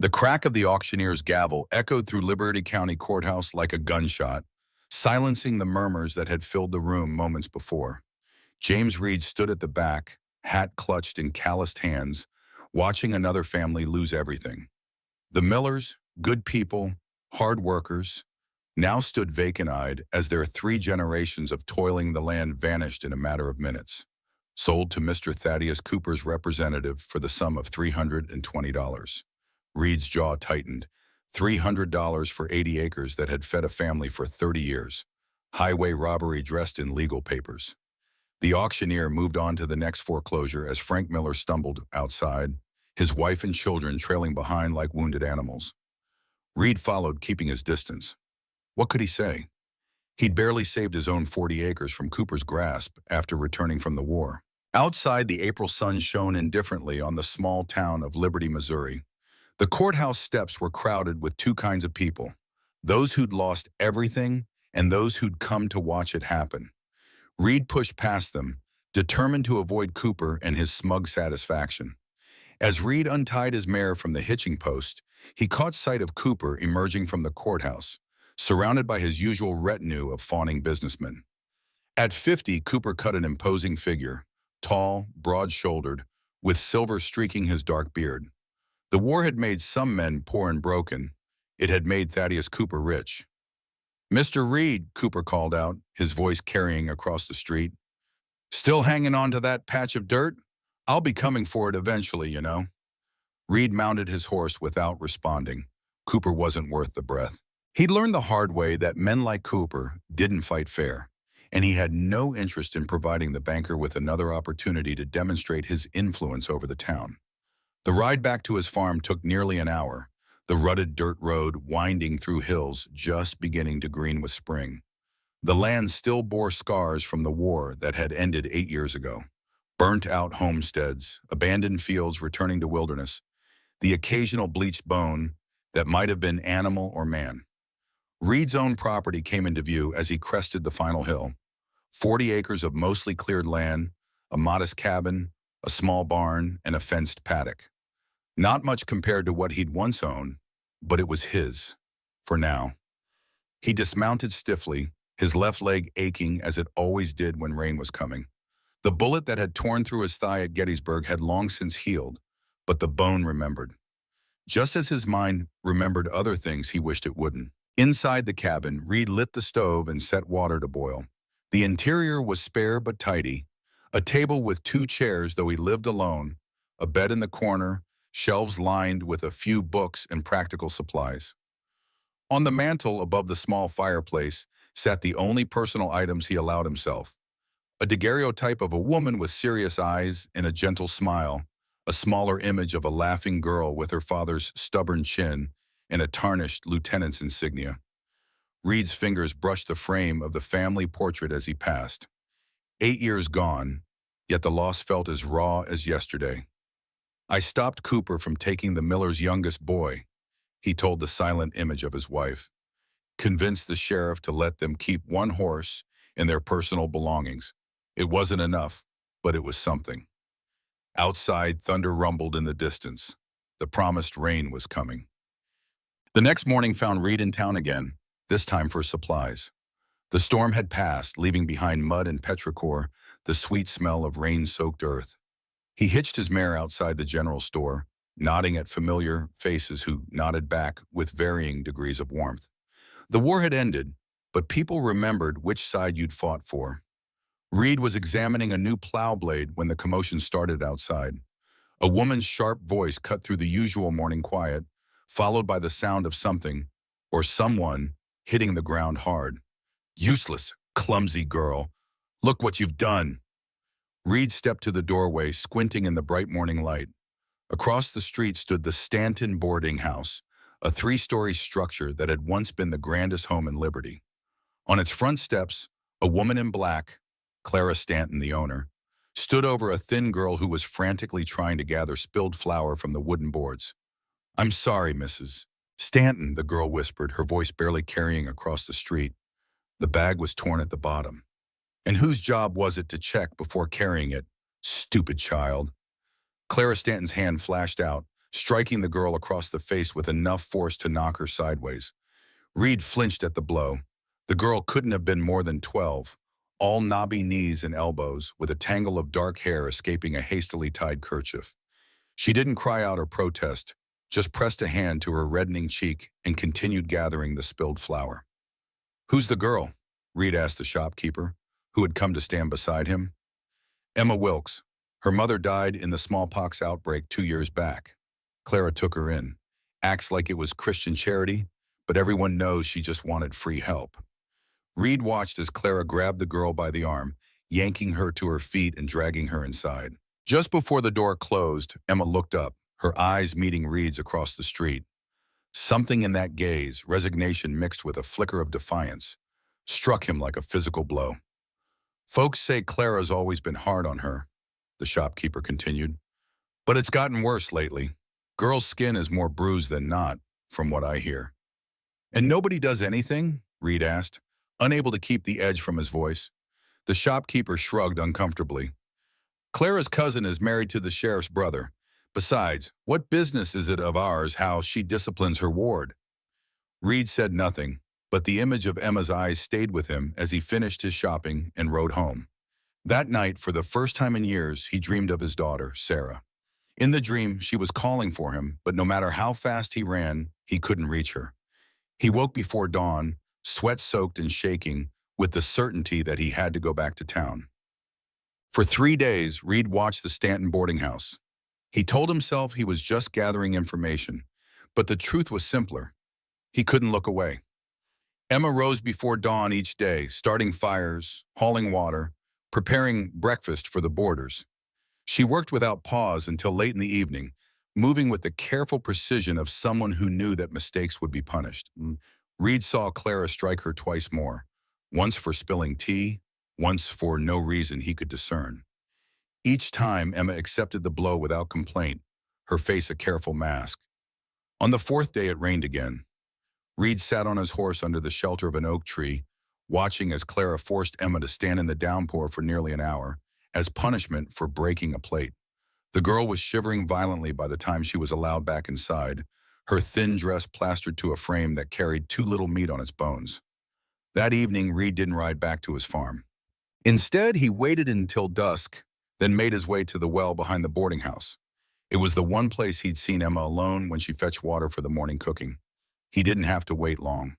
The crack of the auctioneer's gavel echoed through Liberty County Courthouse like a gunshot, silencing the murmurs that had filled the room moments before. James Reed stood at the back, hat clutched in calloused hands, watching another family lose everything. The Millers, good people, hard workers, now stood vacant-eyed as their 3 generations of toiling the land vanished in a matter of minutes. Sold to Mr. Thaddeus Cooper's representative for the sum of $320. Reed's jaw tightened. $300 for 80 acres that had fed a family for 30 years. Highway robbery dressed in legal papers. The auctioneer moved on to the next foreclosure as Frank Miller stumbled outside, his wife and children trailing behind like wounded animals. Reed followed, keeping his distance. What could he say? He'd barely saved his own 40 acres from Cooper's grasp after returning from the war. Outside, the April sun shone indifferently on the small town of Liberty, Missouri. The courthouse steps were crowded with 2 kinds of people, those who'd lost everything and those who'd come to watch it happen. Reed pushed past them, determined to avoid Cooper and his smug satisfaction. As Reed untied his mare from the hitching post, he caught sight of Cooper emerging from the courthouse, surrounded by his usual retinue of fawning businessmen. At 50, Cooper cut an imposing figure, tall, broad-shouldered, with silver streaking his dark beard. The war had made some men poor and broken. It had made Thaddeus Cooper rich. "Mr. Reed," Cooper called out, his voice carrying across the street. "Still hanging on to that patch of dirt? I'll be coming for it eventually, you know." Reed mounted his horse without responding. Cooper wasn't worth the breath. He'd learned the hard way that men like Cooper didn't fight fair, and he had no interest in providing the banker with another opportunity to demonstrate his influence over the town. The ride back to his farm took nearly an hour, the rutted dirt road winding through hills just beginning to green with spring. The land still bore scars from the war that had ended 8 years ago. Burnt-out homesteads, abandoned fields returning to wilderness, the occasional bleached bone that might have been animal or man. Reed's own property came into view as he crested the final hill. 40 acres of mostly cleared land, a modest cabin, a small barn, and a fenced paddock. Not much compared to what he'd once owned, but it was his, for now. He dismounted stiffly, his left leg aching as it always did when rain was coming. The bullet that had torn through his thigh at Gettysburg had long since healed, but the bone remembered. Just as his mind remembered other things he wished it wouldn't. Inside the cabin, Reed lit the stove and set water to boil. The interior was spare but tidy. A table with 2 chairs, though he lived alone, a bed in the corner, shelves lined with a few books and practical supplies. On the mantel above the small fireplace sat the only personal items he allowed himself. A daguerreotype of a woman with serious eyes and a gentle smile, a smaller image of a laughing girl with her father's stubborn chin and a tarnished lieutenant's insignia. Reed's fingers brushed the frame of the family portrait as he passed. 8 years gone, yet the loss felt as raw as yesterday. "I stopped Cooper from taking the Miller's youngest boy," he told the silent image of his wife. "Convinced the sheriff to let them keep 1 horse and their personal belongings. It wasn't enough, but it was something." Outside, thunder rumbled in the distance. The promised rain was coming. The next morning found Reed in town again, this time for supplies. The storm had passed, leaving behind mud and petrichor, the sweet smell of rain-soaked earth. He hitched his mare outside the general store, nodding at familiar faces who nodded back with varying degrees of warmth. The war had ended, but people remembered which side you'd fought for. Reed was examining a new plow blade when the commotion started outside. A woman's sharp voice cut through the usual morning quiet, followed by the sound of something, or someone, hitting the ground hard. "Useless, clumsy girl. Look what you've done." Reed stepped to the doorway, squinting in the bright morning light. Across the street stood the Stanton boarding house, a 3-story structure that had once been the grandest home in Liberty. On its front steps, a woman in black, Clara Stanton, the owner, stood over a thin girl who was frantically trying to gather spilled flour from the wooden boards. "I'm sorry, Mrs. Stanton," the girl whispered, her voice barely carrying across the street. The bag was torn at the bottom. "And whose job was it to check before carrying it? Stupid child." Clara Stanton's hand flashed out, striking the girl across the face with enough force to knock her sideways. Reed flinched at the blow. The girl couldn't have been more than 12, all knobby knees and elbows, with a tangle of dark hair escaping a hastily tied kerchief. She didn't cry out or protest, just pressed a hand to her reddening cheek and continued gathering the spilled flour. "Who's the girl?" Reed asked the shopkeeper, who had come to stand beside him. "Emma Wilkes. Her mother died in the smallpox outbreak 2 years back. Clara took her in. Acts like it was Christian charity, but everyone knows she just wanted free help." Reed watched as Clara grabbed the girl by the arm, yanking her to her feet and dragging her inside. Just before the door closed, Emma looked up, her eyes meeting Reed's across the street. Something in that gaze, resignation mixed with a flicker of defiance, struck him like a physical blow. "Folks say Clara's always been hard on her," the shopkeeper continued. "But it's gotten worse lately. Girl's skin is more bruised than not, from what I hear." "And nobody does anything?" Reed asked, unable to keep the edge from his voice. The shopkeeper shrugged uncomfortably. "Clara's cousin is married to the sheriff's brother. Besides, what business is it of ours how she disciplines her ward?" Reed said nothing, but the image of Emma's eyes stayed with him as he finished his shopping and rode home. That night, for the first time in years, he dreamed of his daughter, Sarah. In the dream, she was calling for him, but no matter how fast he ran, he couldn't reach her. He woke before dawn, sweat-soaked and shaking, with the certainty that he had to go back to town. For 3 days, Reed watched the Stanton boarding house. He told himself he was just gathering information, but the truth was simpler. He couldn't look away. Emma rose before dawn each day, starting fires, hauling water, preparing breakfast for the boarders. She worked without pause until late in the evening, moving with the careful precision of someone who knew that mistakes would be punished. Reed saw Clara strike her twice more, once for spilling tea, once for no reason he could discern. Each time, Emma accepted the blow without complaint, her face a careful mask. On the fourth day, it rained again. Reed sat on his horse under the shelter of an oak tree, watching as Clara forced Emma to stand in the downpour for nearly an hour, as punishment for breaking a plate. The girl was shivering violently by the time she was allowed back inside, her thin dress plastered to a frame that carried too little meat on its bones. That evening, Reed didn't ride back to his farm. Instead, he waited until dusk, then made his way to the well behind the boarding house. It was the one place he'd seen Emma alone when she fetched water for the morning cooking. He didn't have to wait long.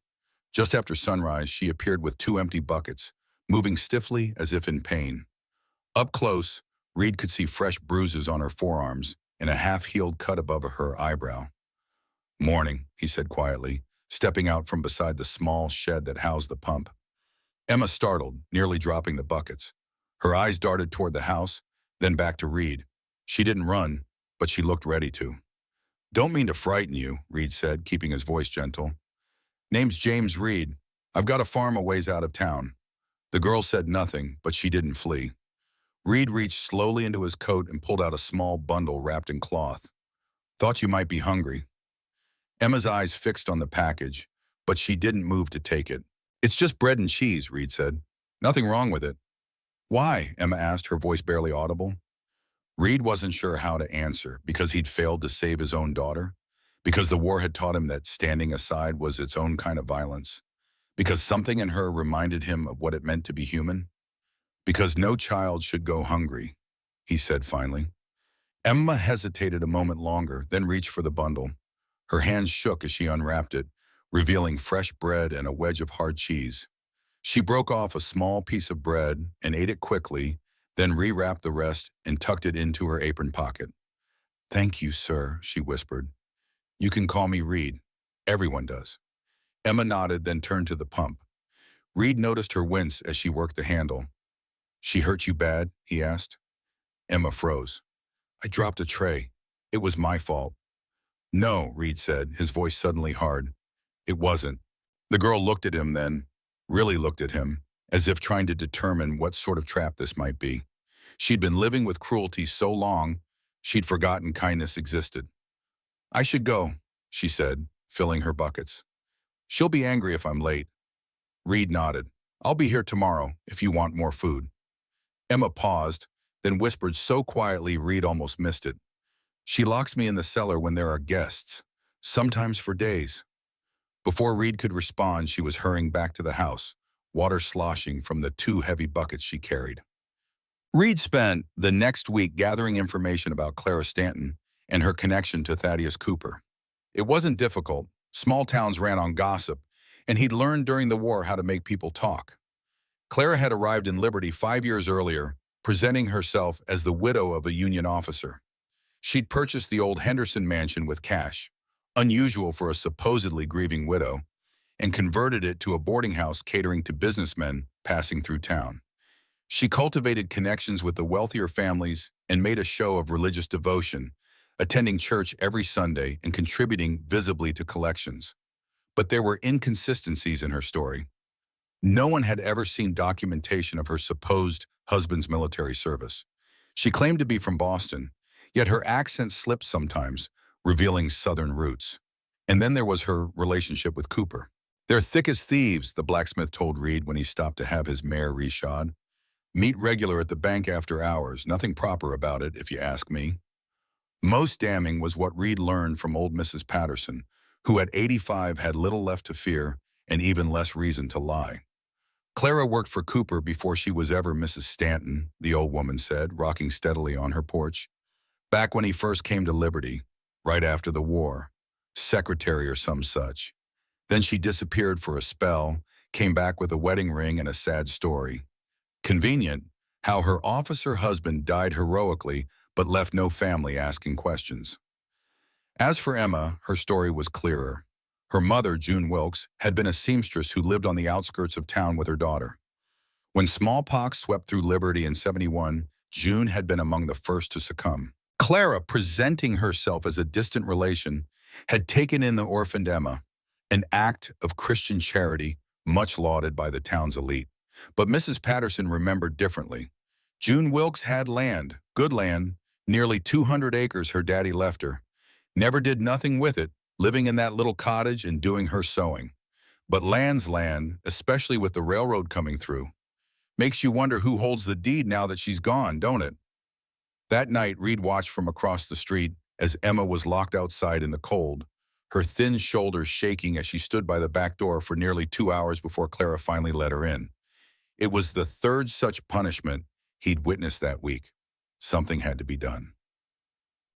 Just after sunrise, she appeared with 2 empty buckets, moving stiffly as if in pain. Up close, Reed could see fresh bruises on her forearms and a half-healed cut above her eyebrow. "Morning," he said quietly, stepping out from beside the small shed that housed the pump. Emma startled, nearly dropping the buckets. Her eyes darted toward the house, then back to Reed. She didn't run, but she looked ready to. "Don't mean to frighten you," Reed said, keeping his voice gentle. "Name's James Reed. I've got a farm a ways out of town." The girl said nothing, but she didn't flee. Reed reached slowly into his coat and pulled out a small bundle wrapped in cloth. "Thought you might be hungry." Emma's eyes fixed on the package, but she didn't move to take it. "It's just bread and cheese," Reed said. "Nothing wrong with it." "Why?" Emma asked, her voice barely audible. Reed wasn't sure how to answer, because he'd failed to save his own daughter, because the war had taught him that standing aside was its own kind of violence, because something in her reminded him of what it meant to be human. "Because no child should go hungry," he said finally. Emma hesitated a moment longer, then reached for the bundle. Her hands shook as she unwrapped it, revealing fresh bread and a wedge of hard cheese. She broke off a small piece of bread and ate it quickly, then rewrapped the rest and tucked it into her apron pocket. "Thank you, sir," she whispered. "You can call me Reed. Everyone does." Emma nodded, then turned to the pump. Reed noticed her wince as she worked the handle. "She hurt you bad?" he asked. Emma froze. "I dropped a tray. It was my fault." "No," Reed said, his voice suddenly hard. "It wasn't." The girl looked at him then, really looked at him, as if trying to determine what sort of trap this might be. She'd been living with cruelty so long, she'd forgotten kindness existed. "I should go," she said, filling her buckets. "She'll be angry if I'm late." Reed nodded. "I'll be here tomorrow if you want more food." Emma paused, then whispered so quietly Reed almost missed it. She locks me in the cellar when there are guests, sometimes for days. Before Reed could respond, she was hurrying back to the house, water sloshing from the two heavy buckets she carried. Reed spent the next week gathering information about Clara Stanton and her connection to Thaddeus Cooper. It wasn't difficult. Small towns ran on gossip, and he'd learned during the war how to make people talk. Clara had arrived in Liberty 5 years earlier, presenting herself as the widow of a Union officer. She'd purchased the old Henderson mansion with cash, unusual for a supposedly grieving widow, and converted it to a boarding house catering to businessmen passing through town. She cultivated connections with the wealthier families and made a show of religious devotion, attending church every Sunday and contributing visibly to collections. But there were inconsistencies in her story. No one had ever seen documentation of her supposed husband's military service. She claimed to be from Boston, yet her accent slipped sometimes, revealing Southern roots. And then there was her relationship with Cooper. "They're thick as thieves," the blacksmith told Reed when he stopped to have his mare reshod. "Meet regular at the bank after hours, nothing proper about it, if you ask me." Most damning was what Reed learned from old Mrs. Patterson, who at 85 had little left to fear and even less reason to lie. Clara worked for Cooper before she was ever Mrs. Stanton, the old woman said, rocking steadily on her porch. Back when he first came to Liberty, right after the war, secretary or some such. Then she disappeared for a spell, came back with a wedding ring and a sad story. Convenient, how her officer husband died heroically but left no family asking questions. As for Emma, her story was clearer. Her mother, June Wilkes, had been a seamstress who lived on the outskirts of town with her daughter. When smallpox swept through Liberty in '71, June had been among the first to succumb. Clara, presenting herself as a distant relation, had taken in the orphaned Emma, an act of Christian charity much lauded by the town's elite. But Mrs. Patterson remembered differently. June Wilkes had land, good land, nearly 200 acres her daddy left her. Never did nothing with it, living in that little cottage and doing her sewing. But land's land, especially with the railroad coming through. Makes you wonder who holds the deed now that she's gone, don't it? That night, Reed watched from across the street as Emma was locked outside in the cold, her thin shoulders shaking as she stood by the back door for nearly 2 hours before Clara finally let her in. It was the third such punishment he'd witnessed that week. Something had to be done.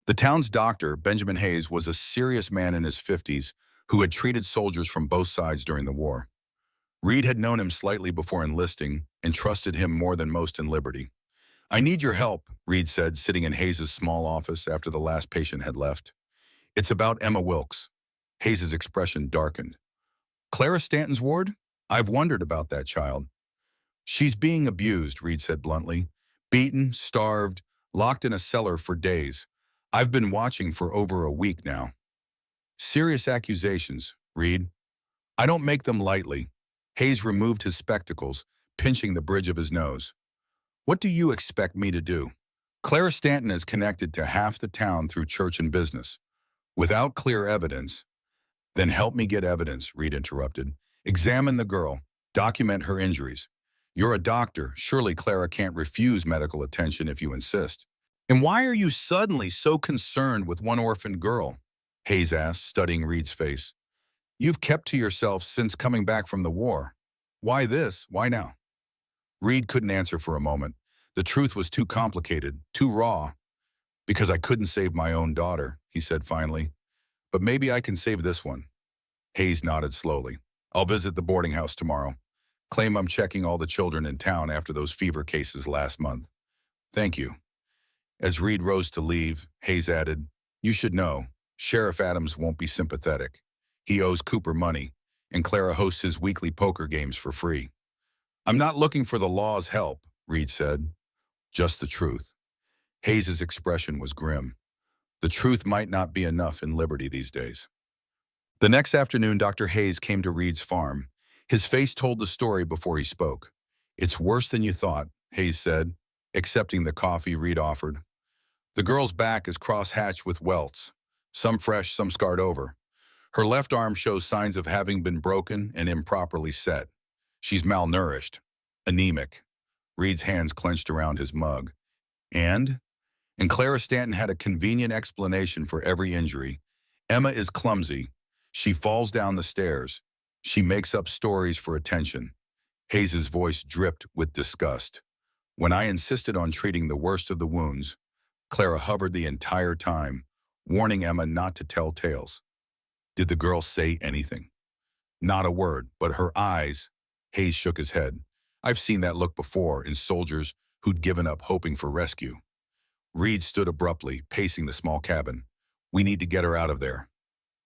The town's doctor, Benjamin Hayes, was a serious man in his 50s who had treated soldiers from both sides during the war. Reed had known him slightly before enlisting and trusted him more than most in Liberty. "I need your help," Reed said, sitting in Hayes' small office after the last patient had left. "It's about Emma Wilkes." Hayes' expression darkened. "Clara Stanton's ward? I've wondered about that child." "She's being abused," Reed said bluntly. "Beaten, starved, locked in a cellar for days. I've been watching for over a week now." "Serious accusations, Reed. I don't make them lightly." Hayes removed his spectacles, pinching the bridge of his nose. "What do you expect me to do? Clara Stanton is connected to half the town through church and business. Without clear evidence—" "Then help me get evidence," Reed interrupted. "Examine the girl. Document her injuries. You're a doctor. Surely Clara can't refuse medical attention if you insist." "And why are you suddenly so concerned with one orphaned girl?" Hayes asked, studying Reed's face. "You've kept to yourself since coming back from the war. Why this? Why now?" Reed couldn't answer for a moment. The truth was too complicated, too raw. "Because I couldn't save my own daughter," he said finally. "But maybe I can save this one." Hayes nodded slowly. "I'll visit the boarding house tomorrow. Claim I'm checking all the children in town after those fever cases last month." "Thank you." As Reed rose to leave, Hayes added, "You should know, Sheriff Adams won't be sympathetic. He owes Cooper money, and Clara hosts his weekly poker games for free." "I'm not looking for the law's help," Reed said. "Just the truth." Hayes' expression was grim. The truth might not be enough in Liberty these days. The next afternoon, Dr. Hayes came to Reed's farm. His face told the story before he spoke. "It's worse than you thought," Hayes said, accepting the coffee Reed offered. "The girl's back is cross-hatched with welts, some fresh, some scarred over. Her left arm shows signs of having been broken and improperly set. She's malnourished, anemic." Reed's hands clenched around his mug. "And?" And Clara Stanton had a convenient explanation for every injury. Emma is clumsy. She falls down the stairs. She makes up stories for attention. Hayes's voice dripped with disgust. When I insisted on treating the worst of the wounds, Clara hovered the entire time, warning Emma not to tell tales. Did the girl say anything? Not a word, but her eyes. Hayes shook his head. I've seen that look before in soldiers who'd given up hoping for rescue. Reed stood abruptly, pacing the small cabin. We need to get her out of there.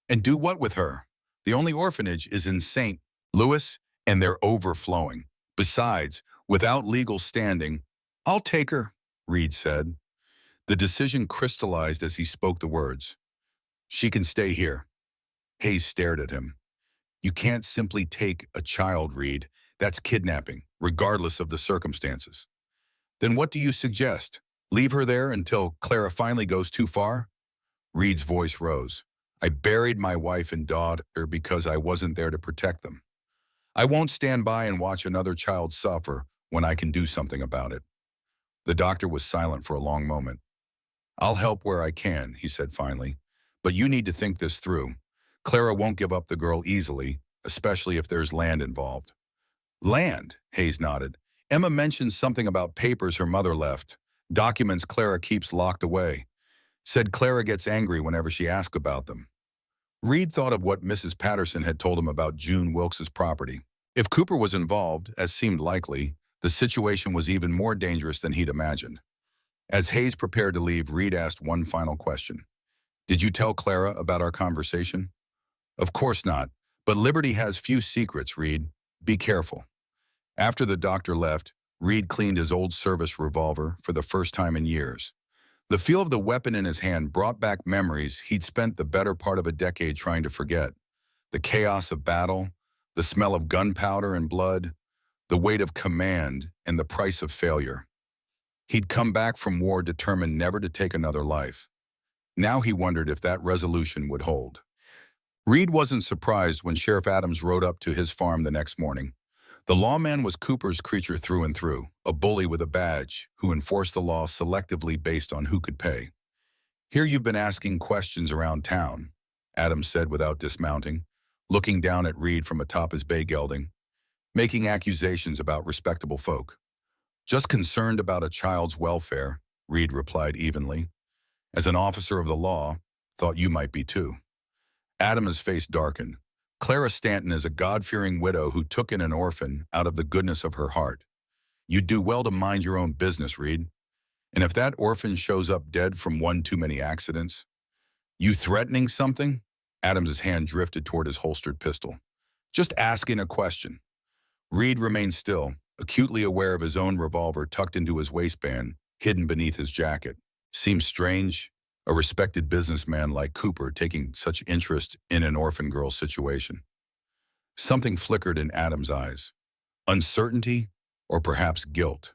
And do what with her? The only orphanage is in St. Louis, and they're overflowing. Besides, without legal standing, I'll take her, Reed said. The decision crystallized as he spoke the words. She can stay here. Hayes stared at him. You can't simply take a child, Reed. That's kidnapping, regardless of the circumstances. Then what do you suggest? Leave her there until Clara finally goes too far? Reed's voice rose. I buried my wife and daughter because I wasn't there to protect them. I won't stand by and watch another child suffer when I can do something about it. The doctor was silent for a long moment. I'll help where I can, he said finally, but you need to think this through. Clara won't give up the girl easily, especially if there's land involved. Land, Hayes nodded. Emma mentioned something about papers her mother left, documents Clara keeps locked away. Said Clara gets angry whenever she asks about them. Reed thought of what Mrs. Patterson had told him about June Wilkes's property. If Cooper was involved, as seemed likely, the situation was even more dangerous than he'd imagined. As Hayes prepared to leave, Reed asked one final question. Did you tell Clara about our conversation? Of course not, but Liberty has few secrets, Reed. Be careful. After the doctor left, Reed cleaned his old service revolver for the first time in years. The feel of the weapon in his hand brought back memories he'd spent the better part of a decade trying to forget. The chaos of battle, the smell of gunpowder and blood, the weight of command, and the price of failure. He'd come back from war determined never to take another life. Now he wondered if that resolution would hold. Reed wasn't surprised when Sheriff Adams rode up to his farm the next morning. The lawman was Cooper's creature through and through, a bully with a badge who enforced the law selectively based on who could pay. Here you've been asking questions around town, Adams said without dismounting, looking down at Reed from atop his bay gelding, making accusations about respectable folk. Just concerned about a child's welfare, Reed replied evenly. As an officer of the law, thought you might be too. Adams' face darkened. Clara Stanton is a God-fearing widow who took in an orphan out of the goodness of her heart. You'd do well to mind your own business, Reed. And if that orphan shows up dead from one too many accidents, you threatening something? Adams' hand drifted toward his holstered pistol. Just asking a question. Reed remained still, acutely aware of his own revolver tucked into his waistband, hidden beneath his jacket. Seems strange, a respected businessman like Cooper taking such interest in an orphan girl's situation. Something flickered in Adams' eyes. Uncertainty, or perhaps guilt.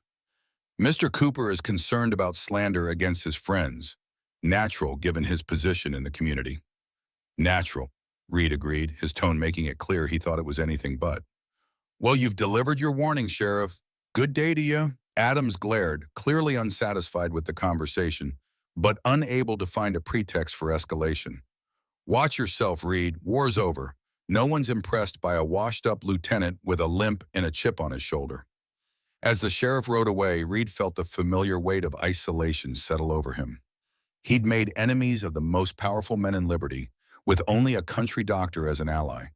Mr. Cooper is concerned about slander against his friends. Natural, given his position in the community. Natural, Reed agreed, his tone making it clear he thought it was anything but. Well, you've delivered your warning, Sheriff. Good day to you. Adams glared, clearly unsatisfied with the conversation, but unable to find a pretext for escalation. Watch yourself, Reed. War's over. No one's impressed by a washed-up lieutenant with a limp and a chip on his shoulder. As the sheriff rode away, Reed felt the familiar weight of isolation settle over him. He'd made enemies of the most powerful men in Liberty, with only a country doctor as an ally.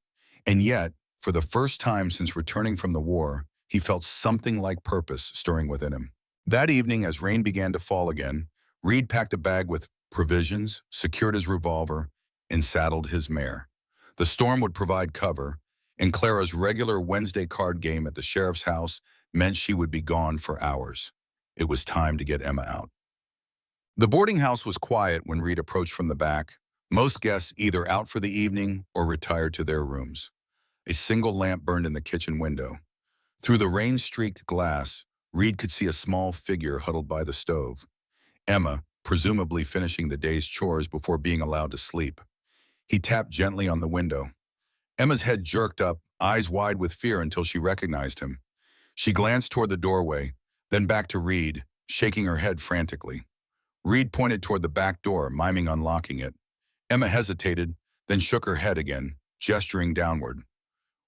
And yet, for the first time since returning from the war, he felt something like purpose stirring within him. That evening, as rain began to fall again, Reed packed a bag with provisions, secured his revolver, and saddled his mare. The storm would provide cover, and Clara's regular Wednesday card game at the sheriff's house meant she would be gone for hours. It was time to get Emma out. The boarding house was quiet when Reed approached from the back, most guests either out for the evening or retired to their rooms. A single lamp burned in the kitchen window. Through the rain-streaked glass, Reed could see a small figure huddled by the stove. Emma, presumably finishing the day's chores before being allowed to sleep. He tapped gently on the window. Emma's head jerked up, eyes wide with fear until she recognized him. She glanced toward the doorway, then back to Reed, shaking her head frantically. Reed pointed toward the back door, miming unlocking it. Emma hesitated, then shook her head again, gesturing downward.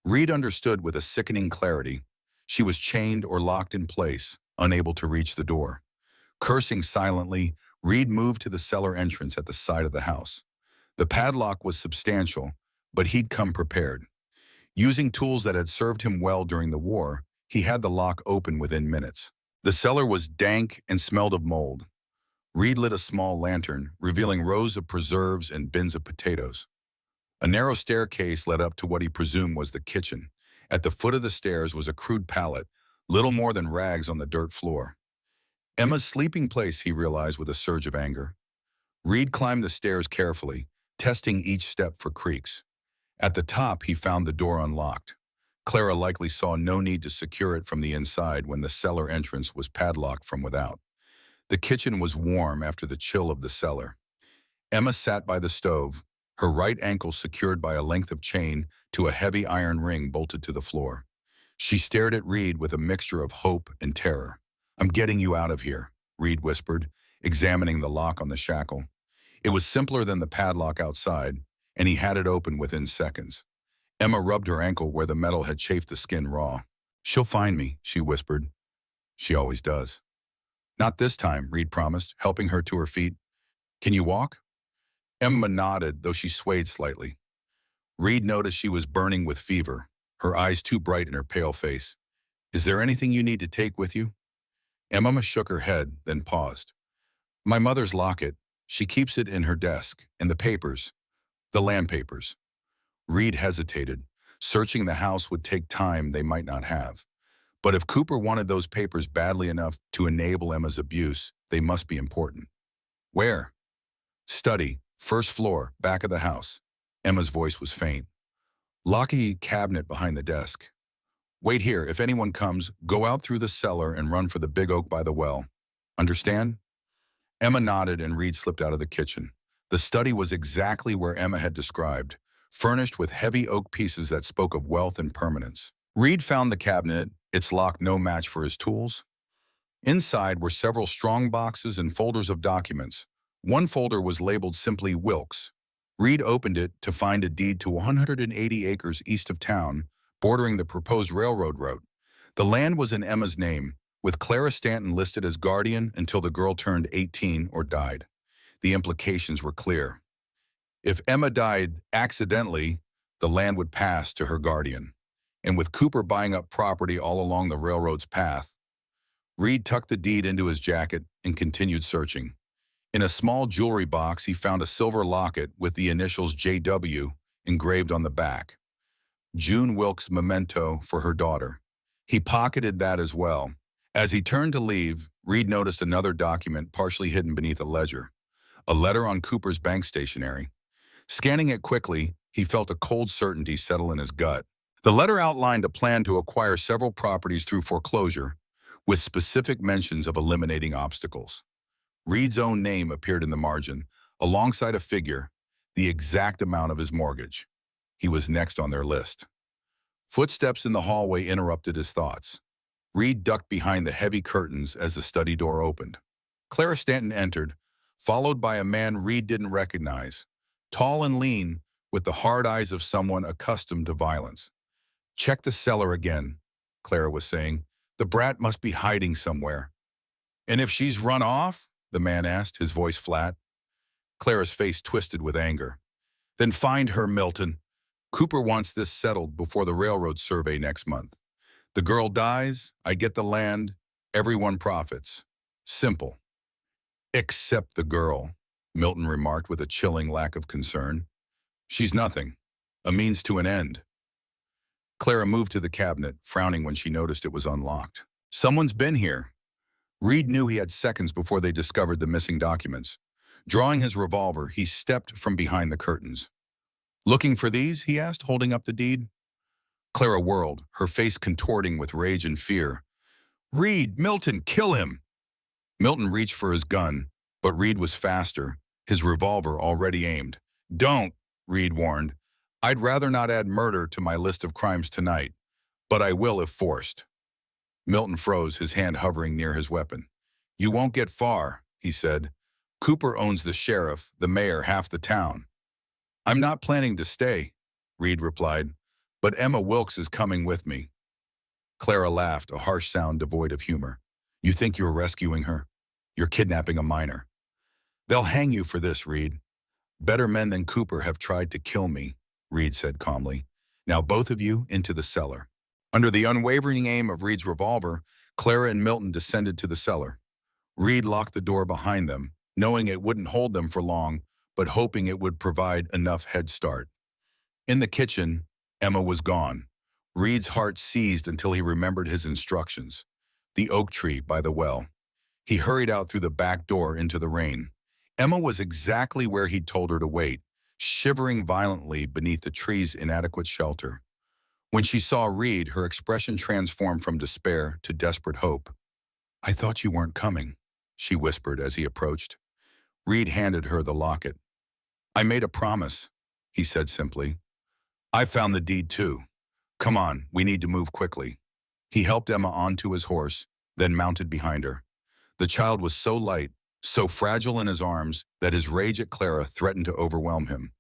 Reed understood with a sickening clarity. She was chained or locked in place, unable to reach the door. Cursing silently, Reed moved to the cellar entrance at the side of the house. The padlock was substantial, but he'd come prepared. Using tools that had served him well during the war, he had the lock open within minutes. The cellar was dank and smelled of mold. Reed lit a small lantern, revealing rows of preserves and bins of potatoes. A narrow staircase led up to what he presumed was the kitchen. At the foot of the stairs was a crude pallet, little more than rags on the dirt floor. Emma's sleeping place, he realized with a surge of anger. Reed climbed the stairs carefully, testing each step for creaks. At the top, he found the door unlocked. Clara likely saw no need to secure it from the inside when the cellar entrance was padlocked from without. The kitchen was warm after the chill of the cellar. Emma sat by the stove, her right ankle secured by a length of chain to a heavy iron ring bolted to the floor. She stared at Reed with a mixture of hope and terror. "I'm getting you out of here," Reed whispered, examining the lock on the shackle. It was simpler than the padlock outside, and he had it open within seconds. Emma rubbed her ankle where the metal had chafed the skin raw. "She'll find me," she whispered. "She always does." "Not this time," Reed promised, helping her to her feet. "Can you walk?" Emma nodded, though she swayed slightly. Reed noticed she was burning with fever, her eyes too bright in her pale face. "Is there anything you need to take with you?" Emma shook her head, then paused. "My mother's locket. She keeps it in her desk, and the papers. The land papers." Reed hesitated. Searching the house would take time they might not have. But if Cooper wanted those papers badly enough to enable Emma's abuse, they must be important. "Where?" "Study, first floor, back of the house." Emma's voice was faint. "Locky cabinet behind the desk. Wait here. If anyone comes, go out through the cellar and run for the big oak by the well. Understand?" Emma nodded and Reed slipped out of the kitchen. The study was exactly where Emma had described, furnished with heavy oak pieces that spoke of wealth and permanence. Reed found the cabinet, its lock no match for his tools. Inside were several strong boxes and folders of documents. One folder was labeled simply Wilkes. Reed opened it to find a deed to 180 acres east of town, bordering the proposed railroad route. The land was in Emma's name, with Clara Stanton listed as guardian until the girl turned 18 or died. The implications were clear. If Emma died accidentally, the land would pass to her guardian. And with Cooper buying up property all along the railroad's path, Reed tucked the deed into his jacket and continued searching. In a small jewelry box, he found a silver locket with the initials JW engraved on the back. June Wilkes' memento for her daughter. He pocketed that as well. As he turned to leave, Reed noticed another document partially hidden beneath a ledger. A letter on Cooper's bank stationery. Scanning it quickly, he felt a cold certainty settle in his gut. The letter outlined a plan to acquire several properties through foreclosure, with specific mentions of eliminating obstacles. Reed's own name appeared in the margin, alongside a figure, the exact amount of his mortgage. He was next on their list. Footsteps in the hallway interrupted his thoughts. Reed ducked behind the heavy curtains as the study door opened. Clara Stanton entered, followed by a man Reed didn't recognize, tall and lean, with the hard eyes of someone accustomed to violence. "Check the cellar again," Clara was saying. "The brat must be hiding somewhere." "And if she's run off?" the man asked, his voice flat. Clara's face twisted with anger. "Then find her, Milton. Cooper wants this settled before the railroad survey next month. The girl dies, I get the land, everyone profits. Simple." "Except the girl," Milton remarked with a chilling lack of concern. "She's nothing. A means to an end." Clara moved to the cabinet, frowning when she noticed it was unlocked. "Someone's been here." Reed knew he had seconds before they discovered the missing documents. Drawing his revolver, he stepped from behind the curtains. "Looking for these?" he asked, holding up the deed. Clara whirled, her face contorting with rage and fear. "Reed, Milton, kill him!" Milton reached for his gun, but Reed was faster, his revolver already aimed. "Don't," Reed warned. "I'd rather not add murder to my list of crimes tonight, but I will if forced." Milton froze, his hand hovering near his weapon. "You won't get far," he said. Cooper owns the sheriff, the mayor, half the town. I'm not planning to stay, Reed replied, but Emma Wilkes is coming with me. Clara laughed, a harsh sound devoid of humor. You think you're rescuing her? You're kidnapping a minor. They'll hang you for this, Reed. Better men than Cooper have tried to kill me, Reed said calmly. Now both of you into the cellar. Under the unwavering aim of Reed's revolver, Clara and Milton descended to the cellar. Reed locked the door behind them, knowing it wouldn't hold them for long, but hoping it would provide enough head start. In the kitchen, Emma was gone. Reed's heart seized until he remembered his instructions. The oak tree by the well. He hurried out through the back door into the rain. Emma was exactly where he'd told her to wait, shivering violently beneath the tree's inadequate shelter. When she saw Reed, her expression transformed from despair to desperate hope. I thought you weren't coming, she whispered as he approached. Reed handed her the locket. I made a promise, he said simply. I found the deed too. Come on, we need to move quickly. He helped Emma onto his horse, then mounted behind her. The child was so light, so fragile in his arms, that his rage at Clara threatened to overwhelm him.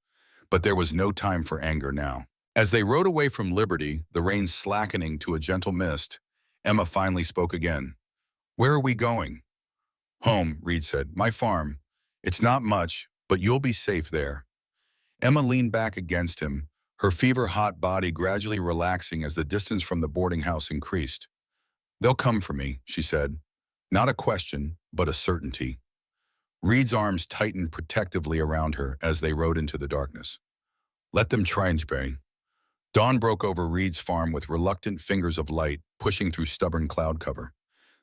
But there was no time for anger now. As they rode away from Liberty, the rain slackening to a gentle mist, Emma finally spoke again. Where are we going? Home, Reed said. My farm. It's not much, but you'll be safe there. Emma leaned back against him, her fever-hot body gradually relaxing as the distance from the boarding house increased. They'll come for me, she said. Not a question, but a certainty. Reed's arms tightened protectively around her as they rode into the darkness. Let them try and pray. Dawn broke over Reed's farm with reluctant fingers of light pushing through stubborn cloud cover.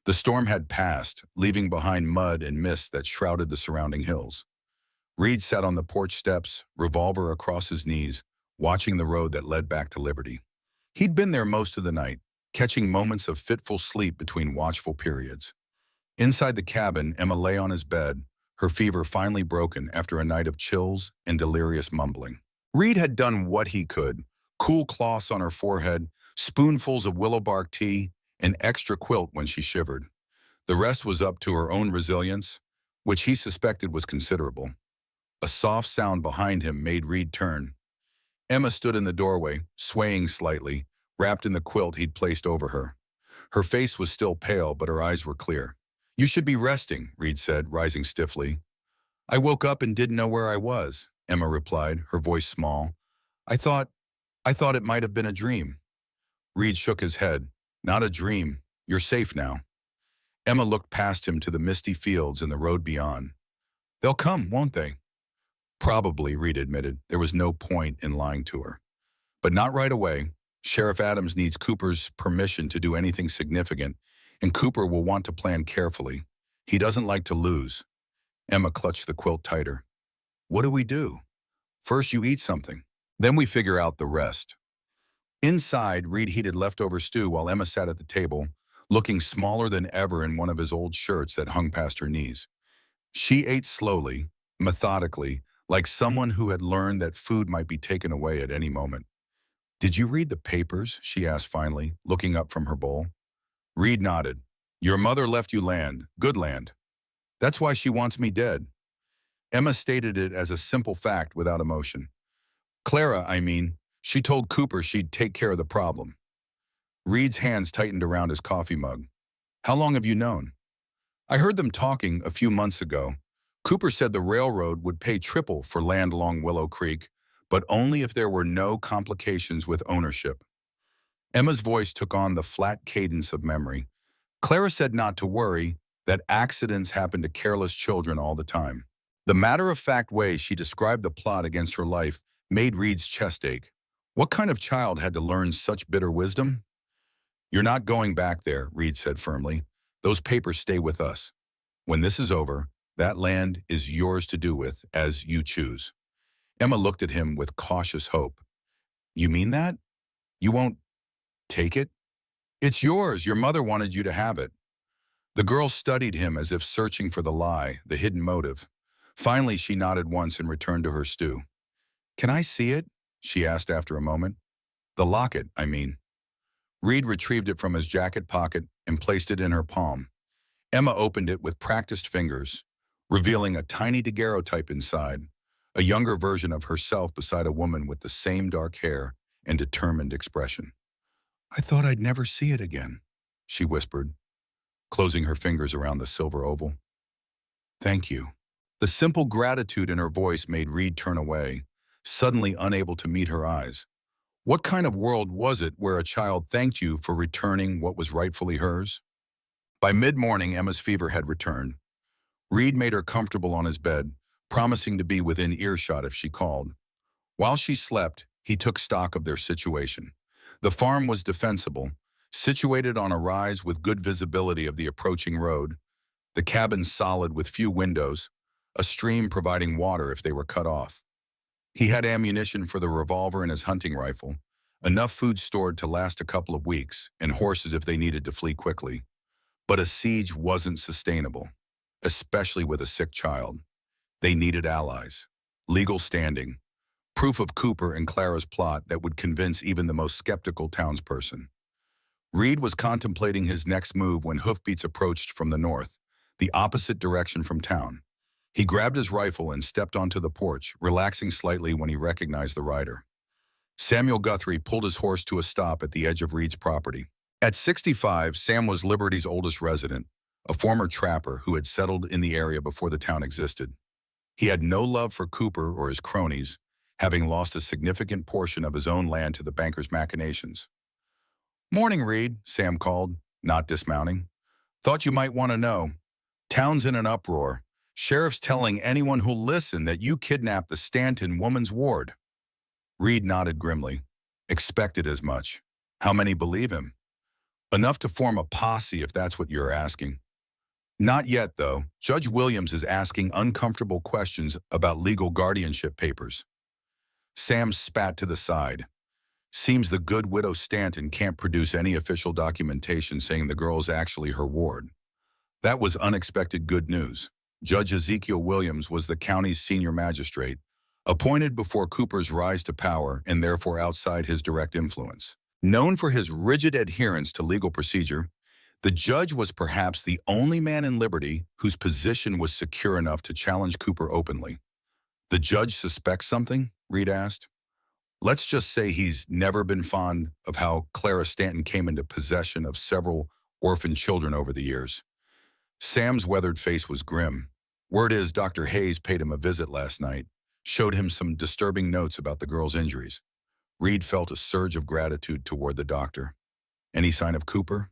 The storm had passed, leaving behind mud and mist that shrouded the surrounding hills. Reed sat on the porch steps, revolver across his knees, watching the road that led back to Liberty. He'd been there most of the night, catching moments of fitful sleep between watchful periods. Inside the cabin, Emma lay on his bed, her fever finally broken after a night of chills and delirious mumbling. Reed had done what he could, cool cloths on her forehead, spoonfuls of willow bark tea, an extra quilt when she shivered. The rest was up to her own resilience, which he suspected was considerable. A soft sound behind him made Reed turn. Emma stood in the doorway, swaying slightly, wrapped in the quilt he'd placed over her. Her face was still pale, but her eyes were clear. You should be resting, Reed said, rising stiffly. I woke up and didn't know where I was, Emma replied, her voice small. I thought it might have been a dream. Reed shook his head. Not a dream. You're safe now. Emma looked past him to the misty fields and the road beyond. They'll come, won't they? Probably, Reed admitted. There was no point in lying to her. But not right away. Sheriff Adams needs Cooper's permission to do anything significant, and Cooper will want to plan carefully. He doesn't like to lose. Emma clutched the quilt tighter. What do we do? First you eat something. Then we figure out the rest. Inside, Reed heated leftover stew while Emma sat at the table, looking smaller than ever in one of his old shirts that hung past her knees. She ate slowly, methodically, like someone who had learned that food might be taken away at any moment. Did you read the papers? She asked finally, looking up from her bowl. Reed nodded. Your mother left you land, good land. That's why she wants me dead. Emma stated it as a simple fact without emotion. Clara, I mean, she told Cooper she'd take care of the problem. Reed's hands tightened around his coffee mug. How long have you known? I heard them talking a few months ago. Cooper said the railroad would pay triple for land along Willow Creek, but only if there were no complications with ownership. Emma's voice took on the flat cadence of memory. Clara said not to worry, that accidents happen to careless children all the time. The matter-of-fact way she described the plot against her life made Reed's chest ache. What kind of child had to learn such bitter wisdom? You're not going back there, Reed said firmly. Those papers stay with us. When this is over, that land is yours to do with as you choose. Emma looked at him with cautious hope. You mean that? You won't take it? It's yours. Your mother wanted you to have it. The girl studied him as if searching for the lie, the hidden motive. Finally, she nodded once and returned to her stew. Can I see it? She asked after a moment. The locket, I mean. Reed retrieved it from his jacket pocket and placed it in her palm. Emma opened it with practiced fingers. revealing a tiny daguerreotype inside, a younger version of herself beside a woman with the same dark hair and determined expression. "I thought I'd never see it again," she whispered, closing her fingers around the silver oval. "Thank you." The simple gratitude in her voice made Reed turn away, suddenly unable to meet her eyes. What kind of world was it where a child thanked you for returning what was rightfully hers? By mid-morning, Emma's fever had returned. Reed made her comfortable on his bed, promising to be within earshot if she called. While she slept, he took stock of their situation. The farm was defensible, situated on a rise with good visibility of the approaching road, the cabin solid with few windows, a stream providing water if they were cut off. He had ammunition for the revolver and his hunting rifle, enough food stored to last a couple of weeks, and horses if they needed to flee quickly. But a siege wasn't sustainable, especially with a sick child. They needed allies, legal standing, proof of Cooper and Clara's plot that would convince even the most skeptical townsperson. Reed was contemplating his next move when hoofbeats approached from the north, the opposite direction from town. He grabbed his rifle and stepped onto the porch, relaxing slightly when he recognized the rider. Samuel Guthrie pulled his horse to a stop at the edge of Reed's property. At 65, Sam was Liberty's oldest resident, a former trapper who had settled in the area before the town existed. He had no love for Cooper or his cronies, having lost a significant portion of his own land to the banker's machinations. "Morning, Reed," Sam called, not dismounting. "Thought you might want to know. Town's in an uproar. Sheriff's telling anyone who'll listen that you kidnapped the Stanton woman's ward." Reed nodded grimly. "Expected as much. How many believe him?" "Enough to form a posse if that's what you're asking." "Not yet, though. Judge Williams is asking uncomfortable questions about legal guardianship papers." Sam spat to the side. "Seems the good widow Stanton can't produce any official documentation saying the girl's actually her ward." That was unexpected good news. Judge Ezekiel Williams was the county's senior magistrate, appointed before Cooper's rise to power and therefore outside his direct influence. Known for his rigid adherence to legal procedure, the judge was perhaps the only man in Liberty whose position was secure enough to challenge Cooper openly. "The judge suspects something?" Reed asked. "Let's just say he's never been fond of how Clara Stanton came into possession of several orphan children over the years." Sam's weathered face was grim. "Word is Dr. Hayes paid him a visit last night, showed him some disturbing notes about the girl's injuries." Reed felt a surge of gratitude toward the doctor. "Any sign of Cooper?"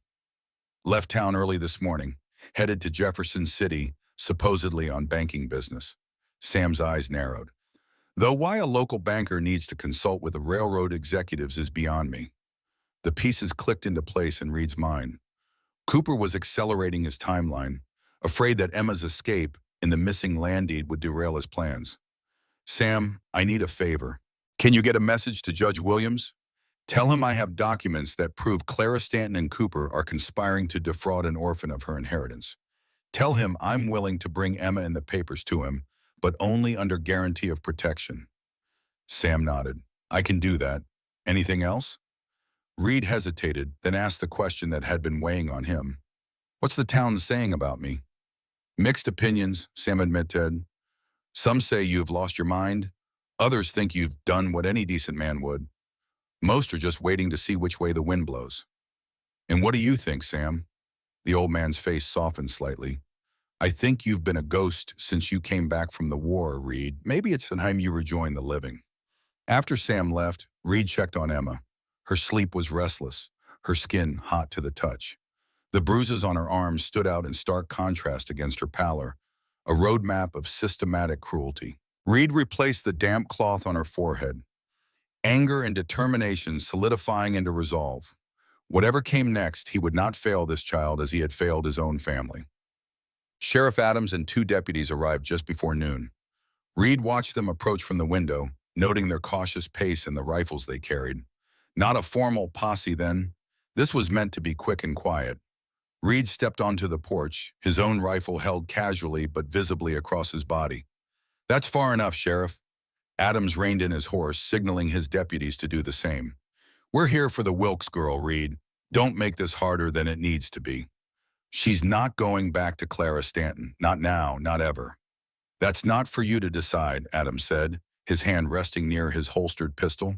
"Left town early this morning, headed to Jefferson City, supposedly on banking business." Sam's eyes narrowed. "Though why a local banker needs to consult with the railroad executives is beyond me." The pieces clicked into place in Reed's mind. Cooper was accelerating his timeline, afraid that Emma's escape and the missing land deed would derail his plans. "Sam, I need a favor. Can you get a message to Judge Williams? Tell him I have documents that prove Clara Stanton and Cooper are conspiring to defraud an orphan of her inheritance. Tell him I'm willing to bring Emma and the papers to him, but only under guarantee of protection." Sam nodded. "I can do that. Anything else?" Reed hesitated, then asked the question that had been weighing on him. "What's the town saying about me?" "Mixed opinions," Sam admitted. "Some say you've lost your mind. Others think you've done what any decent man would. Most are just waiting to see which way the wind blows." "And what do you think, Sam?" The old man's face softened slightly. "I think you've been a ghost since you came back from the war, Reed. Maybe it's time you rejoin the living." After Sam left, Reed checked on Emma. Her sleep was restless, her skin hot to the touch. The bruises on her arms stood out in stark contrast against her pallor, a roadmap of systematic cruelty. Reed replaced the damp cloth on her forehead, anger and determination solidifying into resolve. Whatever came next, he would not fail this child as he had failed his own family. Sheriff Adams and 2 deputies arrived just before noon. Reed watched them approach from the window, noting their cautious pace and the rifles they carried. Not a formal posse then. This was meant to be quick and quiet. Reed stepped onto the porch, his own rifle held casually but visibly across his body. "That's far enough, Sheriff." Adams reined in his horse, signaling his deputies to do the same. "We're here for the Wilkes girl, Reed. Don't make this harder than it needs to be. She's not going back to Clara Stanton. Not now, not ever." That's not for you to decide, Adams said, his hand resting near his holstered pistol.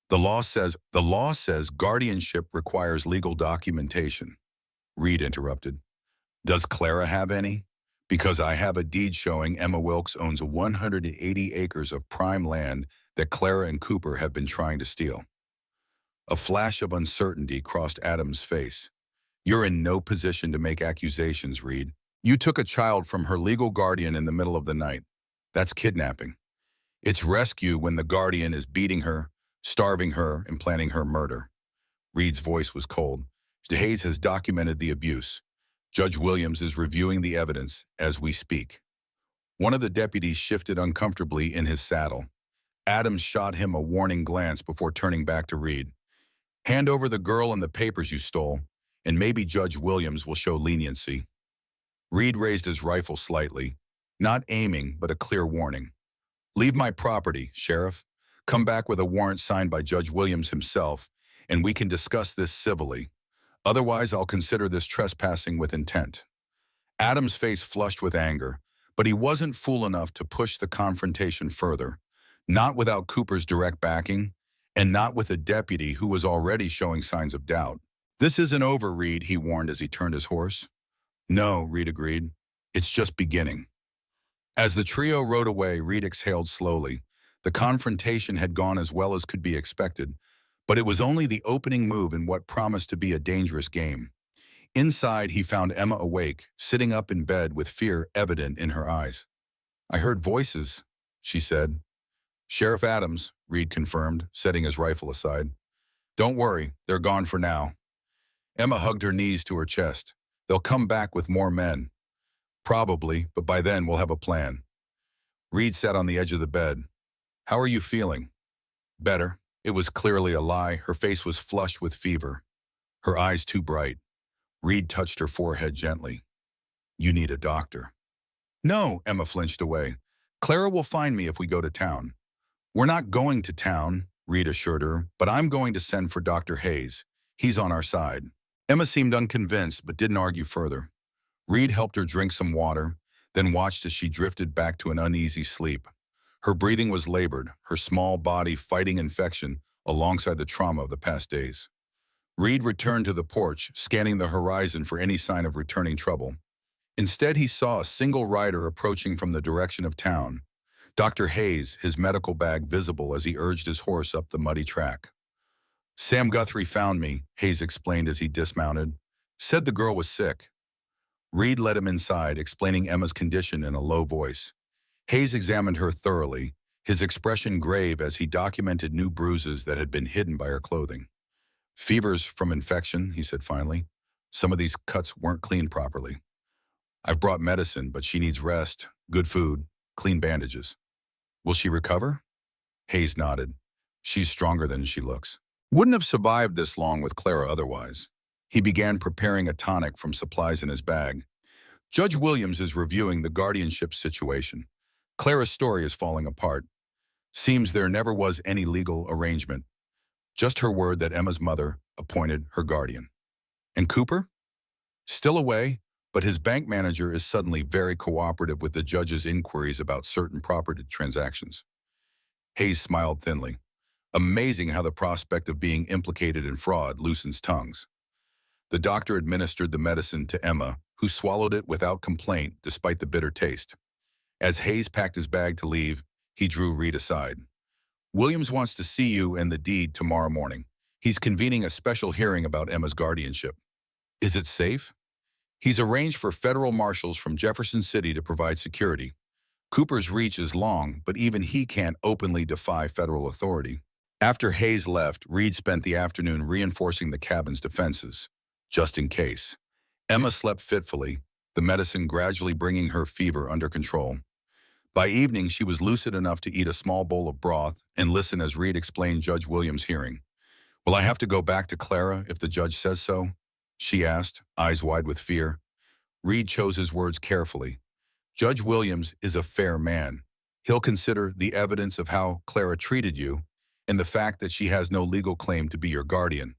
The law says guardianship requires legal documentation. Reed interrupted. Does Clara have any? Because I have a deed showing Emma Wilkes owns 180 acres of prime land that Clara and Cooper have been trying to steal. A flash of uncertainty crossed Adams' face. You're in no position to make accusations, Reed. You took a child from her legal guardian in the middle of the night. That's kidnapping. It's rescue when the guardian is beating her, starving her, and planning her murder. Reed's voice was cold. Hayes has documented the abuse. Judge Williams is reviewing the evidence as we speak. One of the deputies shifted uncomfortably in his saddle. Adams shot him a warning glance before turning back to Reed. Hand over the girl and the papers you stole, and maybe Judge Williams will show leniency. Reed raised his rifle slightly, not aiming, but a clear warning. Leave my property, Sheriff. Come back with a warrant signed by Judge Williams himself, and we can discuss this civilly. Otherwise, I'll consider this trespassing with intent. Adams' face flushed with anger, but he wasn't fool enough to push the confrontation further, not without Cooper's direct backing, and not with a deputy who was already showing signs of doubt. This isn't over, Reed, he warned as he turned his horse. No, Reed agreed. It's just beginning. As the trio rode away, Reed exhaled slowly. The confrontation had gone as well as could be expected, but it was only the opening move in what promised to be a dangerous game. Inside, he found Emma awake, sitting up in bed with fear evident in her eyes. I heard voices, she said. Sheriff Adams, Reed confirmed, setting his rifle aside. Don't worry, they're gone for now. Emma hugged her knees to her chest. They'll come back with more men. Probably, but by then we'll have a plan. Reed sat on the edge of the bed. How are you feeling? Better. It was clearly a lie. Her face was flushed with fever. Her eyes too bright. Reed touched her forehead gently. You need a doctor. No, Emma flinched away. Clara will find me if we go to town. We're not going to town, Reed assured her, but I'm going to send for Dr. Hayes. He's on our side. Emma seemed unconvinced, but didn't argue further. Reed helped her drink some water, then watched as she drifted back to an uneasy sleep. Her breathing was labored, her small body fighting infection alongside the trauma of the past days. Reed returned to the porch, scanning the horizon for any sign of returning trouble. Instead, he saw a single rider approaching from the direction of town. Dr. Hayes, his medical bag visible as he urged his horse up the muddy track. Sam Guthrie found me, Hayes explained as he dismounted. Said the girl was sick. Reed led him inside, explaining Emma's condition in a low voice. Hayes examined her thoroughly, his expression grave as he documented new bruises that had been hidden by her clothing. Fevers from infection, he said finally. Some of these cuts weren't cleaned properly. I've brought medicine, but she needs rest, good food, clean bandages. Will she recover? Hayes nodded. She's stronger than she looks. Wouldn't have survived this long with Clara otherwise. He began preparing a tonic from supplies in his bag. Judge Williams is reviewing the guardianship situation. Clara's story is falling apart. Seems there never was any legal arrangement. Just her word that Emma's mother appointed her guardian. And Cooper? Still away, but his bank manager is suddenly very cooperative with the judge's inquiries about certain property transactions. Hayes smiled thinly. Amazing how the prospect of being implicated in fraud loosens tongues. The doctor administered the medicine to Emma, who swallowed it without complaint despite the bitter taste. As Hayes packed his bag to leave, he drew Reed aside. Williams wants to see you and the deed tomorrow morning. He's convening a special hearing about Emma's guardianship. Is it safe? He's arranged for federal marshals from Jefferson City to provide security. Cooper's reach is long, but even he can't openly defy federal authority. After Hayes left, Reed spent the afternoon reinforcing the cabin's defenses, just in case. Emma slept fitfully, the medicine gradually bringing her fever under control. By evening, she was lucid enough to eat a small bowl of broth and listen as Reed explained Judge Williams' hearing. Will I have to go back to Clara if the judge says so? She asked, eyes wide with fear. Reed chose his words carefully. Judge Williams is a fair man. He'll consider the evidence of how Clara treated you and the fact that she has no legal claim to be your guardian.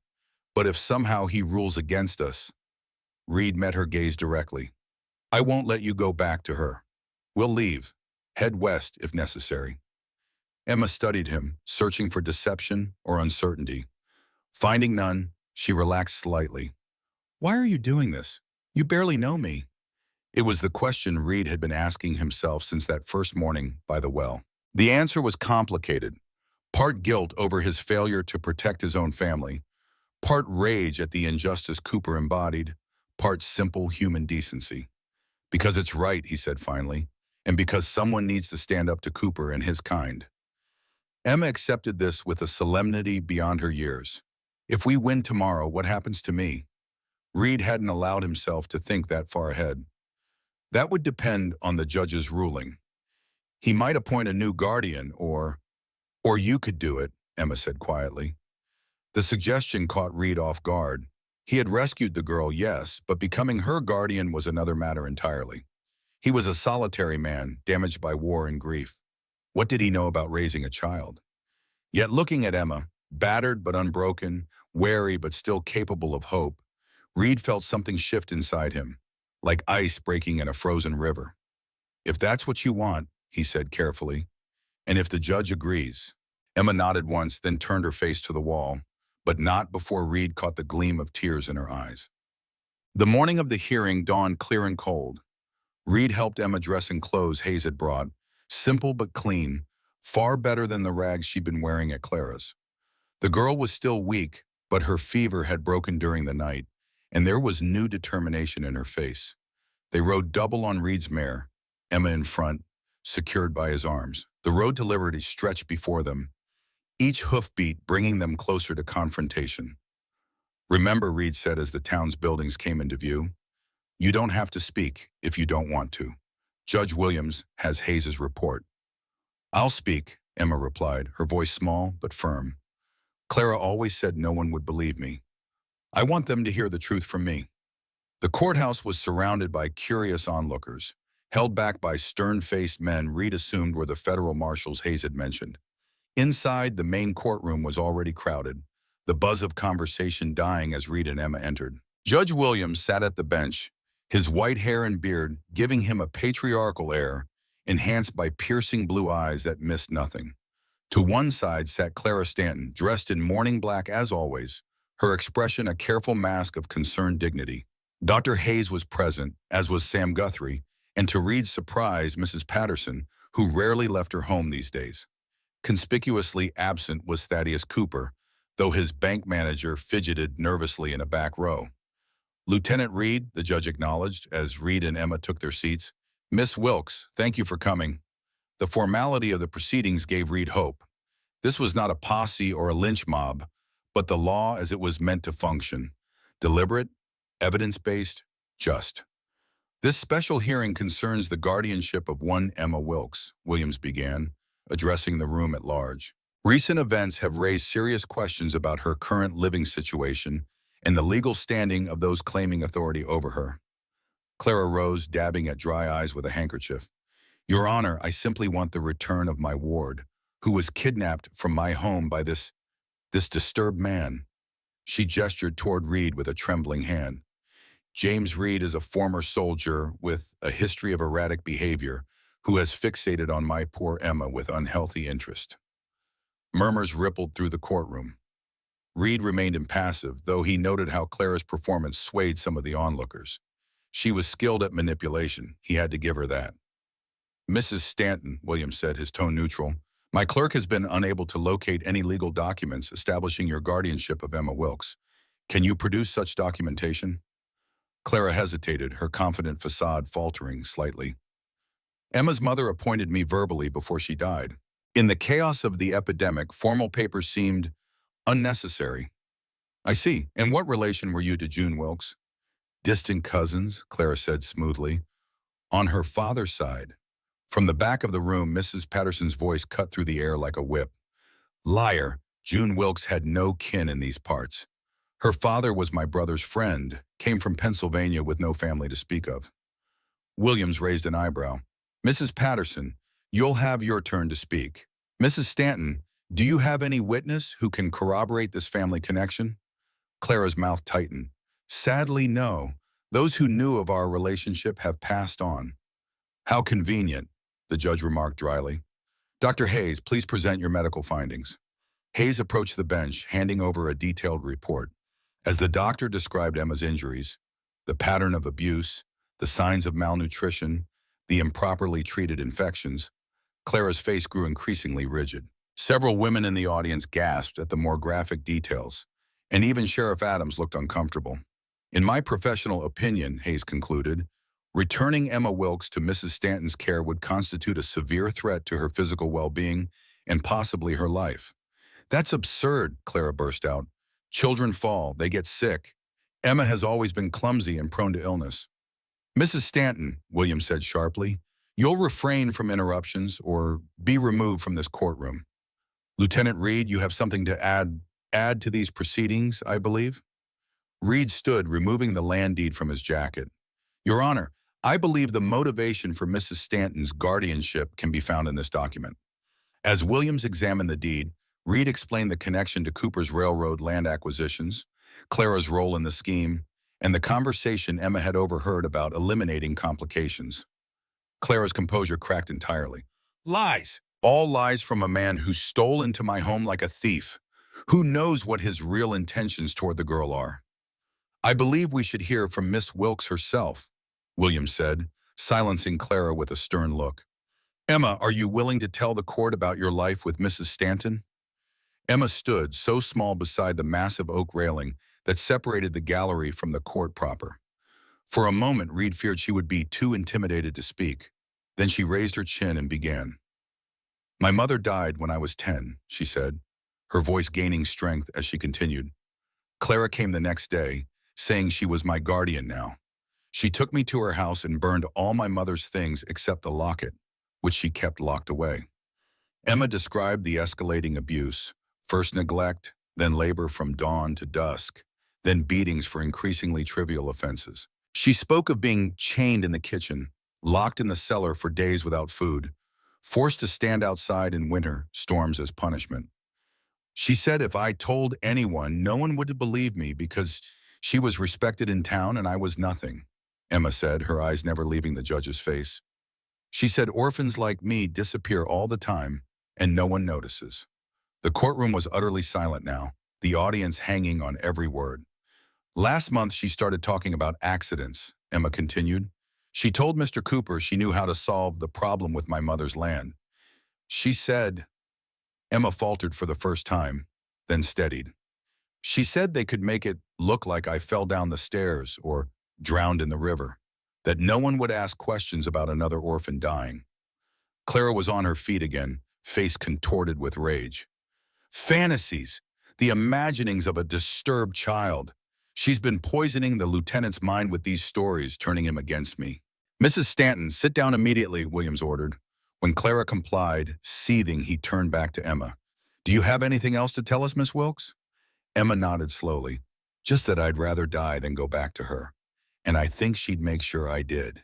But if somehow he rules against us, Reed met her gaze directly. I won't let you go back to her. We'll leave. Head west if necessary. Emma studied him, searching for deception or uncertainty. Finding none, she relaxed slightly. Why are you doing this? You barely know me. It was the question Reed had been asking himself since that first morning by the well. The answer was complicated. Part guilt over his failure to protect his own family, part rage at the injustice Cooper embodied, part simple human decency. Because it's right, he said finally, and because someone needs to stand up to Cooper and his kind. Emma accepted this with a solemnity beyond her years. If we win tomorrow, what happens to me? Reed hadn't allowed himself to think that far ahead. That would depend on the judge's ruling. He might appoint a new guardian or you could do it, Emma said quietly. The suggestion caught Reed off guard. He had rescued the girl, yes, but becoming her guardian was another matter entirely. He was a solitary man, damaged by war and grief. What did he know about raising a child? Yet looking at Emma, battered but unbroken, wary but still capable of hope, Reed felt something shift inside him, like ice breaking in a frozen river. If that's what you want, he said carefully, and if the judge agrees. Emma nodded once, then turned her face to the wall, but not before Reed caught the gleam of tears in her eyes. The morning of the hearing dawned clear and cold. Reed helped Emma dress in clothes Hayes had brought, simple but clean, far better than the rags she'd been wearing at Clara's. The girl was still weak, but her fever had broken during the night, and there was new determination in her face. They rode double on Reed's mare, Emma in front, secured by his arms. The road to liberty stretched before them, each hoofbeat bringing them closer to confrontation. Remember, Reed said as the town's buildings came into view, you don't have to speak if you don't want to. Judge Williams has Hayes's report. I'll speak, Emma replied, her voice small but firm. Clara always said no one would believe me. I want them to hear the truth from me. The courthouse was surrounded by curious onlookers, held back by stern-faced men Reed assumed were the federal marshals Hayes had mentioned. Inside, the main courtroom was already crowded, the buzz of conversation dying as Reed and Emma entered. Judge Williams sat at the bench, his white hair and beard giving him a patriarchal air, enhanced by piercing blue eyes that missed nothing. To one side sat Clara Stanton, dressed in mourning black as always, her expression a careful mask of concerned dignity. Dr. Hayes was present, as was Sam Guthrie, and to Reed's surprise, Mrs. Patterson, who rarely left her home these days. Conspicuously absent was Thaddeus Cooper, though his bank manager fidgeted nervously in a back row. Lieutenant Reed, the judge acknowledged, as Reed and Emma took their seats. Miss Wilkes, thank you for coming. The formality of the proceedings gave Reed hope. This was not a posse or a lynch mob, but the law as it was meant to function. Deliberate, evidence-based, just. This special hearing concerns the guardianship of one Emma Wilkes, Williams began, addressing the room at large. Recent events have raised serious questions about her current living situation and the legal standing of those claiming authority over her. Clara rose, dabbing at dry eyes with a handkerchief. Your Honor, I simply want the return of my ward, who was kidnapped from my home by this disturbed man. She gestured toward Reed with a trembling hand. James Reed is a former soldier with a history of erratic behavior who has fixated on my poor Emma with unhealthy interest. Murmurs rippled through the courtroom. Reed remained impassive, though he noted how Clara's performance swayed some of the onlookers. She was skilled at manipulation. He had to give her that. Mrs. Stanton, Williams said, his tone neutral, my clerk has been unable to locate any legal documents establishing your guardianship of Emma Wilkes. Can you produce such documentation? Clara hesitated, her confident facade faltering slightly. Emma's mother appointed me verbally before she died. In the chaos of the epidemic, formal papers seemed unnecessary. I see. And what relation were you to June Wilkes? Distant cousins, Clara said smoothly. On her father's side. From the back of the room, Mrs. Patterson's voice cut through the air like a whip. Liar! June Wilkes had no kin in these parts. Her father was my brother's friend, came from Pennsylvania with no family to speak of. Williams raised an eyebrow. Mrs. Patterson, you'll have your turn to speak. Mrs. Stanton, do you have any witness who can corroborate this family connection? Clara's mouth tightened. Sadly, no. Those who knew of our relationship have passed on. How convenient. the judge remarked dryly. Dr. Hayes, please present your medical findings. Hayes approached the bench, handing over a detailed report. As the doctor described Emma's injuries, the pattern of abuse, the signs of malnutrition, the improperly treated infections, Clara's face grew increasingly rigid. Several women in the audience gasped at the more graphic details, and even Sheriff Adams looked uncomfortable. In my professional opinion, Hayes concluded, returning Emma Wilkes to Mrs. Stanton's care would constitute a severe threat to her physical well-being and possibly her life. That's absurd, Clara burst out. Children fall, they get sick. Emma has always been clumsy and prone to illness. Mrs. Stanton, William said sharply, you'll refrain from interruptions or be removed from this courtroom. Lieutenant Reed, you have something to add to these proceedings, I believe? Reed stood, removing the land deed from his jacket. Your Honor, I believe the motivation for Mrs. Stanton's guardianship can be found in this document. As Williams examined the deed, Reed explained the connection to Cooper's railroad land acquisitions, Clara's role in the scheme, and the conversation Emma had overheard about eliminating complications. Clara's composure cracked entirely. Lies! All lies from a man who stole into my home like a thief. Who knows what his real intentions toward the girl are? I believe we should hear from Miss Wilkes herself, Williams said, silencing Clara with a stern look. Emma, are you willing to tell the court about your life with Mrs. Stanton? Emma stood, so small beside the massive oak railing that separated the gallery from the court proper. For a moment, Reed feared she would be too intimidated to speak. Then she raised her chin and began. My mother died when I was 10, she said, her voice gaining strength as she continued. Clara came the next day, saying she was my guardian now. She took me to her house and burned all my mother's things except the locket, which she kept locked away. Emma described the escalating abuse, first neglect, then labor from dawn to dusk, then beatings for increasingly trivial offenses. She spoke of being chained in the kitchen, locked in the cellar for days without food, forced to stand outside in winter storms as punishment. She said if I told anyone, no one would believe me because she was respected in town and I was nothing, Emma said, her eyes never leaving the judge's face. She said orphans like me disappear all the time and no one notices. The courtroom was utterly silent now, the audience hanging on every word. Last month she started talking about accidents, Emma continued. She told Mr. Cooper she knew how to solve the problem with my mother's land. She said, Emma faltered for the first time, then steadied. She said they could make it look like I fell down the stairs or drowned in the river, that no one would ask questions about another orphan dying. Clara was on her feet again, face contorted with rage. Fantasies, the imaginings of a disturbed child. She's been poisoning the lieutenant's mind with these stories, turning him against me. Mrs. Stanton, sit down immediately, Williams ordered. When Clara complied, seething, he turned back to Emma. Do you have anything else to tell us, Miss Wilkes? Emma nodded slowly. Just that I'd rather die than go back to her. And I think she'd make sure I did.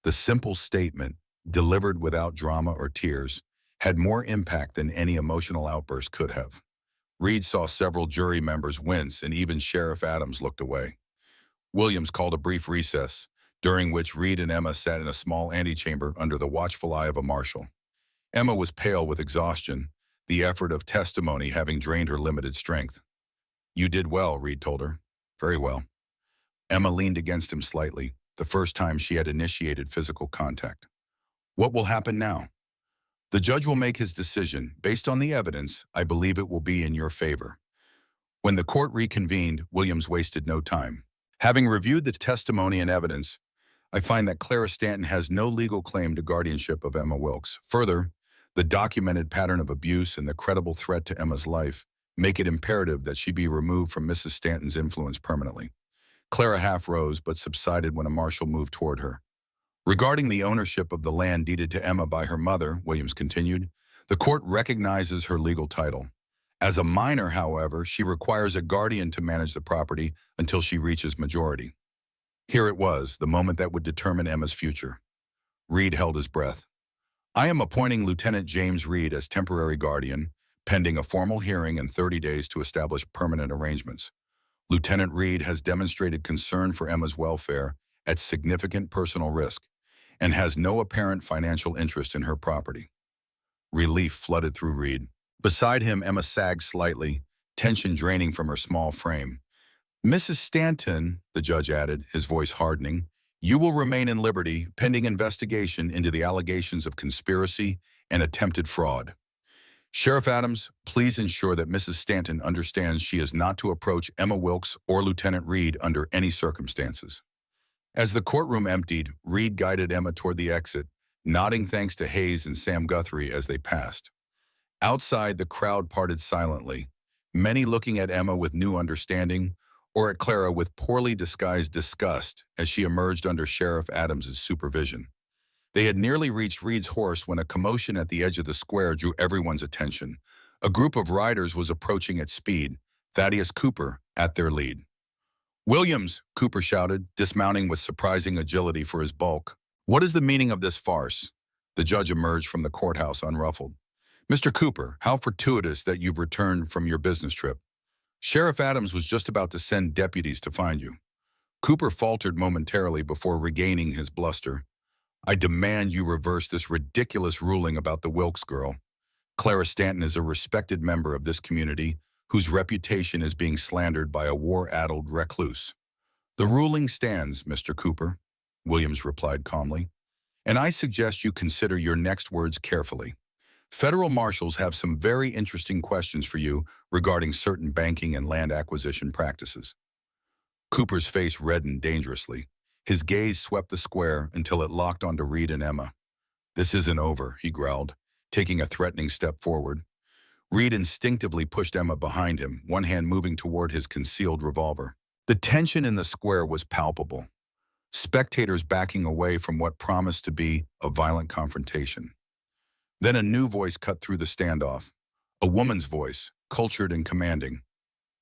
The simple statement, delivered without drama or tears, had more impact than any emotional outburst could have. Reed saw several jury members wince, and even Sheriff Adams looked away. Williams called a brief recess, during which Reed and Emma sat in a small antechamber under the watchful eye of a marshal. Emma was pale with exhaustion, the effort of testimony having drained her limited strength. You did well, Reed told her. Very well. Emma leaned against him slightly, the first time she had initiated physical contact. What will happen now? The judge will make his decision. Based on the evidence, I believe it will be in your favor. When the court reconvened, Williams wasted no time. Having reviewed the testimony and evidence, I find that Clara Stanton has no legal claim to guardianship of Emma Wilkes. Further, the documented pattern of abuse and the credible threat to Emma's life make it imperative that she be removed from Mrs. Stanton's influence permanently. Clara half rose but subsided when a marshal moved toward her. Regarding the ownership of the land deeded to Emma by her mother, Williams continued, the court recognizes her legal title. As a minor, however, she requires a guardian to manage the property until she reaches majority. Here it was, the moment that would determine Emma's future. Reed held his breath. I am appointing Lieutenant James Reed as temporary guardian, pending a formal hearing and 30 days to establish permanent arrangements. Lieutenant Reed has demonstrated concern for Emma's welfare at significant personal risk, and has no apparent financial interest in her property. Relief flooded through Reed. Beside him, Emma sagged slightly, tension draining from her small frame. "Mrs. Stanton," the judge added, his voice hardening, "you will remain in liberty pending investigation into the allegations of conspiracy and attempted fraud. Sheriff Adams, please ensure that Mrs. Stanton understands she is not to approach Emma Wilkes or Lieutenant Reed under any circumstances." As the courtroom emptied, Reed guided Emma toward the exit, nodding thanks to Hayes and Sam Guthrie as they passed. Outside, the crowd parted silently, many looking at Emma with new understanding, or at Clara with poorly disguised disgust as she emerged under Sheriff Adams's supervision. They had nearly reached Reed's horse when a commotion at the edge of the square drew everyone's attention. A group of riders was approaching at speed, Thaddeus Cooper at their lead. "Williams," Cooper shouted, dismounting with surprising agility for his bulk. "What is the meaning of this farce?" The judge emerged from the courthouse unruffled. "Mr. Cooper, how fortuitous that you've returned from your business trip. Sheriff Adams was just about to send deputies to find you." Cooper faltered momentarily before regaining his bluster. "I demand you reverse this ridiculous ruling about the Wilkes girl. Clara Stanton is a respected member of this community whose reputation is being slandered by a war-addled recluse." "The ruling stands, Mr. Cooper," Williams replied calmly, "and I suggest you consider your next words carefully. Federal marshals have some very interesting questions for you regarding certain banking and land acquisition practices." Cooper's face reddened dangerously. His gaze swept the square until it locked onto Reed and Emma. "This isn't over," he growled, taking a threatening step forward. Reed instinctively pushed Emma behind him, one hand moving toward his concealed revolver. The tension in the square was palpable, spectators backing away from what promised to be a violent confrontation. Then a new voice cut through the standoff, a woman's voice, cultured and commanding.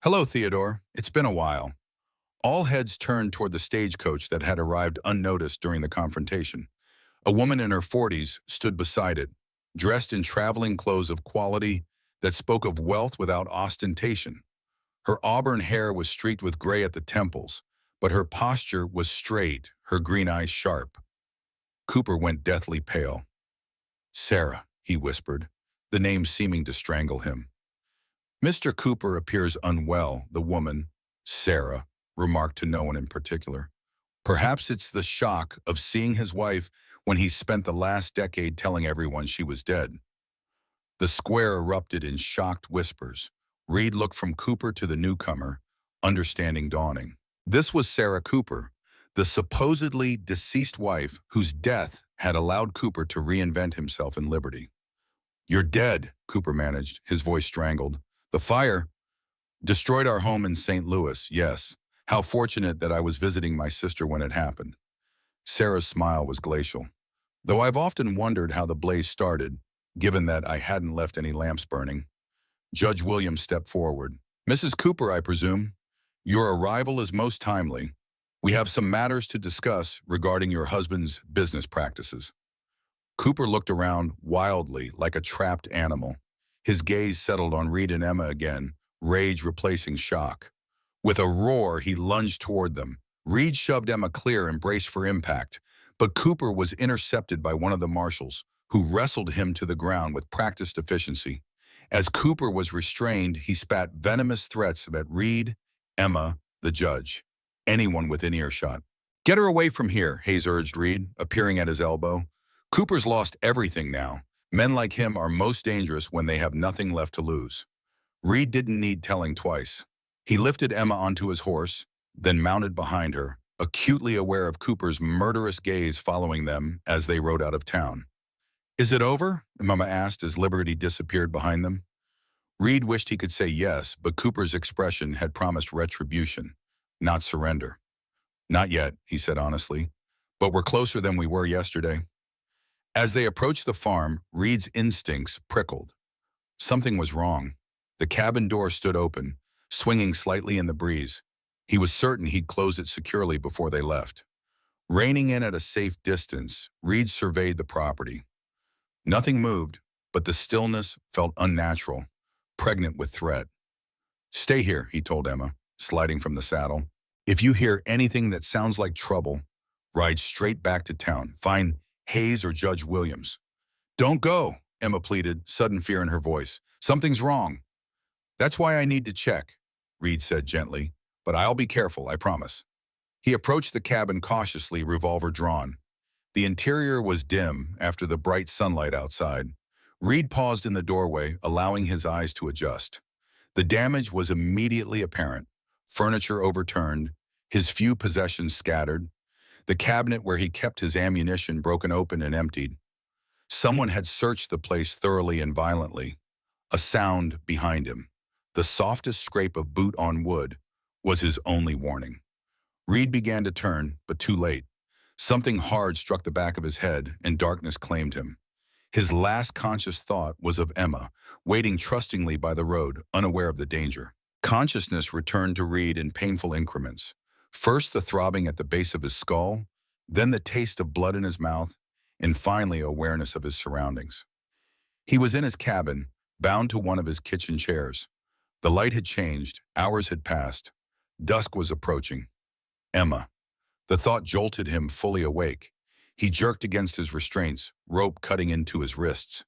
"Hello, Theodore. It's been a while." All heads turned toward the stagecoach that had arrived unnoticed during the confrontation. A woman in her 40s stood beside it, dressed in traveling clothes of quality that spoke of wealth without ostentation. Her auburn hair was streaked with gray at the temples, but her posture was straight, her green eyes sharp. Cooper went deathly pale. "Sarah," he whispered, the name seeming to strangle him. "Mr. Cooper appears unwell," the woman, Sarah, remarked to no one in particular. "Perhaps it's the shock of seeing his wife when he spent the last decade telling everyone she was dead." The square erupted in shocked whispers. Reed looked from Cooper to the newcomer, understanding dawning. This was Sarah Cooper, the supposedly deceased wife whose death had allowed Cooper to reinvent himself in liberty. "You're dead," Cooper managed, his voice strangled. "The fire destroyed our home in St. Louis, yes. How fortunate that I was visiting my sister when it happened." Sarah's smile was glacial. "Though I've often wondered how the blaze started, given that I hadn't left any lamps burning." Judge Williams stepped forward. "Mrs. Cooper, I presume. Your arrival is most timely. We have some matters to discuss regarding your husband's business practices." Cooper looked around wildly like a trapped animal. His gaze settled on Reed and Emma again, rage replacing shock. With a roar, he lunged toward them. Reed shoved Emma clear and braced for impact, but Cooper was intercepted by one of the marshals, who wrestled him to the ground with practiced efficiency. As Cooper was restrained, he spat venomous threats at Reed, Emma, the judge, anyone within earshot. "Get her away from here," Hayes urged Reed, appearing at his elbow. "Cooper's lost everything now. Men like him are most dangerous when they have nothing left to lose." Reed didn't need telling twice. He lifted Emma onto his horse, then mounted behind her, acutely aware of Cooper's murderous gaze following them as they rode out of town. "Is it over?" Emma asked as Liberty disappeared behind them. Reed wished he could say yes, but Cooper's expression had promised retribution, not surrender. "Not yet," he said honestly, "but we're closer than we were yesterday." As they approached the farm, Reed's instincts prickled. Something was wrong. The cabin door stood open, swinging slightly in the breeze. He was certain he'd close it securely before they left. Reining in at a safe distance, Reed surveyed the property. Nothing moved, but the stillness felt unnatural, pregnant with threat. "Stay here," he told Emma, sliding from the saddle. "If you hear anything that sounds like trouble, ride straight back to town. Find Hayes or Judge Williams. Don't go, Emma pleaded, sudden fear in her voice. Something's wrong. That's why I need to check, Reed said gently, but I'll be careful, I promise. He approached the cabin cautiously, revolver drawn. The interior was dim after the bright sunlight outside. Reed paused in the doorway, allowing his eyes to adjust. The damage was immediately apparent. Furniture overturned, his few possessions scattered, the cabinet where he kept his ammunition broken open and emptied. Someone had searched the place thoroughly and violently. A sound behind him, the softest scrape of boot on wood, was his only warning. Reed began to turn, but too late. Something hard struck the back of his head, and darkness claimed him. His last conscious thought was of Emma, waiting trustingly by the road, unaware of the danger. Consciousness returned to Reed in painful increments. First the throbbing at the base of his skull, then the taste of blood in his mouth, and finally awareness of his surroundings. He was in his cabin, bound to one of his kitchen chairs. The light had changed, hours had passed. Dusk was approaching. Emma. The thought jolted him fully awake. He jerked against his restraints, rope cutting into his wrists.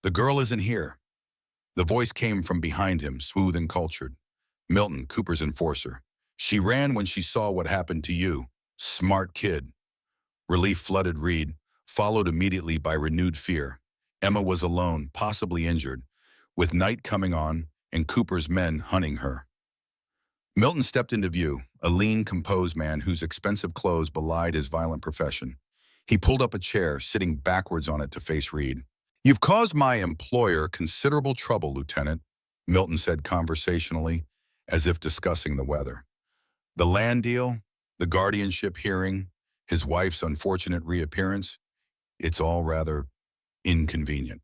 The girl isn't here. The voice came from behind him, smooth and cultured. Milton, Cooper's enforcer. She ran when she saw what happened to you. Smart kid. Relief flooded Reed, followed immediately by renewed fear. Emma was alone, possibly injured, with night coming on and Cooper's men hunting her. Milton stepped into view, a lean, composed man whose expensive clothes belied his violent profession. He pulled up a chair, sitting backwards on it to face Reed. You've caused my employer considerable trouble, Lieutenant, Milton said conversationally, as if discussing the weather. The land deal, the guardianship hearing, his wife's unfortunate reappearance, it's all rather inconvenient.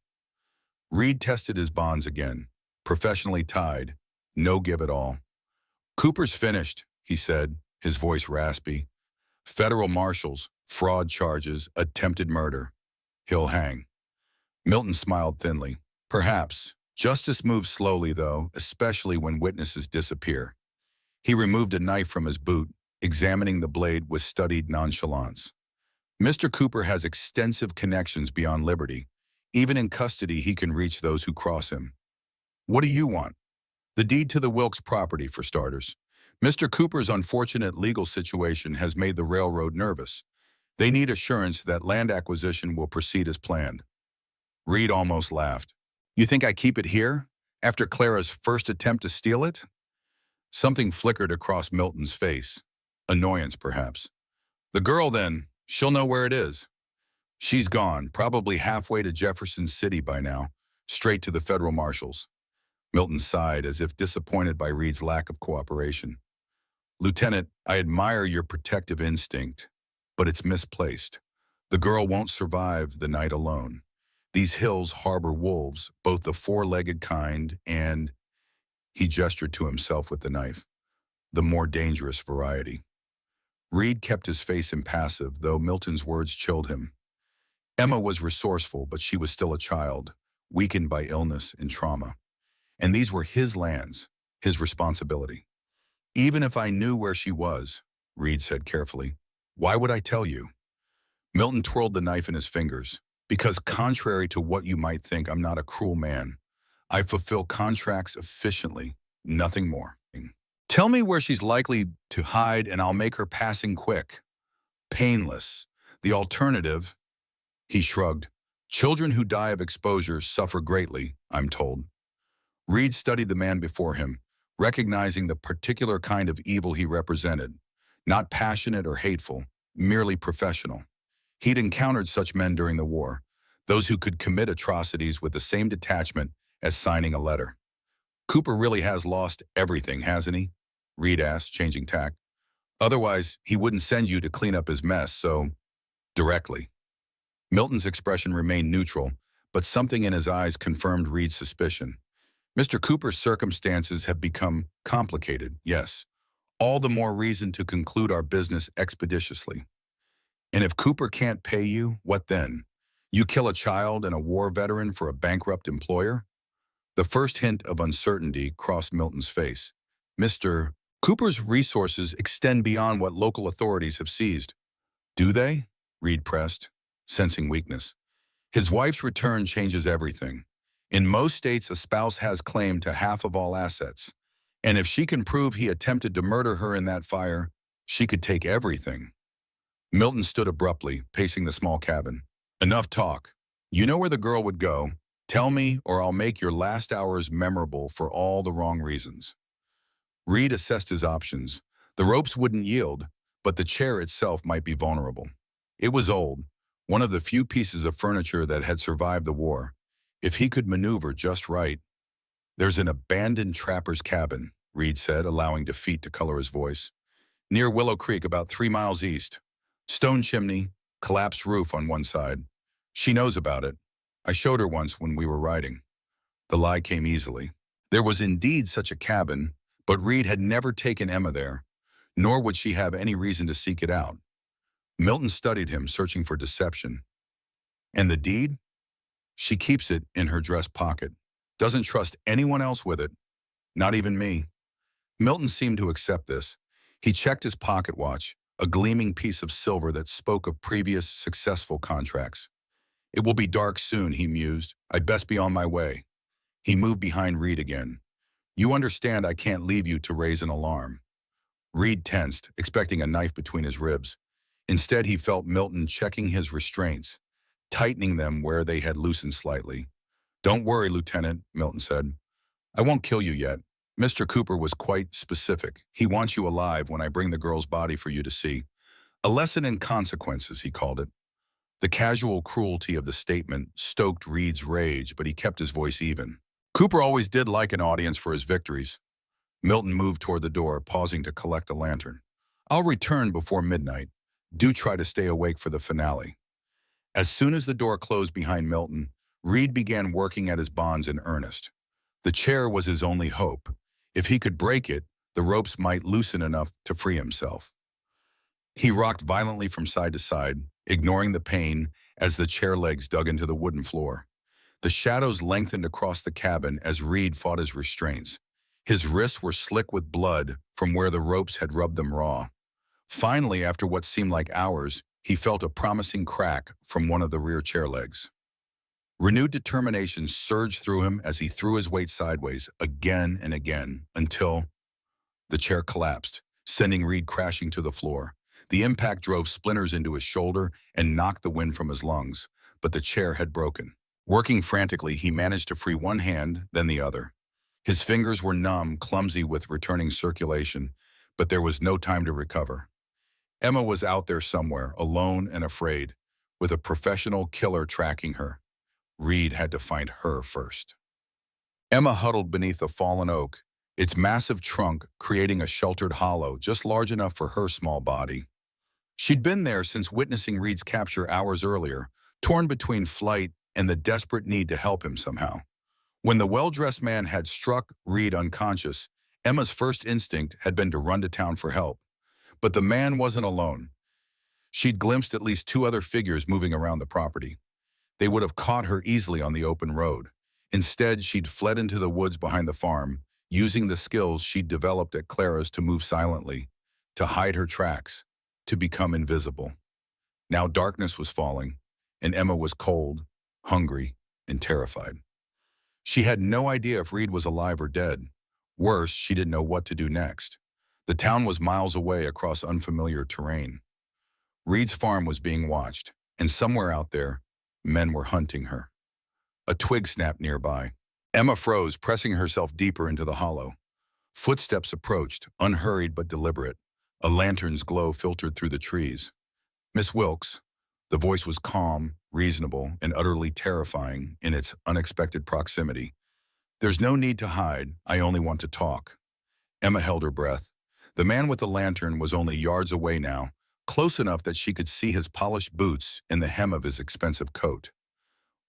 Reed tested his bonds again, professionally tied, no give at all. Cooper's finished, he said, his voice raspy. Federal marshals, fraud charges, attempted murder. He'll hang. Milton smiled thinly. Perhaps. Justice moves slowly, though, especially when witnesses disappear. He removed a knife from his boot, examining the blade with studied nonchalance. Mr. Cooper has extensive connections beyond liberty. Even in custody, he can reach those who cross him. What do you want? The deed to the Wilkes property, for starters. Mr. Cooper's unfortunate legal situation has made the railroad nervous. They need assurance that land acquisition will proceed as planned. Reed almost laughed. You think I keep it here, after Clara's first attempt to steal it? Something flickered across Milton's face. Annoyance, perhaps. The girl, then, she'll know where it is. She's gone, probably halfway to Jefferson City by now, straight to the federal marshals. Milton sighed, as if disappointed by Reed's lack of cooperation. Lieutenant, I admire your protective instinct, but it's misplaced. The girl won't survive the night alone. These hills harbor wolves, both the four-legged kind and, he gestured to himself with the knife, the more dangerous variety. Reed kept his face impassive, though Milton's words chilled him. Emma was resourceful, but she was still a child, weakened by illness and trauma. And these were his lands, his responsibility. Even if I knew where she was, Reed said carefully, why would I tell you? Milton twirled the knife in his fingers. Because contrary to what you might think, I'm not a cruel man. I fulfill contracts efficiently, nothing more. Tell me where she's likely to hide and I'll make her passing quick. Painless. The alternative, he shrugged. Children who die of exposure suffer greatly, I'm told. Reed studied the man before him, recognizing the particular kind of evil he represented, not passionate or hateful, merely professional. He'd encountered such men during the war, those who could commit atrocities with the same detachment as signing a letter. Cooper really has lost everything, hasn't he? Reed asked, changing tack. Otherwise, he wouldn't send you to clean up his mess, so directly. Milton's expression remained neutral, but something in his eyes confirmed Reed's suspicion. Mr. Cooper's circumstances have become complicated, yes. All the more reason to conclude our business expeditiously. And if Cooper can't pay you, what then? You kill a child and a war veteran for a bankrupt employer? The first hint of uncertainty crossed Milton's face. Mr. Cooper's resources extend beyond what local authorities have seized. Do they? Reed pressed. sensing weakness. His wife's return changes everything. In most states, a spouse has claim to half of all assets. And if she can prove he attempted to murder her in that fire, she could take everything. Milton stood abruptly, pacing the small cabin. Enough talk. You know where the girl would go. Tell me, or I'll make your last hours memorable for all the wrong reasons. Reed assessed his options. The ropes wouldn't yield, but the chair itself might be vulnerable. It was old, one of the few pieces of furniture that had survived the war. If he could maneuver just right. There's an abandoned trapper's cabin, Reed said, allowing defeat to color his voice. Near Willow Creek, about 3 miles east. Stone chimney, collapsed roof on one side. She knows about it. I showed her once when we were riding. The lie came easily. There was indeed such a cabin, but Reed had never taken Emma there, nor would she have any reason to seek it out. Milton studied him, searching for deception. And the deed? She keeps it in her dress pocket. Doesn't trust anyone else with it, not even me. Milton seemed to accept this. He checked his pocket watch, a gleaming piece of silver that spoke of previous successful contracts. It will be dark soon, he mused. I'd best be on my way. He moved behind Reed again. You understand I can't leave you to raise an alarm. Reed tensed, expecting a knife between his ribs. Instead, he felt Milton checking his restraints, tightening them where they had loosened slightly. Don't worry, Lieutenant, Milton said. I won't kill you yet. Mr. Cooper was quite specific. He wants you alive when I bring the girl's body for you to see. A lesson in consequences, he called it. The casual cruelty of the statement stoked Reed's rage, but he kept his voice even. Cooper always did like an audience for his victories. Milton moved toward the door, pausing to collect a lantern. I'll return before midnight. Do try to stay awake for the finale. As soon as the door closed behind Milton, Reed began working at his bonds in earnest. The chair was his only hope. If he could break it, the ropes might loosen enough to free himself. He rocked violently from side to side, ignoring the pain as the chair legs dug into the wooden floor. The shadows lengthened across the cabin as Reed fought his restraints. His wrists were slick with blood from where the ropes had rubbed them raw. Finally, after what seemed like hours, he felt a promising crack from one of the rear chair legs. Renewed determination surged through him as he threw his weight sideways again and again until the chair collapsed, sending Reed crashing to the floor. The impact drove splinters into his shoulder and knocked the wind from his lungs, but the chair had broken. Working frantically, he managed to free one hand, then the other. His fingers were numb, clumsy with returning circulation, but there was no time to recover. Emma was out there somewhere, alone and afraid, with a professional killer tracking her. Reed had to find her first. Emma huddled beneath a fallen oak, its massive trunk creating a sheltered hollow just large enough for her small body. She'd been there since witnessing Reed's capture hours earlier, torn between flight and the desperate need to help him somehow. When the well-dressed man had struck Reed unconscious, Emma's first instinct had been to run to town for help. But the man wasn't alone. She'd glimpsed at least 2 other figures moving around the property. They would have caught her easily on the open road. Instead, she'd fled into the woods behind the farm, using the skills she'd developed at Clara's to move silently, to hide her tracks, to become invisible. Now darkness was falling, and Emma was cold, hungry, and terrified. She had no idea if Reed was alive or dead. Worse, she didn't know what to do next. The town was miles away across unfamiliar terrain. Reed's farm was being watched, and somewhere out there, men were hunting her. A twig snapped nearby. Emma froze, pressing herself deeper into the hollow. Footsteps approached, unhurried but deliberate. A lantern's glow filtered through the trees. Miss Wilkes. The voice was calm, reasonable, and utterly terrifying in its unexpected proximity. There's no need to hide. I only want to talk. Emma held her breath. The man with the lantern was only yards away now, close enough that she could see his polished boots and the hem of his expensive coat.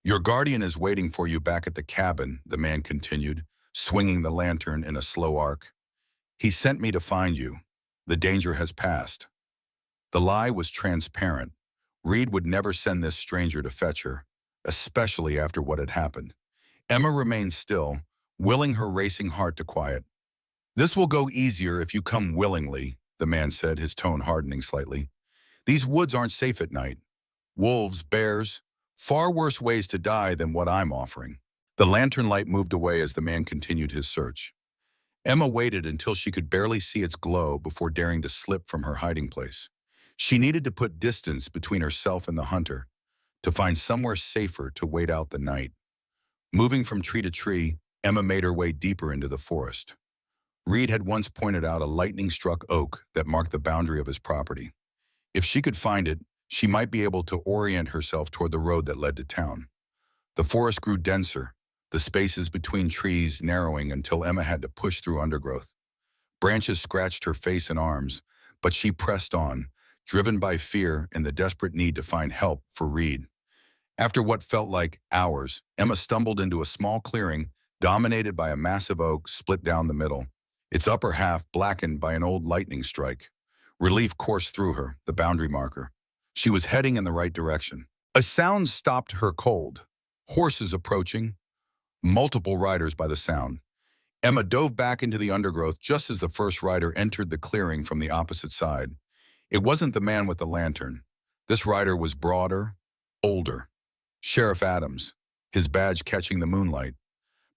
Your guardian is waiting for you back at the cabin, the man continued, swinging the lantern in a slow arc. He sent me to find you. The danger has passed. The lie was transparent. Reed would never send this stranger to fetch her, especially after what had happened. Emma remained still, willing her racing heart to quiet. This will go easier if you come willingly, the man said, his tone hardening slightly. These woods aren't safe at night. wolves, bears, far worse ways to die than what I'm offering. The lantern light moved away as the man continued his search. Emma waited until she could barely see its glow before daring to slip from her hiding place. She needed to put distance between herself and the hunter, to find somewhere safer to wait out the night. Moving from tree to tree, Emma made her way deeper into the forest. Reed had once pointed out a lightning-struck oak that marked the boundary of his property. If she could find it, she might be able to orient herself toward the road that led to town. The forest grew denser, the spaces between trees narrowing until Emma had to push through undergrowth. Branches scratched her face and arms, but she pressed on, driven by fear and the desperate need to find help for Reed. After what felt like hours, Emma stumbled into a small clearing dominated by a massive oak split down the middle, its upper half blackened by an old lightning strike. Relief coursed through her, the boundary marker. She was heading in the right direction. A sound stopped her cold. Horses approaching, multiple riders by the sound. Emma dove back into the undergrowth just as the first rider entered the clearing from the opposite side. It wasn't the man with the lantern. This rider was broader, older. Sheriff Adams, his badge catching the moonlight.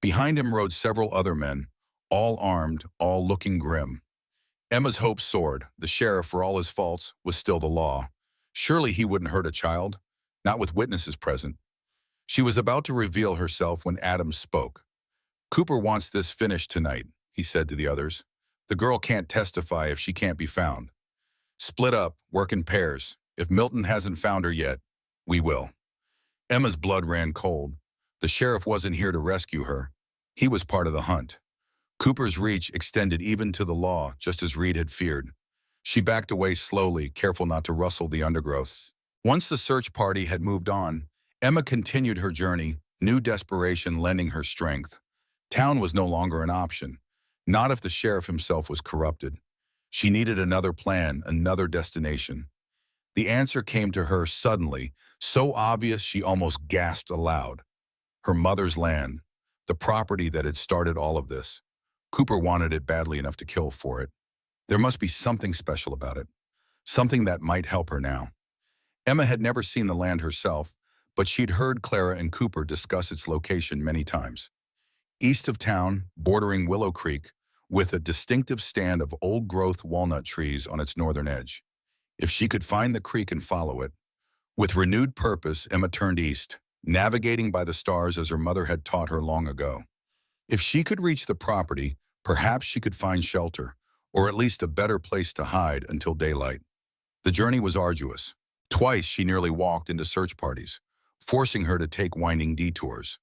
Behind him rode several other men, all armed, all looking grim. Emma's hope soared. The sheriff, for all his faults, was still the law. Surely he wouldn't hurt a child, not with witnesses present. She was about to reveal herself when Adams spoke. "Cooper wants this finished tonight," he said to the others. "The girl can't testify if she can't be found. Split up, work in pairs. If Milton hasn't found her yet, we will." Emma's blood ran cold. The sheriff wasn't here to rescue her. He was part of the hunt. Cooper's reach extended even to the law, just as Reed had feared. She backed away slowly, careful not to rustle the undergrowths. Once the search party had moved on, Emma continued her journey, new desperation lending her strength. Town was no longer an option, not if the sheriff himself was corrupted. She needed another plan, another destination. The answer came to her suddenly, so obvious she almost gasped aloud. Her mother's land, the property that had started all of this. Cooper wanted it badly enough to kill for it. There must be something special about it, something that might help her now. Emma had never seen the land herself, but she'd heard Clara and Cooper discuss its location many times. East of town, bordering Willow Creek, with a distinctive stand of old-growth walnut trees on its northern edge. If she could find the creek and follow it. With renewed purpose, Emma turned east, navigating by the stars as her mother had taught her long ago. If she could reach the property, perhaps she could find shelter, or at least a better place to hide until daylight. The journey was arduous. Twice she nearly walked into search parties, forcing her to take winding detours.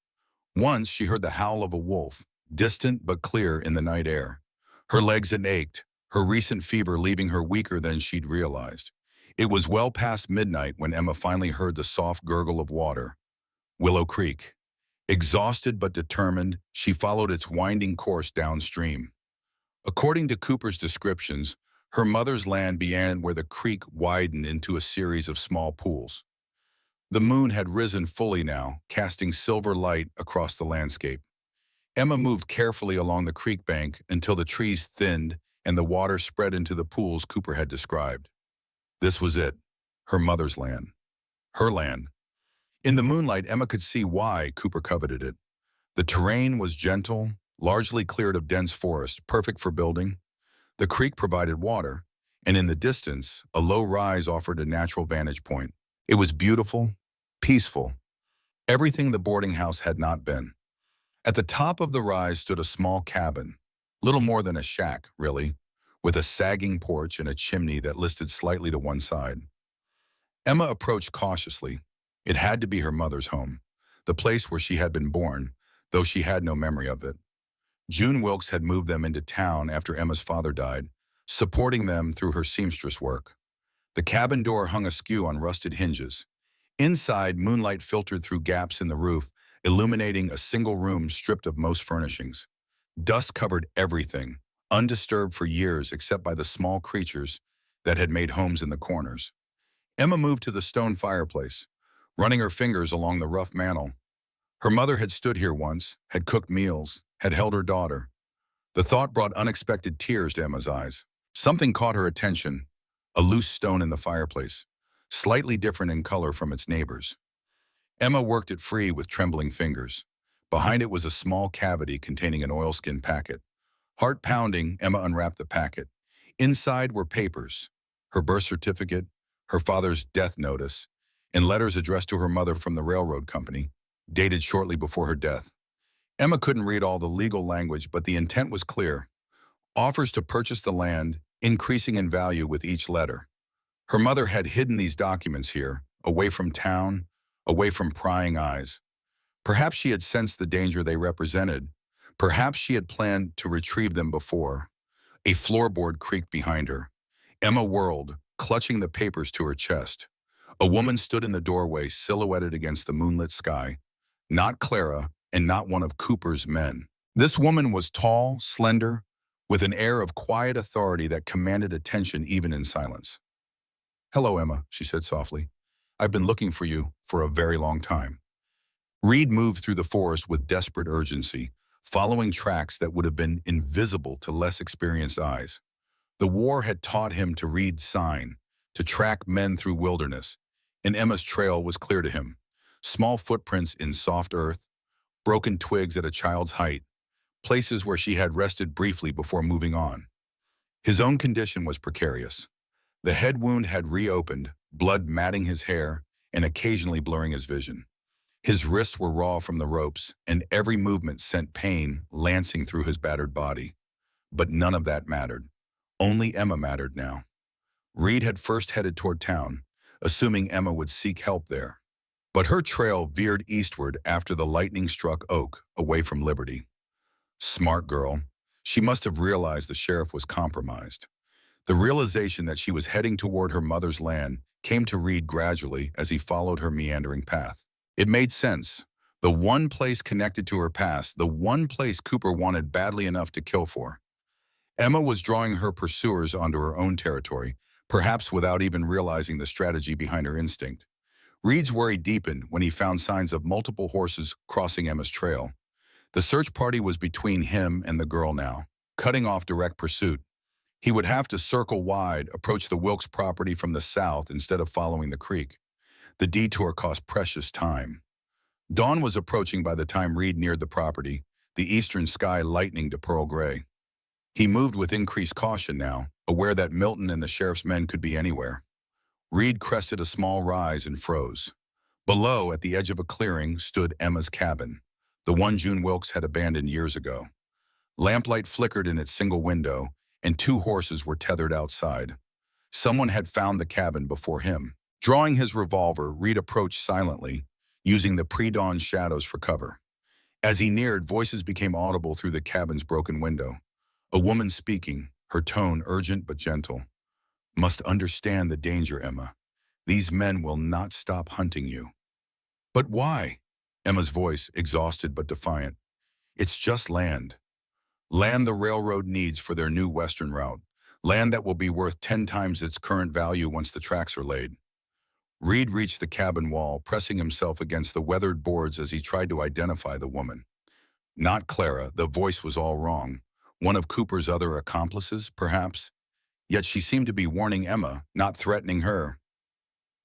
Once she heard the howl of a wolf, distant but clear in the night air. Her legs had ached, her recent fever leaving her weaker than she'd realized. It was well past midnight when Emma finally heard the soft gurgle of water. Willow Creek. Exhausted but determined, she followed its winding course downstream. According to Cooper's descriptions, her mother's land began where the creek widened into a series of small pools. The moon had risen fully now, casting silver light across the landscape. Emma moved carefully along the creek bank until the trees thinned and the water spread into the pools Cooper had described. This was it, her mother's land. Her land. In the moonlight, Emma could see why Cooper coveted it. The terrain was gentle, largely cleared of dense forest, perfect for building. The creek provided water, and in the distance, a low rise offered a natural vantage point. It was beautiful, peaceful, everything the boarding house had not been. At the top of the rise stood a small cabin, little more than a shack, really, with a sagging porch and a chimney that listed slightly to one side. Emma approached cautiously. It had to be her mother's home, the place where she had been born, though she had no memory of it. June Wilkes had moved them into town after Emma's father died, supporting them through her seamstress work. The cabin door hung askew on rusted hinges. Inside, moonlight filtered through gaps in the roof, illuminating a single room stripped of most furnishings. Dust covered everything, undisturbed for years except by the small creatures that had made homes in the corners. Emma moved to the stone fireplace, running her fingers along the rough mantel. Her mother had stood here once, had cooked meals, had held her daughter. The thought brought unexpected tears to Emma's eyes. Something caught her attention, a loose stone in the fireplace. slightly different in color from its neighbors. Emma worked it free with trembling fingers. Behind it was a small cavity containing an oilskin packet. Heart pounding, Emma unwrapped the packet. Inside were papers, her birth certificate, her father's death notice, and letters addressed to her mother from the railroad company, dated shortly before her death. Emma couldn't read all the legal language, but the intent was clear. Offers to purchase the land, increasing in value with each letter. Her mother had hidden these documents here, away from town, away from prying eyes. Perhaps she had sensed the danger they represented. Perhaps she had planned to retrieve them before. A floorboard creaked behind her. Emma whirled, clutching the papers to her chest. A woman stood in the doorway, silhouetted against the moonlit sky. Not Clara, and not one of Cooper's men. This woman was tall, slender, with an air of quiet authority that commanded attention even in silence. "Hello, Emma," she said softly. "I've been looking for you for a very long time." Reed moved through the forest with desperate urgency, following tracks that would have been invisible to less experienced eyes. The war had taught him to read sign, to track men through wilderness, and Emma's trail was clear to him. Small footprints in soft earth, broken twigs at a child's height, places where she had rested briefly before moving on. His own condition was precarious. The head wound had reopened, blood matting his hair and occasionally blurring his vision. His wrists were raw from the ropes, and every movement sent pain lancing through his battered body. But none of that mattered. Only Emma mattered now. Reed had first headed toward town, assuming Emma would seek help there. But her trail veered eastward after the lightning-struck oak, away from Liberty. Smart girl. She must have realized the sheriff was compromised. The realization that she was heading toward her mother's land came to Reed gradually as he followed her meandering path. It made sense. The one place connected to her past, the one place Cooper wanted badly enough to kill for. Emma was drawing her pursuers onto her own territory, perhaps without even realizing the strategy behind her instinct. Reed's worry deepened when he found signs of multiple horses crossing Emma's trail. The search party was between him and the girl now, cutting off direct pursuit. He would have to circle wide, approach the Wilkes property from the south instead of following the creek. The detour cost precious time. Dawn was approaching by the time Reed neared the property, the eastern sky lightening to pearl gray. He moved with increased caution now, aware that Milton and the sheriff's men could be anywhere. Reed crested a small rise and froze. Below, at the edge of a clearing, stood Emma's cabin, the one June Wilkes had abandoned years ago. Lamplight flickered in its single window, and two horses were tethered outside. Someone had found the cabin before him. Drawing his revolver, Reed approached silently, using the pre-dawn shadows for cover. As he neared, voices became audible through the cabin's broken window. A woman speaking, her tone urgent but gentle. "Must understand the danger, Emma. These men will not stop hunting you." "But why?" Emma's voice, exhausted but defiant. "It's just land. Land the railroad needs for their new western route. Land that will be worth 10 times its current value once the tracks are laid." Reed reached the cabin wall, pressing himself against the weathered boards as he tried to identify the woman. Not Clara, the voice was all wrong. One of Cooper's other accomplices, perhaps? Yet she seemed to be warning Emma, not threatening her.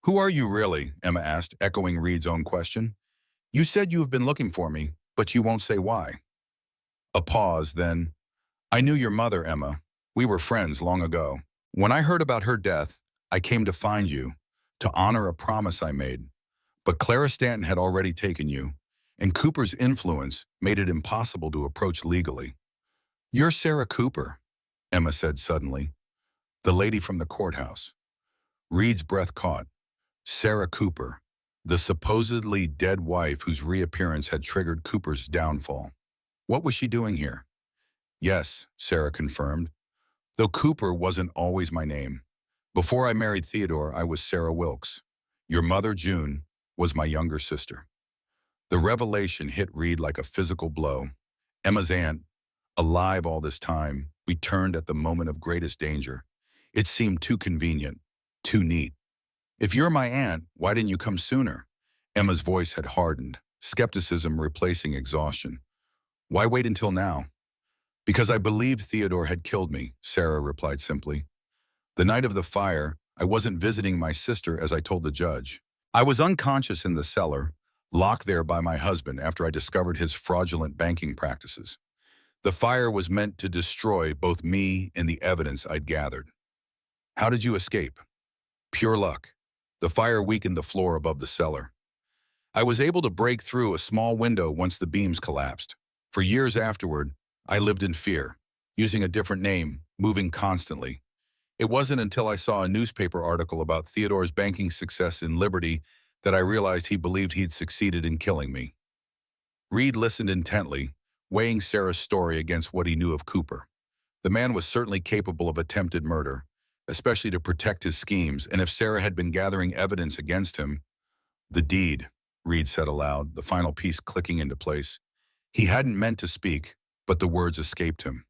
"Who are you really?" Emma asked, echoing Reed's own question. "You said you have been looking for me, but you won't say why." A pause, then, "I knew your mother, Emma. We were friends long ago. When I heard about her death, I came to find you, to honor a promise I made. But Clara Stanton had already taken you, and Cooper's influence made it impossible to approach legally." "You're Sarah Cooper," Emma said suddenly. "The lady from the courthouse." Reed's breath caught. Sarah Cooper, the supposedly dead wife whose reappearance had triggered Cooper's downfall. What was she doing here? "Yes," Sarah confirmed, "though Cooper wasn't always my name. Before I married Theodore, I was Sarah Wilkes. Your mother, June, was my younger sister." The revelation hit Reed like a physical blow. Emma's aunt, alive all this time, returned at the moment of greatest danger. It seemed too convenient, too neat. "If you're my aunt, why didn't you come sooner?" Emma's voice had hardened, skepticism replacing exhaustion. "Why wait until now?" "Because I believed Theodore had killed me," Sarah replied simply. "The night of the fire, I wasn't visiting my sister as I told the judge. I was unconscious in the cellar, locked there by my husband after I discovered his fraudulent banking practices. The fire was meant to destroy both me and the evidence I'd gathered. How did you escape? Pure luck. The fire weakened the floor above the cellar. I was able to break through a small window once the beams collapsed. For years afterward, I lived in fear, using a different name, moving constantly. It wasn't until I saw a newspaper article about Theodore's banking success in Liberty that I realized he believed he'd succeeded in killing me. Reed listened intently, weighing Sarah's story against what he knew of Cooper. The man was certainly capable of attempted murder, especially to protect his schemes, and if Sarah had been gathering evidence against him, the deed, Reed said aloud, the final piece clicking into place. He hadn't meant to speak, but the words escaped him.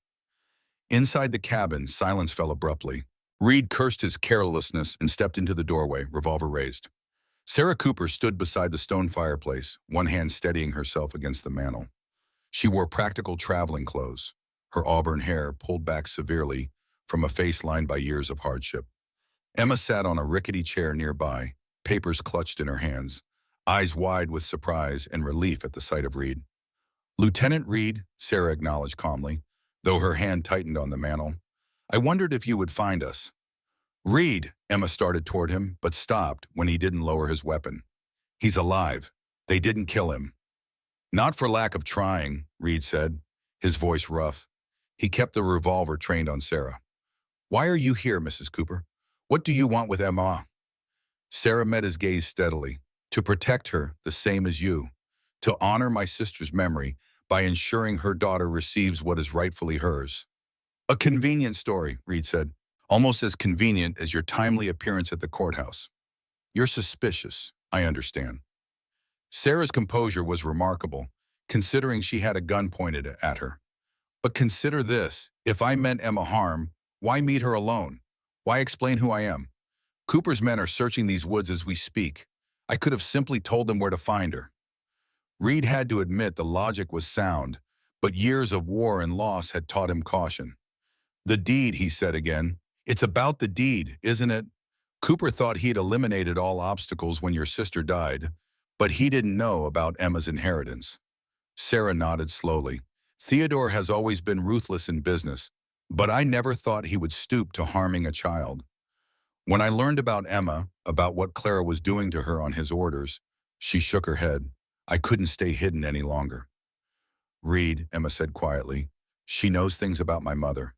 Inside the cabin, silence fell abruptly. Reed cursed his carelessness and stepped into the doorway, revolver raised. Sarah Cooper stood beside the stone fireplace, one hand steadying herself against the mantel. She wore practical traveling clothes, her auburn hair pulled back severely from a face lined by years of hardship. Emma sat on a rickety chair nearby, papers clutched in her hands, eyes wide with surprise and relief at the sight of Reed. "Lieutenant Reed," Sarah acknowledged calmly, though her hand tightened on the mantel. "I wondered if you would find us." "Reed," Emma started toward him, but stopped when he didn't lower his weapon. "He's alive. They didn't kill him." "Not for lack of trying," Reed said, his voice rough. He kept the revolver trained on Sarah. "Why are you here, Mrs. Cooper? What do you want with Emma?" Sarah met his gaze steadily. "To protect her, the same as you. To honor my sister's memory by ensuring her daughter receives what is rightfully hers." "A convenient story," Reed said. "Almost as convenient as your timely appearance at the courthouse. You're suspicious, I understand." Sarah's composure was remarkable, considering she had a gun pointed at her. "But consider this, if I meant Emma harm, why meet her alone? Why explain who I am? Cooper's men are searching these woods as we speak. I could have simply told them where to find her." Reed had to admit the logic was sound, but years of war and loss had taught him caution. "The deed," he said again. "It's about the deed, isn't it? Cooper thought he'd eliminated all obstacles when your sister died, but he didn't know about Emma's inheritance." Sarah nodded slowly. "Theodore has always been ruthless in business, but I never thought he would stoop to harming a child. When I learned about Emma, about what Clara was doing to her on his orders," she shook her head, "I couldn't stay hidden any longer." "Reed," Emma said quietly, "she knows things about my mother.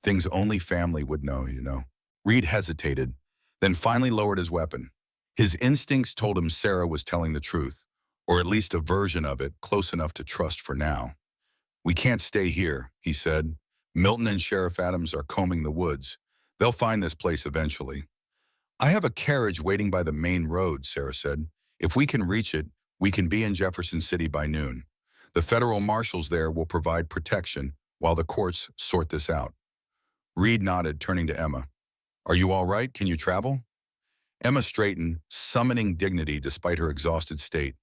Things only family would know, you know." Reed hesitated, then finally lowered his weapon. His instincts told him Sarah was telling the truth, or at least a version of it close enough to trust for now. "We can't stay here," he said. "Milton and Sheriff Adams are combing the woods. They'll find this place eventually." "I have a carriage waiting by the main road," Sarah said. "If we can reach it, we can be in Jefferson City by noon. The federal marshals there will provide protection while the courts sort this out." Reed nodded, turning to Emma. "Are you all right? Can you travel?" Emma straightened, summoning dignity despite her exhausted state.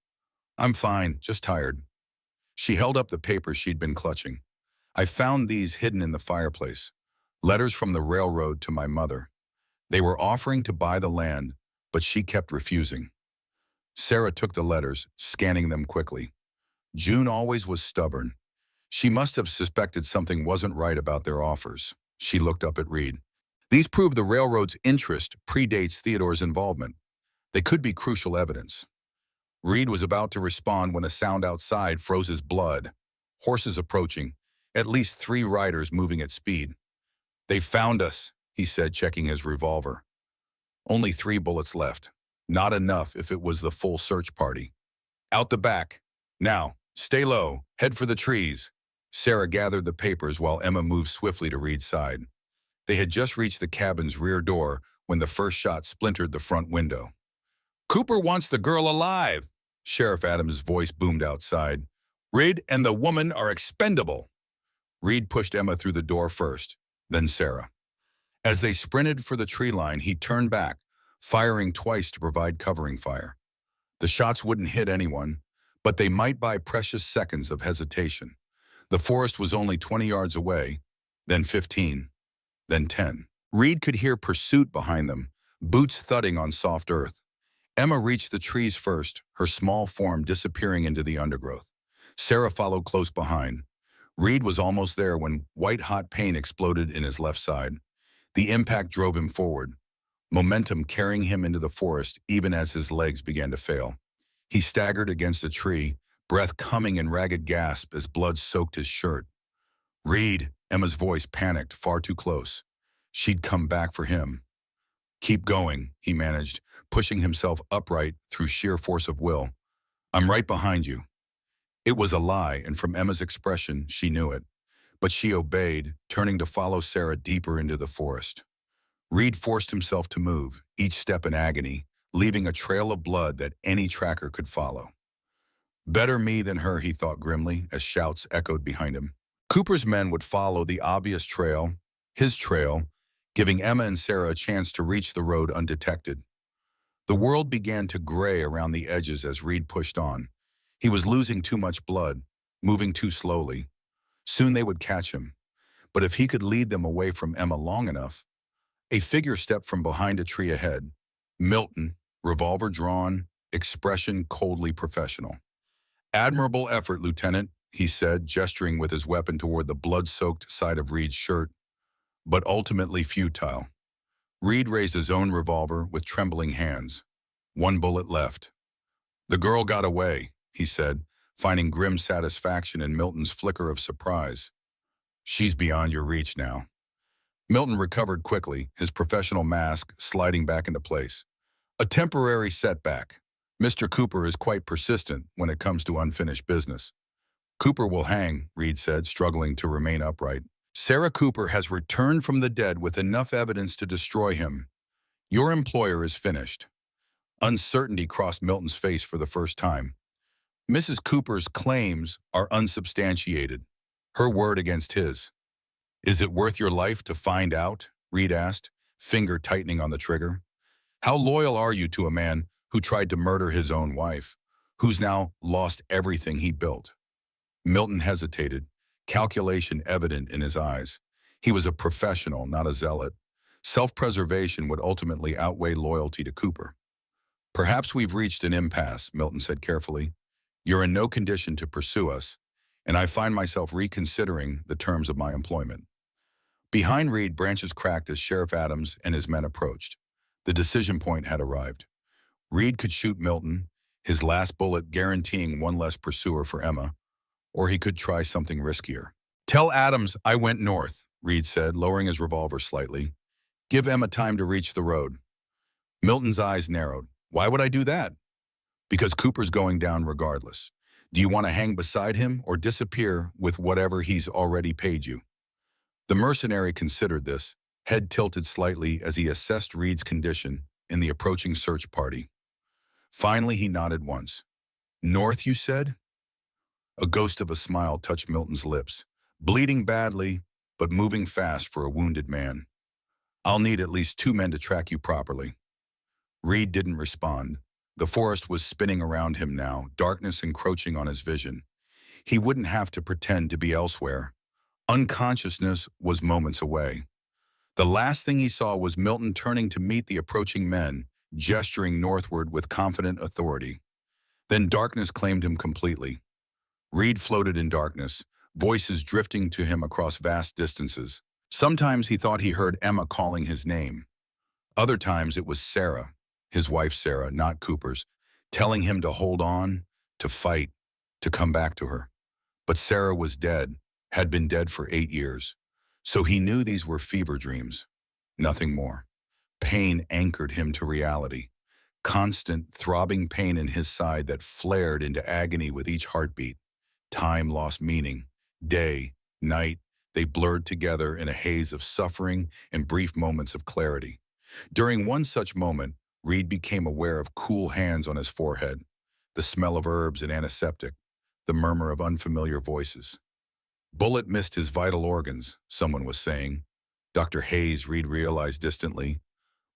"I'm fine, just tired." She held up the papers she'd been clutching. "I found these hidden in the fireplace. Letters from the railroad to my mother. They were offering to buy the land, but she kept refusing." Sarah took the letters, scanning them quickly. June always was stubborn. She must have suspected something wasn't right about their offers. She looked up at Reed. "These prove the railroad's interest predates Theodore's involvement. They could be crucial evidence." Reed was about to respond when a sound outside froze his blood. Horses approaching, at least 3 riders moving at speed. "They found us," he said, checking his revolver. Only 3 bullets left. Not enough if it was the full search party. "Out the back. Now, stay low. Head for the trees." Sarah gathered the papers while Emma moved swiftly to Reed's side. They had just reached the cabin's rear door when the first shot splintered the front window. "Cooper wants the girl alive," Sheriff Adams' voice boomed outside. "Reed and the woman are expendable." Reed pushed Emma through the door first, then Sarah. As they sprinted for the tree line, he turned back, firing twice to provide covering fire. The shots wouldn't hit anyone, but they might buy precious seconds of hesitation. The forest was only 20 yards away, then 15, then 10. Reed could hear pursuit behind them, boots thudding on soft earth. Emma reached the trees first, her small form disappearing into the undergrowth. Sarah followed close behind. Reed was almost there when white-hot pain exploded in his left side. The impact drove him forward, momentum carrying him into the forest even as his legs began to fail. He staggered against a tree, breath coming in ragged gasps as blood soaked his shirt. Reed, Emma's voice panicked, far too close. She'd come back for him. Keep going, he managed, pushing himself upright through sheer force of will. I'm right behind you. It was a lie, and from Emma's expression, she knew it. But she obeyed, turning to follow Sarah deeper into the forest. Reed forced himself to move, each step in agony, leaving a trail of blood that any tracker could follow. Better me than her, he thought grimly, as shouts echoed behind him. Cooper's men would follow the obvious trail, his trail, giving Emma and Sarah a chance to reach the road undetected. The world began to gray around the edges as Reed pushed on. He was losing too much blood, moving too slowly. Soon they would catch him. But if he could lead them away from Emma long enough, a figure stepped from behind a tree ahead. Milton, revolver drawn, expression coldly professional. Admirable effort, Lieutenant, he said, gesturing with his weapon toward the blood-soaked side of Reed's shirt, but ultimately futile. Reed raised his own revolver with trembling hands. One bullet left. The girl got away, he said, finding grim satisfaction in Milton's flicker of surprise. She's beyond your reach now. Milton recovered quickly, his professional mask sliding back into place. A temporary setback. Mr. Cooper is quite persistent when it comes to unfinished business. Cooper will hang, Reed said, struggling to remain upright. Sarah Cooper has returned from the dead with enough evidence to destroy him. Your employer is finished. Uncertainty crossed Milton's face for the first time. Mrs. Cooper's claims are unsubstantiated. Her word against his. Is it worth your life to find out? Reed asked, finger tightening on the trigger. How loyal are you to a man who tried to murder his own wife, who's now lost everything he built? Milton hesitated, calculation evident in his eyes. He was a professional, not a zealot. Self-preservation would ultimately outweigh loyalty to Cooper. Perhaps we've reached an impasse, Milton said carefully. You're in no condition to pursue us, and I find myself reconsidering the terms of my employment. Behind Reed, branches cracked as Sheriff Adams and his men approached. The decision point had arrived. Reed could shoot Milton, his last bullet guaranteeing one less pursuer for Emma, or he could try something riskier. Tell Adams I went north, Reed said, lowering his revolver slightly. Give Emma time to reach the road. Milton's eyes narrowed. Why would I do that? Because Cooper's going down regardless. Do you want to hang beside him or disappear with whatever he's already paid you? The mercenary considered this, head tilted slightly as he assessed Reed's condition in the approaching search party. Finally, he nodded once. North, you said? A ghost of a smile touched Milton's lips, bleeding badly, but moving fast for a wounded man. I'll need at least 2 men to track you properly. Reed didn't respond. The forest was spinning around him now, darkness encroaching on his vision. He wouldn't have to pretend to be elsewhere. Unconsciousness was moments away. The last thing he saw was Milton turning to meet the approaching men, gesturing northward with confident authority. Then darkness claimed him completely. Reed floated in darkness, voices drifting to him across vast distances. Sometimes he thought he heard Emma calling his name. Other times it was Sarah, his wife Sarah, not Cooper's, telling him to hold on, to fight, to come back to her. But Sarah was dead, had been dead for 8 years. So he knew these were fever dreams, nothing more. Pain anchored him to reality. Constant, throbbing pain in his side that flared into agony with each heartbeat. Time lost meaning. Day, night, they blurred together in a haze of suffering and brief moments of clarity. During one such moment, Reed became aware of cool hands on his forehead, the smell of herbs and antiseptic, the murmur of unfamiliar voices. Bullet missed his vital organs, someone was saying. Dr. Hayes, Reed realized distantly.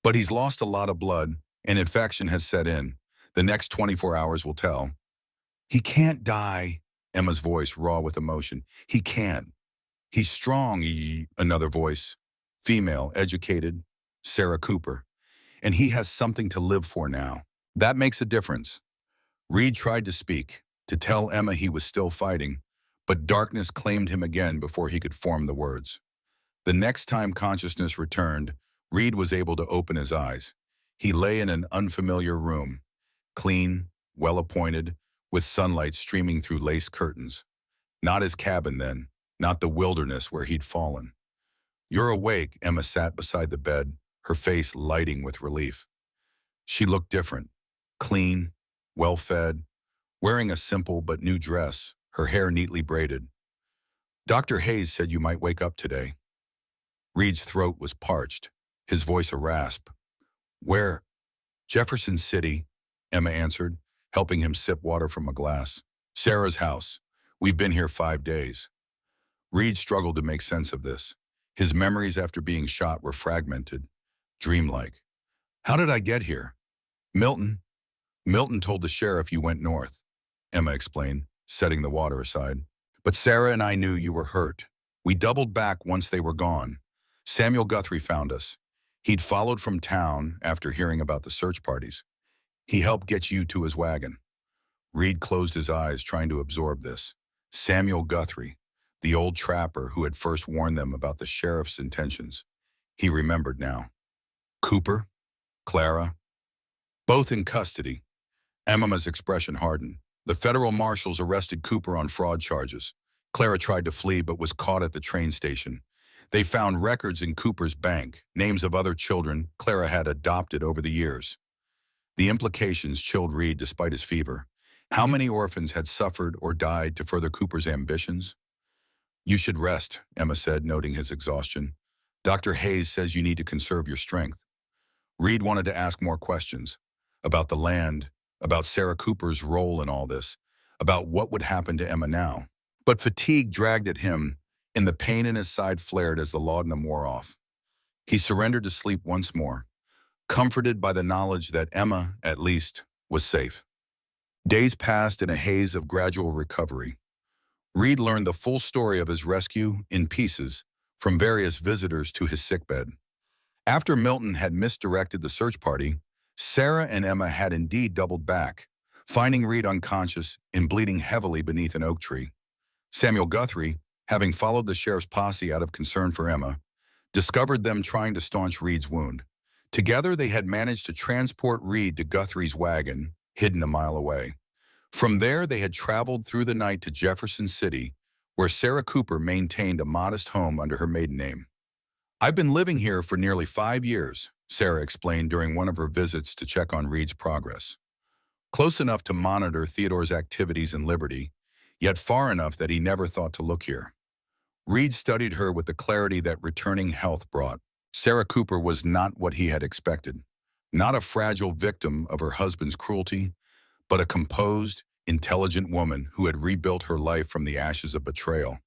But he's lost a lot of blood, and infection has set in. The next 24 hours will tell. He can't die, Emma's voice raw with emotion. He can't. He's strong, another voice. Female, educated, Sarah Cooper. and he has something to live for now. That makes a difference. Reed tried to speak, to tell Emma he was still fighting, but darkness claimed him again before he could form the words. The next time consciousness returned, Reed was able to open his eyes. He lay in an unfamiliar room, clean, well-appointed, with sunlight streaming through lace curtains. Not his cabin then, not the wilderness where he'd fallen. "You're awake," Emma sat beside the bed, her face lighting with relief. She looked different, clean, well-fed, wearing a simple but new dress, her hair neatly braided. "Dr. Hayes said you might wake up today." Reed's throat was parched, his voice a rasp. "Where?" "Jefferson City," Emma answered, helping him sip water from a glass. "Sarah's house. We've been here 5 days." Reed struggled to make sense of this. His memories after being shot were fragmented, dreamlike. "How did I get here?" "Milton. Milton told the sheriff you went north," Emma explained, setting the water aside. "But Sarah and I knew you were hurt. We doubled back once they were gone. Samuel Guthrie found us. He'd followed from town after hearing about the search parties. He helped get you to his wagon." Reed closed his eyes, trying to absorb this. Samuel Guthrie, the old trapper who had first warned them about the sheriff's intentions. He remembered now. Cooper, Clara, both in custody. Emma's expression hardened. The federal marshals arrested Cooper on fraud charges. Clara tried to flee but was caught at the train station. They found records in Cooper's bank, names of other children Clara had adopted over the years. The implications chilled Reed despite his fever. How many orphans had suffered or died to further Cooper's ambitions? "You should rest," Emma said, noting his exhaustion. "Dr. Hayes says you need to conserve your strength." Reed wanted to ask more questions. About the land, about Sarah Cooper's role in all this, about what would happen to Emma now. But fatigue dragged at him, and the pain in his side flared as the laudanum wore off. He surrendered to sleep once more, comforted by the knowledge that Emma, at least, was safe. Days passed in a haze of gradual recovery. Reed learned the full story of his rescue in pieces, from various visitors to his sickbed. After Milton had misdirected the search party, Sarah and Emma had indeed doubled back, finding Reed unconscious and bleeding heavily beneath an oak tree. Samuel Guthrie, having followed the sheriff's posse out of concern for Emma, discovered them trying to staunch Reed's wound. Together they had managed to transport Reed to Guthrie's wagon, hidden a mile away. From there they had traveled through the night to Jefferson City, where Sarah Cooper maintained a modest home under her maiden name. "I've been living here for nearly 5 years, Sarah explained during one of her visits to check on Reed's progress. Close enough to monitor Theodore's activities in Liberty, yet far enough that he never thought to look here. Reed studied her with the clarity that returning health brought. Sarah Cooper was not what he had expected. Not a fragile victim of her husband's cruelty, but a composed, intelligent woman who had rebuilt her life from the ashes of betrayal.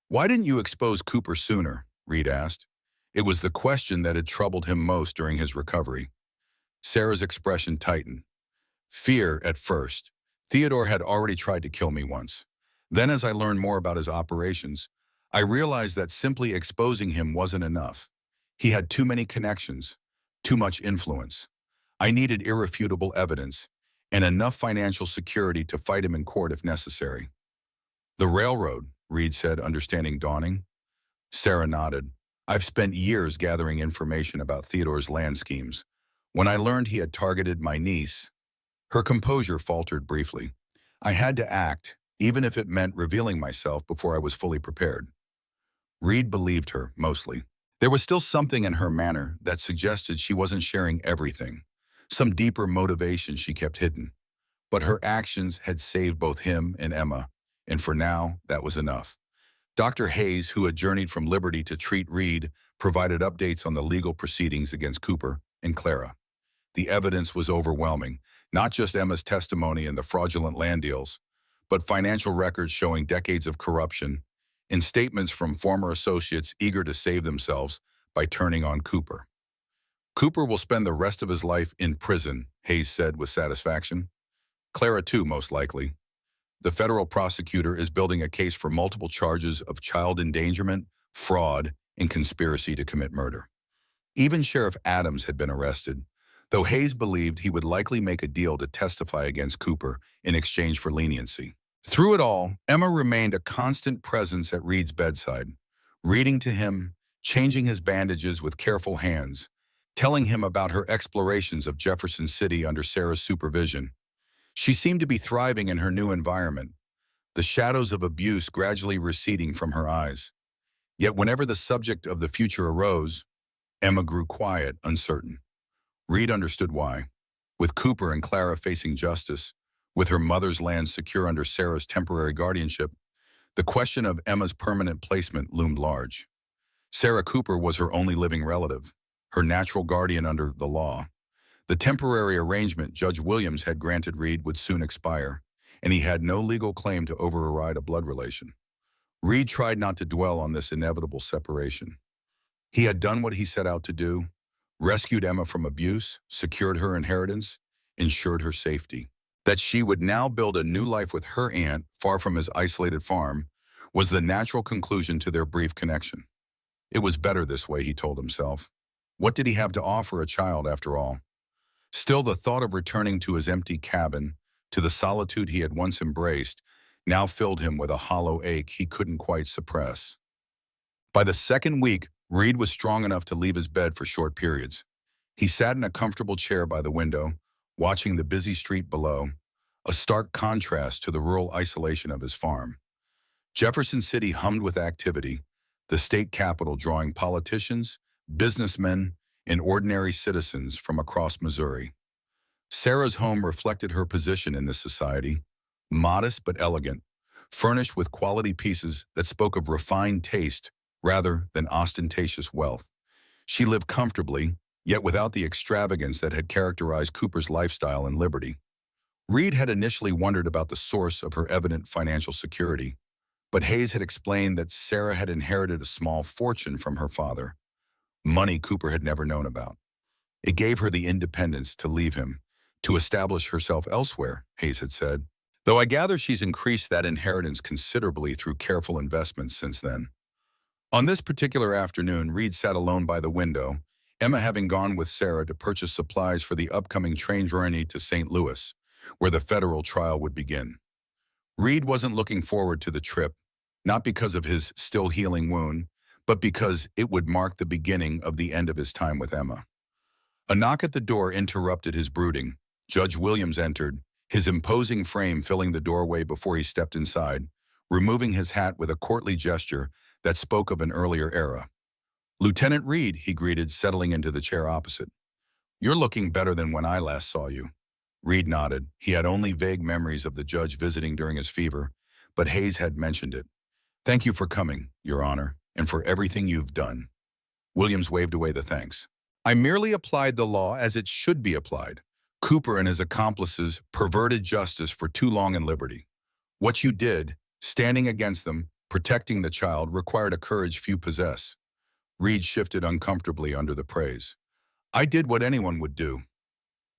"Why didn't you expose Cooper sooner?" Reed asked. It was the question that had troubled him most during his recovery. Sarah's expression tightened. "Fear at first. Theodore had already tried to kill me once. Then as I learned more about his operations, I realized that simply exposing him wasn't enough. He had too many connections, too much influence. I needed irrefutable evidence and enough financial security to fight him in court if necessary." "The railroad," Reed said, understanding dawning. Sarah nodded. "I've spent years gathering information about Theodore's land schemes. When I learned he had targeted my niece..." Her composure faltered briefly. "I had to act, even if it meant revealing myself before I was fully prepared." Reed believed her, mostly. There was still something in her manner that suggested she wasn't sharing everything, some deeper motivation she kept hidden. But her actions had saved both him and Emma, and for now, that was enough. Dr. Hayes, who had journeyed from Liberty to treat Reed, provided updates on the legal proceedings against Cooper and Clara. The evidence was overwhelming, not just Emma's testimony and the fraudulent land deals, but financial records showing decades of corruption and statements from former associates eager to save themselves by turning on Cooper. "Cooper will spend the rest of his life in prison," Hayes said with satisfaction. "Clara too, most likely. The federal prosecutor is building a case for multiple charges of child endangerment, fraud, and conspiracy to commit murder. Even Sheriff Adams had been arrested, though Hayes believed he would likely make a deal to testify against Cooper in exchange for leniency. Through it all, Emma remained a constant presence at Reed's bedside, reading to him, changing his bandages with careful hands, telling him about her explorations of Jefferson City under Sarah's supervision. She seemed to be thriving in her new environment, the shadows of abuse gradually receding from her eyes. Yet whenever the subject of the future arose, Emma grew quiet, uncertain. Reed understood why. With Cooper and Clara facing justice, with her mother's land secure under Sarah's temporary guardianship, the question of Emma's permanent placement loomed large. Sarah Cooper was her only living relative, her natural guardian under the law. The temporary arrangement Judge Williams had granted Reed would soon expire, and he had no legal claim to override a blood relation. Reed tried not to dwell on this inevitable separation. He had done what he set out to do, rescued Emma from abuse, secured her inheritance, ensured her safety. That she would now build a new life with her aunt, far from his isolated farm, was the natural conclusion to their brief connection. It was better this way, he told himself. What did he have to offer a child, after all? Still, the thought of returning to his empty cabin, to the solitude he had once embraced, now filled him with a hollow ache he couldn't quite suppress. By the second week, Reed was strong enough to leave his bed for short periods. He sat in a comfortable chair by the window, watching the busy street below, a stark contrast to the rural isolation of his farm. Jefferson City hummed with activity, the state capital drawing politicians, businessmen, and ordinary citizens from across Missouri. Sarah's home reflected her position in this society, modest but elegant, furnished with quality pieces that spoke of refined taste rather than ostentatious wealth. She lived comfortably, yet without the extravagance that had characterized Cooper's lifestyle and liberty. Reed had initially wondered about the source of her evident financial security, but Hayes had explained that Sarah had inherited a small fortune from her father, money Cooper had never known about. It gave her the independence to leave him, to establish herself elsewhere, Hayes had said, though I gather she's increased that inheritance considerably through careful investments since then. On this particular afternoon, Reed sat alone by the window, Emma having gone with Sarah to purchase supplies for the upcoming train journey to St. Louis, where the federal trial would begin. Reed wasn't looking forward to the trip, not because of his still healing wound, but because it would mark the beginning of the end of his time with Emma. A knock at the door interrupted his brooding. Judge Williams entered, his imposing frame filling the doorway before he stepped inside, removing his hat with a courtly gesture that spoke of an earlier era. "Lieutenant Reed," he greeted, settling into the chair opposite. "You're looking better than when I last saw you." Reed nodded. He had only vague memories of the judge visiting during his fever, but Hayes had mentioned it. "Thank you for coming, Your Honor, and for everything you've done." Williams waved away the thanks. "I merely applied the law as it should be applied. Cooper and his accomplices perverted justice for too long in liberty. What you did, standing against them, protecting the child, required a courage few possess." Reed shifted uncomfortably under the praise. "I did what anyone would do."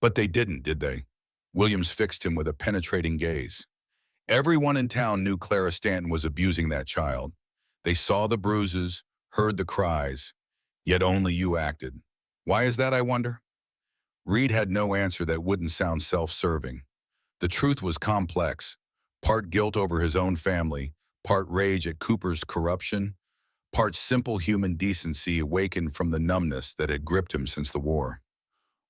"But they didn't, did they?" Williams fixed him with a penetrating gaze. "Everyone in town knew Clara Stanton was abusing that child. They saw the bruises, heard the cries, yet only you acted. Why is that, I wonder?" Reed had no answer that wouldn't sound self-serving. The truth was complex, part guilt over his own family, part rage at Cooper's corruption, part simple human decency awakened from the numbness that had gripped him since the war.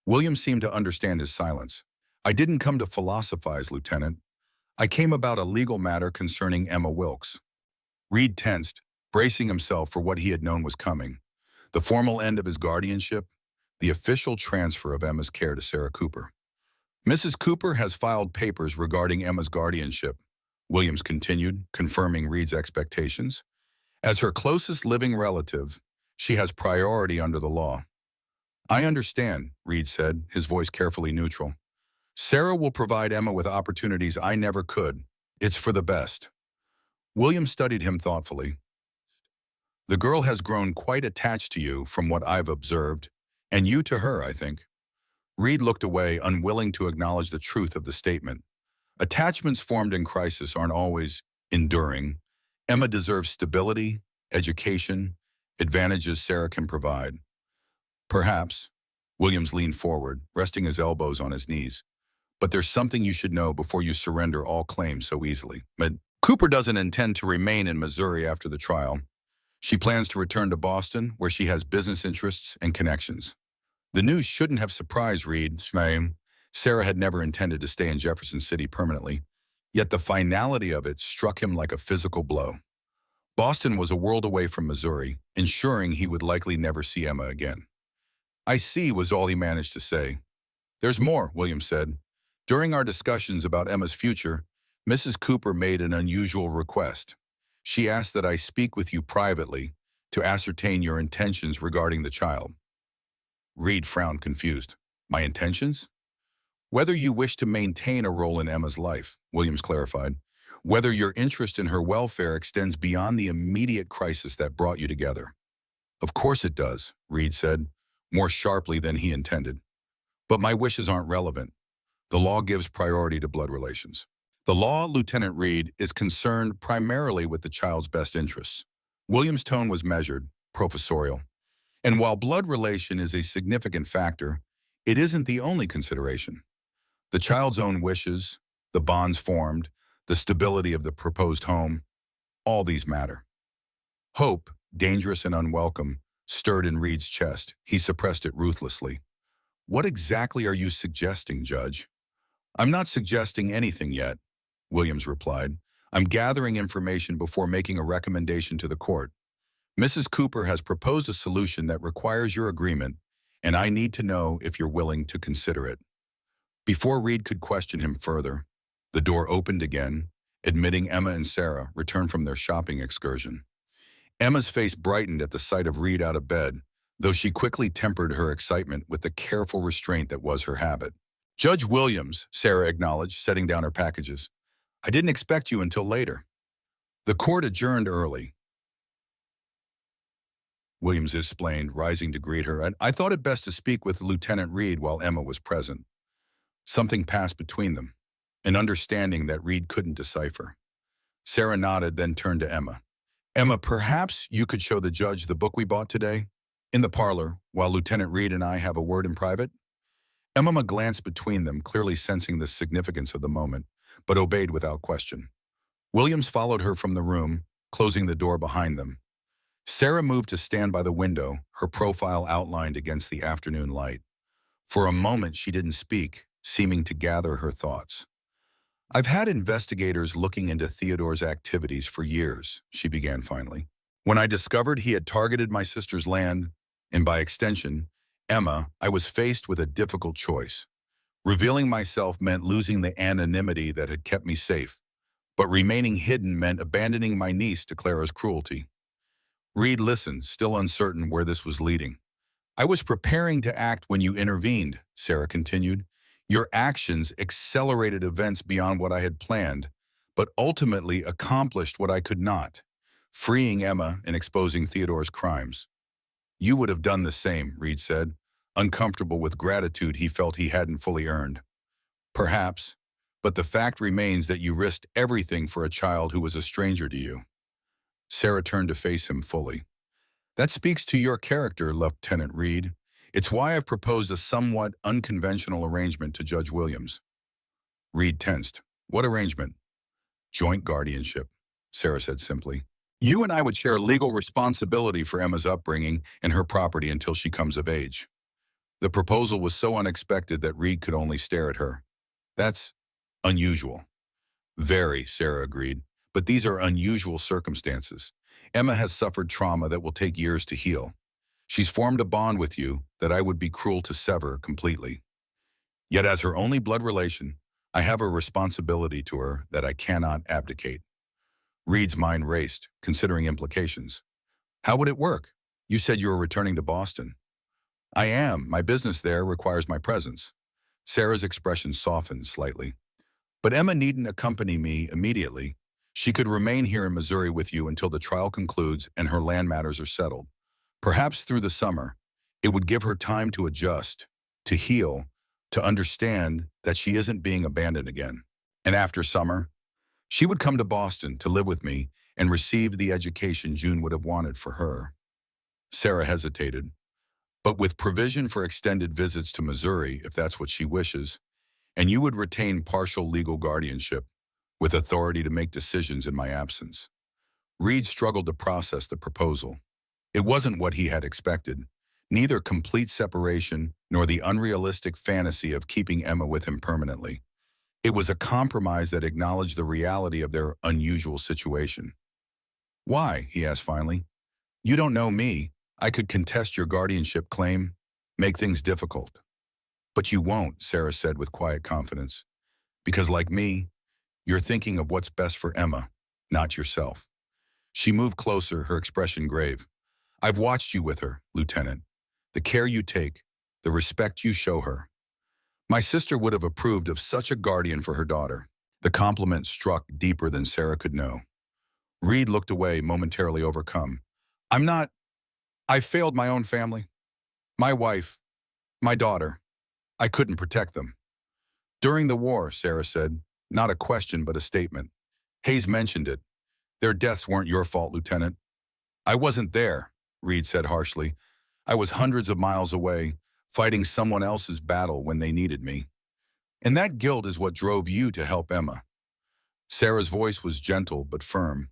Williams seemed to understand his silence. "I didn't come to philosophize, Lieutenant. I came about a legal matter concerning Emma Wilkes." Reed tensed, bracing himself for what he had known was coming. The formal end of his guardianship, the official transfer of Emma's care to Sarah Cooper. "Mrs. Cooper has filed papers regarding Emma's guardianship," Williams continued, confirming Reed's expectations. "As her closest living relative, she has priority under the law." "I understand," Reed said, his voice carefully neutral. "Sarah will provide Emma with opportunities I never could. It's for the best." Williams studied him thoughtfully. "The girl has grown quite attached to you from what I've observed, and you to her, I think." Reed looked away, unwilling to acknowledge the truth of the statement. Attachments formed in crisis aren't always enduring. Emma deserves stability, education, advantages Sarah can provide. "Perhaps," Williams leaned forward, resting his elbows on his knees. But there's something you should know before you surrender all claims so easily. But Cooper doesn't intend to remain in Missouri after the trial. She plans to return to Boston, where she has business interests and connections. The news shouldn't have surprised Reed. Sarah had never intended to stay in Jefferson City permanently, yet the finality of it struck him like a physical blow. Boston was a world away from Missouri, ensuring he would likely never see Emma again. "I see," was all he managed to say. "There's more," Williams said. "During our discussions about Emma's future, Mrs. Cooper made an unusual request. She asked that I speak with you privately to ascertain your intentions regarding the child." Reed frowned, confused. "My intentions?" "Whether you wish to maintain a role in Emma's life," Williams clarified. "Whether your interest in her welfare extends beyond the immediate crisis that brought you together." "Of course it does," Reed said, more sharply than he intended. "But my wishes aren't relevant. The law gives priority to blood relations." "The law," Lieutenant Reed, "is concerned primarily with the child's best interests." Williams' tone was measured, professorial. "And while blood relation is a significant factor, it isn't the only consideration. The child's own wishes, the bonds formed, the stability of the proposed home, all these matter." Hope, dangerous and unwelcome, stirred in Reed's chest. He suppressed it ruthlessly. "What exactly are you suggesting, Judge?" "I'm not suggesting anything yet," Williams replied. "I'm gathering information before making a recommendation to the court. Mrs. Cooper has proposed a solution that requires your agreement, and I need to know if you're willing to consider it." Before Reed could question him further, the door opened again, admitting Emma and Sarah, returned from their shopping excursion. Emma's face brightened at the sight of Reed out of bed, though she quickly tempered her excitement with the careful restraint that was her habit. "Judge Williams," Sarah acknowledged, setting down her packages. "I didn't expect you until later." "The court adjourned early," Williams explained, rising to greet her. "I thought it best to speak with Lieutenant Reed while Emma was present." Something passed between them, an understanding that Reed couldn't decipher. Sarah nodded, then turned to Emma. "Emma, perhaps you could show the judge the book we bought today? In the parlor, while Lieutenant Reed and I have a word in private?" Emma glanced between them, clearly sensing the significance of the moment, but obeyed without question. Williams followed her from the room, closing the door behind them. Sarah moved to stand by the window, her profile outlined against the afternoon light. For a moment she didn't speak, seeming to gather her thoughts. "I've had investigators looking into Theodore's activities for years," she began finally. "When I discovered he had targeted my sister's land, and by extension, Emma, I was faced with a difficult choice. Revealing myself meant losing the anonymity that had kept me safe, but remaining hidden meant abandoning my niece to Clara's cruelty." Reed listened, still uncertain where this was leading. "I was preparing to act when you intervened," Sarah continued. "Your actions accelerated events beyond what I had planned, but ultimately accomplished what I could not, freeing Emma and exposing Theodore's crimes." "You would have done the same," Reed said, uncomfortable with gratitude he felt he hadn't fully earned. "Perhaps, but the fact remains that you risked everything for a child who was a stranger to you." Sarah turned to face him fully. "That speaks to your character, Lieutenant Reed. It's why I've proposed a somewhat unconventional arrangement to Judge Williams." Reed tensed. "What arrangement?" "Joint guardianship," Sarah said simply. "You and I would share legal responsibility for Emma's upbringing and her property until she comes of age." The proposal was so unexpected that Reed could only stare at her. "That's unusual." "Very," Sarah agreed. "But these are unusual circumstances. Emma has suffered trauma that will take years to heal. She's formed a bond with you that I would be cruel to sever completely. Yet as her only blood relation, I have a responsibility to her that I cannot abdicate." Reed's mind raced, considering implications. "How would it work? You said you were returning to Boston." "I am. My business there requires my presence." Sarah's expression softened slightly. "But Emma needn't accompany me immediately. She could remain here in Missouri with you until the trial concludes and her land matters are settled. Perhaps through the summer, it would give her time to adjust, to heal, to understand that she isn't being abandoned again. And after summer, she would come to Boston to live with me and receive the education June would have wanted for her." Sarah hesitated. but with provision for extended visits to Missouri, if that's what she wishes, and you would retain partial legal guardianship with authority to make decisions in my absence. Reed struggled to process the proposal. It wasn't what he had expected, neither complete separation nor the unrealistic fantasy of keeping Emma with him permanently. It was a compromise that acknowledged the reality of their unusual situation. Why? He asked finally. You don't know me. I could contest your guardianship claim, make things difficult. But you won't, Sarah said with quiet confidence. Because like me, you're thinking of what's best for Emma, not yourself. She moved closer, her expression grave. I've watched you with her, Lieutenant. The care you take, the respect you show her. My sister would have approved of such a guardian for her daughter. The compliment struck deeper than Sarah could know. Reed looked away, momentarily overcome. I failed my own family. My wife, my daughter. I couldn't protect them. During the war, Sarah said, not a question but a statement. Hayes mentioned it. Their deaths weren't your fault, Lieutenant. I wasn't there, Reed said harshly. I was hundreds of miles away, fighting someone else's battle when they needed me. And that guilt is what drove you to help Emma. Sarah's voice was gentle but firm.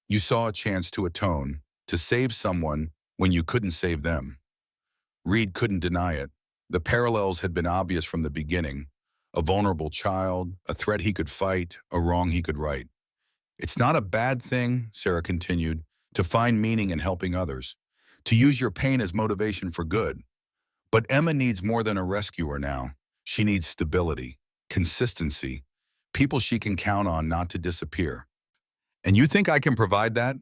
You saw a chance to atone, to save someone when you couldn't save them. Reed couldn't deny it. The parallels had been obvious from the beginning. A vulnerable child, a threat he could fight, a wrong he could right. It's not a bad thing, Sarah continued, to find meaning in helping others, to use your pain as motivation for good. But Emma needs more than a rescuer now. She needs stability, consistency, people she can count on not to disappear. And you think I can provide that?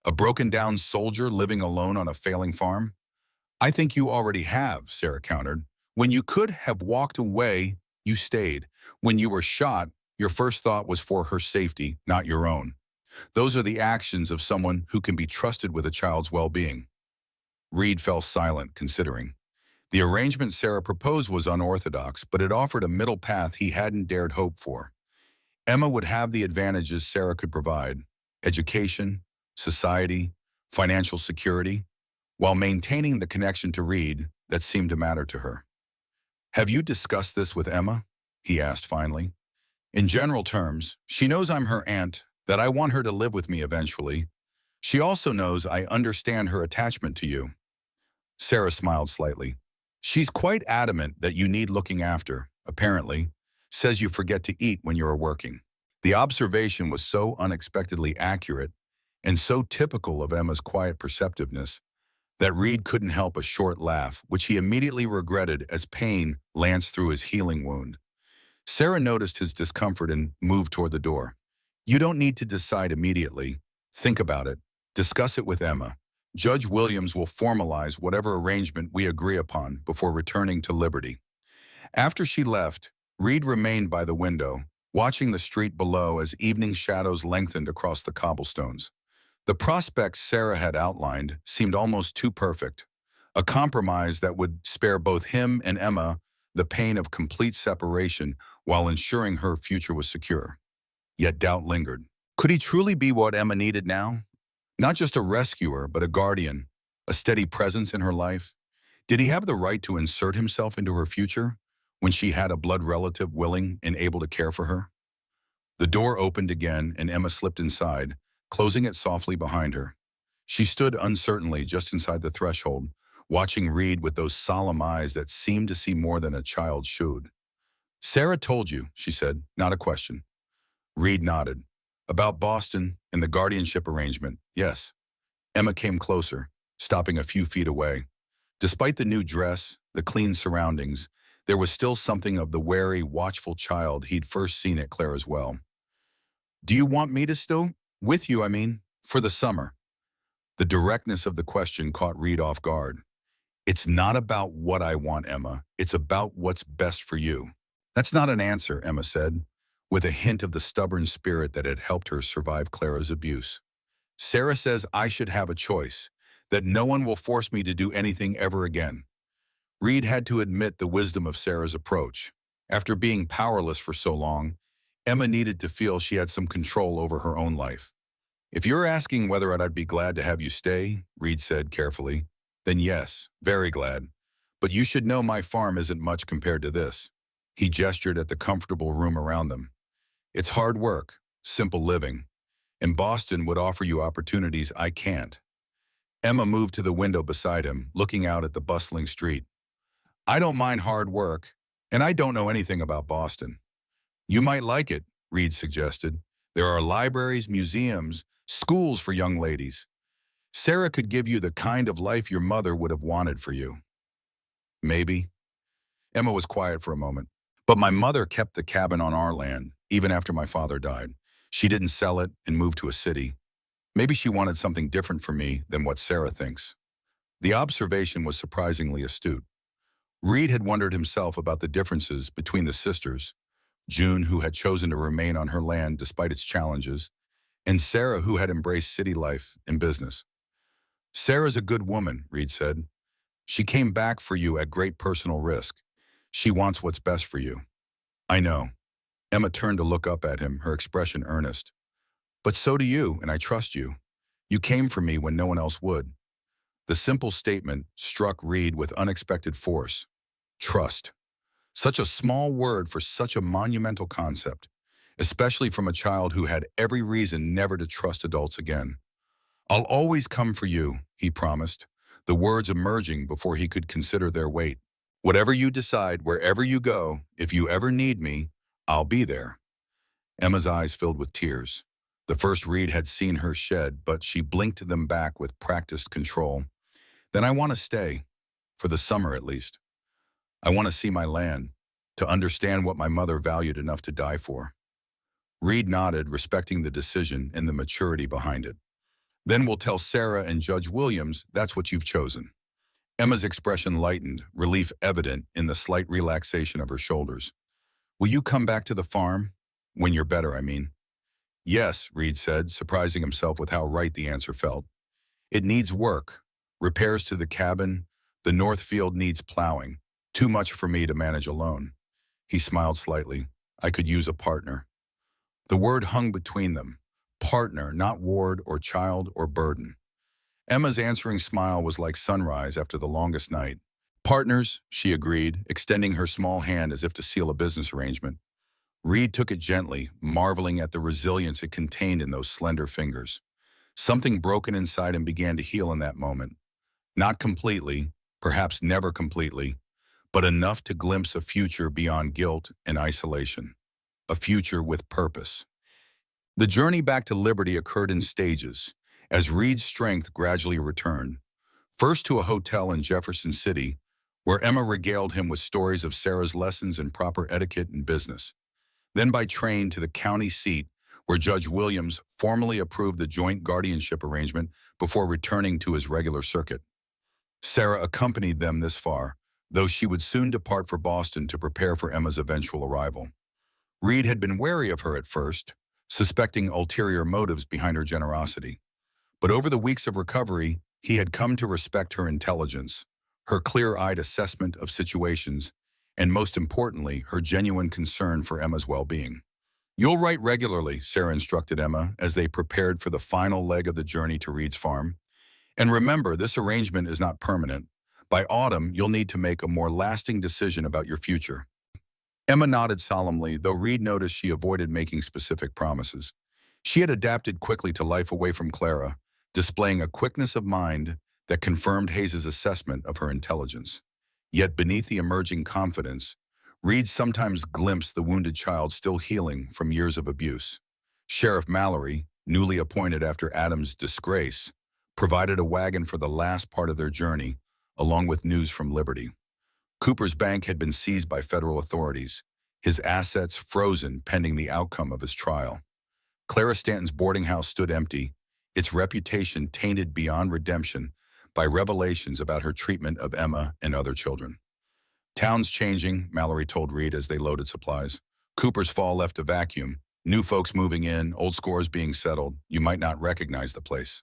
A broken-down soldier living alone on a failing farm? I think you already have, Sarah countered. When you could have walked away, you stayed. When you were shot, your first thought was for her safety, not your own. Those are the actions of someone who can be trusted with a child's well-being. Reed fell silent, considering. The arrangement Sarah proposed was unorthodox, but it offered a middle path he hadn't dared hope for. Emma would have the advantages Sarah could provide: education, society, financial security, while maintaining the connection to Reed that seemed to matter to her. Have you discussed this with Emma? He asked finally. In general terms, she knows I'm her aunt, that I want her to live with me eventually. She also knows I understand her attachment to you. Sarah smiled slightly. She's quite adamant that you need looking after, apparently. Says you forget to eat when you're working. The observation was so unexpectedly accurate and so typical of Emma's quiet perceptiveness that Reed couldn't help a short laugh, which he immediately regretted as pain lanced through his healing wound. Sarah noticed his discomfort and moved toward the door. You don't need to decide immediately. Think about it. Discuss it with Emma. Judge Williams will formalize whatever arrangement we agree upon before returning to Liberty. After she left, Reed remained by the window, watching the street below as evening shadows lengthened across the cobblestones. The prospects Sarah had outlined seemed almost too perfect, a compromise that would spare both him and Emma the pain of complete separation while ensuring her future was secure. Yet doubt lingered. Could he truly be what Emma needed now? Not just a rescuer, but a guardian, a steady presence in her life? Did he have the right to insert himself into her future when she had a blood relative willing and able to care for her? The door opened again and Emma slipped inside, closing it softly behind her. She stood uncertainly just inside the threshold, watching Reed with those solemn eyes that seemed to see more than a child should. Sarah told you, she said, not a question. Reed nodded. About Boston and the guardianship arrangement, yes. Emma came closer, stopping a few feet away. Despite the new dress, the clean surroundings, there was still something of the wary, watchful child he'd first seen at Clara's well. Do you want me to still? With you, I mean, for the summer. The directness of the question caught Reed off guard. It's not about what I want, Emma. It's about what's best for you. That's not an answer, Emma said, with a hint of the stubborn spirit that had helped her survive Clara's abuse. Sarah says I should have a choice, that no one will force me to do anything ever again. Reed had to admit the wisdom of Sarah's approach. After being powerless for so long, Emma needed to feel she had some control over her own life. If you're asking whether I'd be glad to have you stay, Reed said carefully, Then yes, very glad. But you should know my farm isn't much compared to this. He gestured at the comfortable room around them. It's hard work, simple living. And Boston would offer you opportunities I can't. Emma moved to the window beside him, looking out at the bustling street. I don't mind hard work, and I don't know anything about Boston. You might like it, Reed suggested. There are libraries, museums, schools for young ladies. Sarah could give you the kind of life your mother would have wanted for you. Maybe. Emma was quiet for a moment. But my mother kept the cabin on our land, even after my father died. She didn't sell it and move to a city. Maybe she wanted something different for me than what Sarah thinks. The observation was surprisingly astute. Reed had wondered himself about the differences between the sisters, June, who had chosen to remain on her land despite its challenges, and Sarah, who had embraced city life and business. Sarah's a good woman, Reed said. She came back for you at great personal risk. She wants what's best for you. I know. Emma turned to look up at him, her expression earnest. But so do you, and I trust you. You came for me when no one else would. The simple statement struck Reed with unexpected force. Trust. Such a small word for such a monumental concept, especially from a child who had every reason never to trust adults again. I'll always come for you, he promised, the words emerging before he could consider their weight. Whatever you decide, wherever you go, if you ever need me, I'll be there. Emma's eyes filled with tears. The first Reed had seen her shed, but she blinked them back with practiced control. Then I want to stay, for the summer at least. I want to see my land, to understand what my mother valued enough to die for. Reed nodded, respecting the decision and the maturity behind it. Then we'll tell Sarah and Judge Williams that's what you've chosen. Emma's expression lightened, relief evident in the slight relaxation of her shoulders. Will you come back to the farm? When you're better, I mean. Yes, Reed said, surprising himself with how right the answer felt. It needs work. Repairs to the cabin. The north field needs plowing. Too much for me to manage alone. He smiled slightly. I could use a partner. The word hung between them. Partner, not ward or child or burden. Emma's answering smile was like sunrise after the longest night. Partners, she agreed, extending her small hand as if to seal a business arrangement. Reed took it gently, marveling at the resilience it contained in those slender fingers. Something broken inside him began to heal in that moment. Not completely, perhaps never completely, but enough to glimpse a future beyond guilt and isolation. A future with purpose. The journey back to Liberty occurred in stages, as Reed's strength gradually returned. First to a hotel in Jefferson City, where Emma regaled him with stories of Sarah's lessons in proper etiquette and business. Then by train to the county seat, where Judge Williams formally approved the joint guardianship arrangement before returning to his regular circuit. Sarah accompanied them this far, though she would soon depart for Boston to prepare for Emma's eventual arrival. Reed had been wary of her at first, suspecting ulterior motives behind her generosity. But over the weeks of recovery, he had come to respect her intelligence, her clear-eyed assessment of situations, and most importantly, her genuine concern for Emma's well-being. You'll write regularly, Sarah instructed Emma as they prepared for the final leg of the journey to Reed's farm. And remember, this arrangement is not permanent. By autumn, you'll need to make a more lasting decision about your future. Emma nodded solemnly, though Reed noticed she avoided making specific promises. She had adapted quickly to life away from Clara, displaying a quickness of mind that confirmed Hayes's assessment of her intelligence. Yet beneath the emerging confidence, Reed sometimes glimpsed the wounded child still healing from years of abuse. Sheriff Mallory, newly appointed after Adam's disgrace, provided a wagon for the last part of their journey, along with news from Liberty. Cooper's bank had been seized by federal authorities, his assets frozen pending the outcome of his trial. Clara Stanton's boarding house stood empty, its reputation tainted beyond redemption by revelations about her treatment of Emma and other children. Town's changing, Mallory told Reed as they loaded supplies. Cooper's fall left a vacuum. New folks moving in, old scores being settled. You might not recognize the place.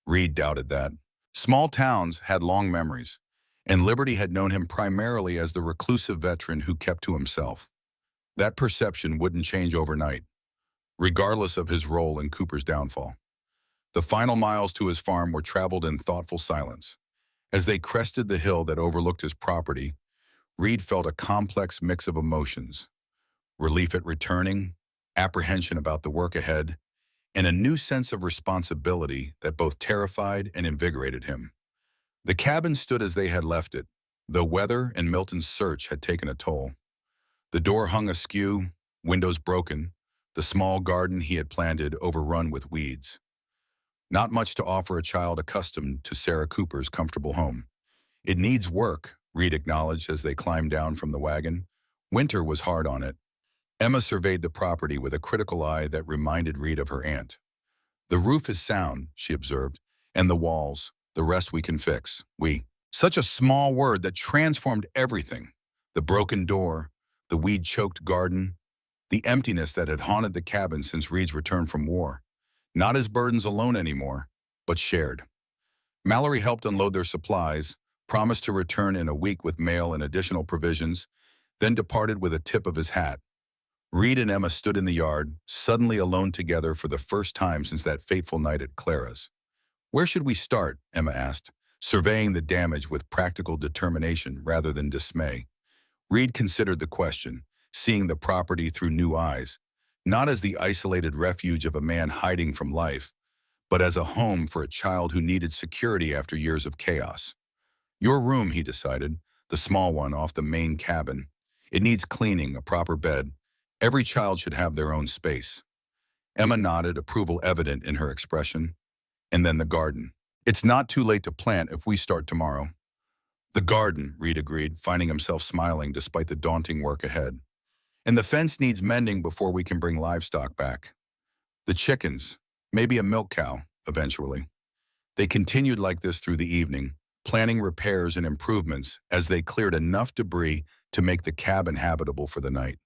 Reed doubted that. Small towns had long memories, and Liberty had known him primarily as the reclusive veteran who kept to himself. That perception wouldn't change overnight, regardless of his role in Cooper's downfall. The final miles to his farm were traveled in thoughtful silence. As they crested the hill that overlooked his property, Reed felt a complex mix of emotions: relief at returning, apprehension about the work ahead, and a new sense of responsibility that both terrified and invigorated him. The cabin stood as they had left it, though weather and Milton's search had taken a toll. The door hung askew, windows broken, the small garden he had planted overrun with weeds. Not much to offer a child accustomed to Sarah Cooper's comfortable home. "It needs work," Reed acknowledged as they climbed down from the wagon. Winter was hard on it. Emma surveyed the property with a critical eye that reminded Reed of her aunt. "The roof is sound," she observed, "and the walls. The rest we can fix. We." Such a small word that transformed everything. The broken door, the weed-choked garden, the emptiness that had haunted the cabin since Reed's return from war. Not his burdens alone anymore, but shared. Mallory helped unload their supplies, promised to return in a week with mail and additional provisions, then departed with a tip of his hat. Reed and Emma stood in the yard, suddenly alone together for the first time since that fateful night at Clara's. "Where should we start?" Emma asked, surveying the damage with practical determination rather than dismay. Reed considered the question, seeing the property through new eyes, not as the isolated refuge of a man hiding from life, but as a home for a child who needed security after years of chaos. "Your room," he decided, "the small one off the main cabin. It needs cleaning, a proper bed. Every child should have their own space." Emma nodded, approval evident in her expression. "And then the garden. It's not too late to plant if we start tomorrow." "The garden," Reed agreed, finding himself smiling despite the daunting work ahead. "And the fence needs mending before we can bring livestock back. The chickens, maybe a milk cow, eventually." They continued like this through the evening, planning repairs and improvements as they cleared enough debris to make the cabin habitable for the night.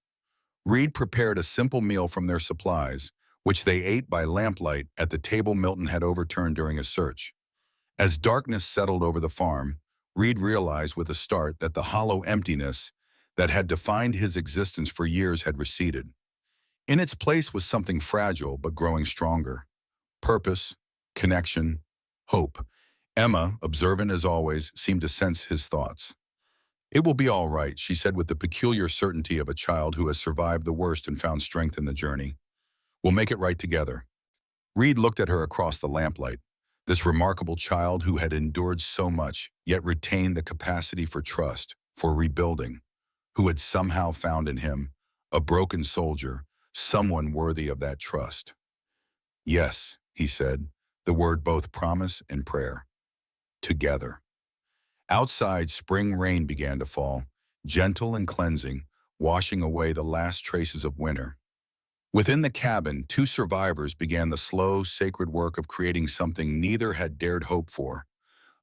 Reed prepared a simple meal from their supplies, which they ate by lamplight at the table Milton had overturned during his search. As darkness settled over the farm, Reed realized with a start that the hollow emptiness that had defined his existence for years had receded. In its place was something fragile but growing stronger: purpose, connection, hope. Emma, observant as always, seemed to sense his thoughts. "It will be all right," she said with the peculiar certainty of a child who has survived the worst and found strength in the journey. "We'll make it right together." Reed looked at her across the lamplight. This remarkable child who had endured so much, yet retained the capacity for trust, for rebuilding, who had somehow found in him, a broken soldier, someone worthy of that trust. "Yes," he said, the word both promise and prayer. Together. Outside, spring rain began to fall, gentle and cleansing, washing away the last traces of winter. Within the cabin, two survivors began the slow, sacred work of creating something neither had dared hope for: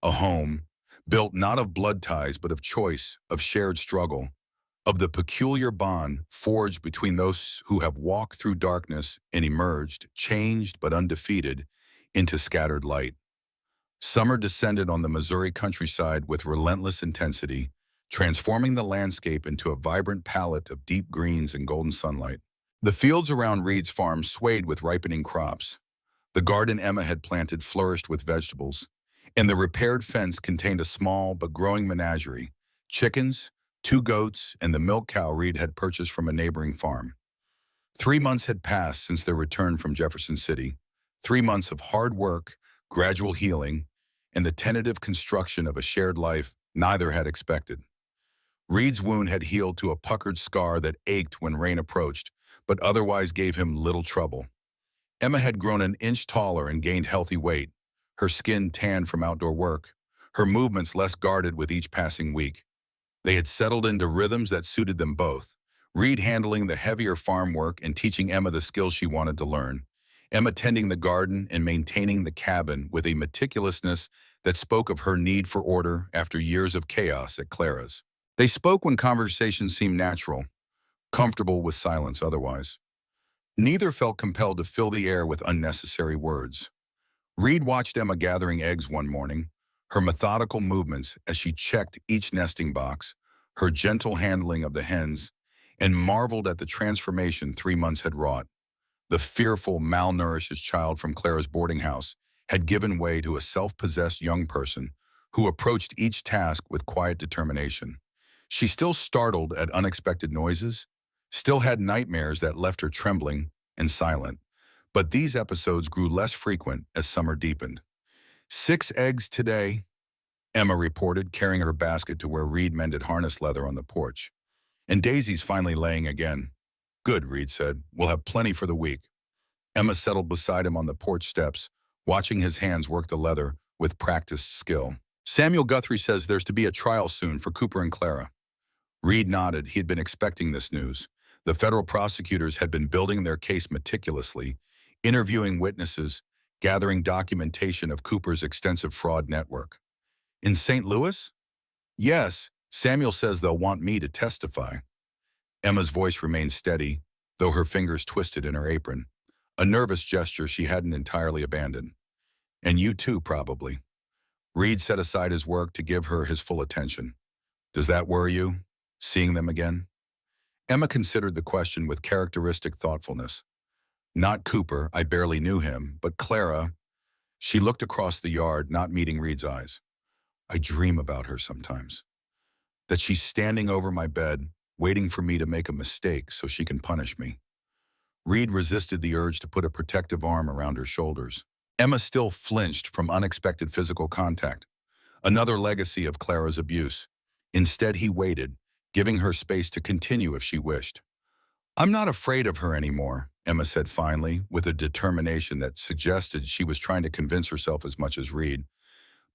a home, built not of blood ties but of choice, of shared struggle, of the peculiar bond forged between those who have walked through darkness and emerged, changed but undefeated, into scattered light. Summer descended on the Missouri countryside with relentless intensity, transforming the landscape into a vibrant palette of deep greens and golden sunlight. The fields around Reed's farm swayed with ripening crops. The garden Emma had planted flourished with vegetables, and the repaired fence contained a small but growing menagerie: chickens, 2 goats, and the milk cow Reed had purchased from a neighboring farm. 3 months had passed since their return from Jefferson City, 3 months of hard work, gradual healing, and the tentative construction of a shared life neither had expected. Reed's wound had healed to a puckered scar that ached when rain approached, but otherwise gave him little trouble. Emma had grown an inch taller and gained healthy weight, her skin tanned from outdoor work, her movements less guarded with each passing week. They had settled into rhythms that suited them both, Reed handling the heavier farm work and teaching Emma the skills she wanted to learn, Emma tending the garden and maintaining the cabin with a meticulousness that spoke of her need for order after years of chaos at Clara's. They spoke when conversation seemed natural, comfortable with silence otherwise. Neither felt compelled to fill the air with unnecessary words. Reed watched Emma gathering eggs one morning, her methodical movements as she checked each nesting box, her gentle handling of the hens, and marveled at the transformation 3 months had wrought. The fearful, malnourished child from Clara's boarding house had given way to a self-possessed young person who approached each task with quiet determination. She still startled at unexpected noises, still had nightmares that left her trembling and silent. But these episodes grew less frequent as summer deepened. 6 eggs today, Emma reported, carrying her basket to where Reed mended harness leather on the porch. And Daisy's finally laying again. Good, Reed said. We'll have plenty for the week. Emma settled beside him on the porch steps, watching his hands work the leather with practiced skill. Samuel Guthrie says there's to be a trial soon for Cooper and Clara. Reed nodded. He had been expecting this news. The federal prosecutors had been building their case meticulously, interviewing witnesses, gathering documentation of Cooper's extensive fraud network. In St. Louis? Yes, Samuel says they'll want me to testify. Emma's voice remained steady, though her fingers twisted in her apron, a nervous gesture she hadn't entirely abandoned. And you too, probably. Reed set aside his work to give her his full attention. Does that worry you, seeing them again? Emma considered the question with characteristic thoughtfulness. Not Cooper, I barely knew him, but Clara. She looked across the yard, not meeting Reed's eyes. I dream about her sometimes. That she's standing over my bed, waiting for me to make a mistake so she can punish me. Reed resisted the urge to put a protective arm around her shoulders. Emma still flinched from unexpected physical contact, another legacy of Clara's abuse. Instead, he waited, giving her space to continue if she wished. I'm not afraid of her anymore, Emma said finally, with a determination that suggested she was trying to convince herself as much as Reed.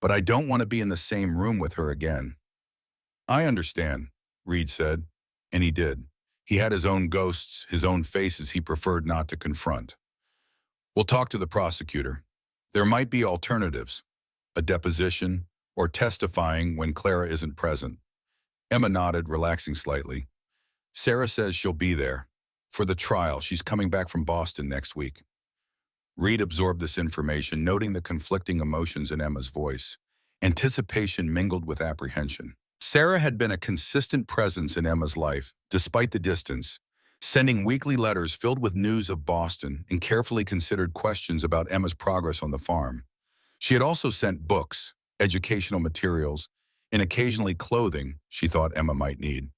But I don't want to be in the same room with her again. I understand, Reed said, and he did. He had his own ghosts, his own faces he preferred not to confront. We'll talk to the prosecutor. There might be alternatives, a deposition, or testifying when Clara isn't present. Emma nodded, relaxing slightly. Sarah says she'll be there. For the trial, she's coming back from Boston next week. Reed absorbed this information, noting the conflicting emotions in Emma's voice. Anticipation mingled with apprehension. Sarah had been a consistent presence in Emma's life, despite the distance, sending weekly letters filled with news of Boston and carefully considered questions about Emma's progress on the farm. She had also sent books, educational materials, and occasionally clothing she thought Emma might need.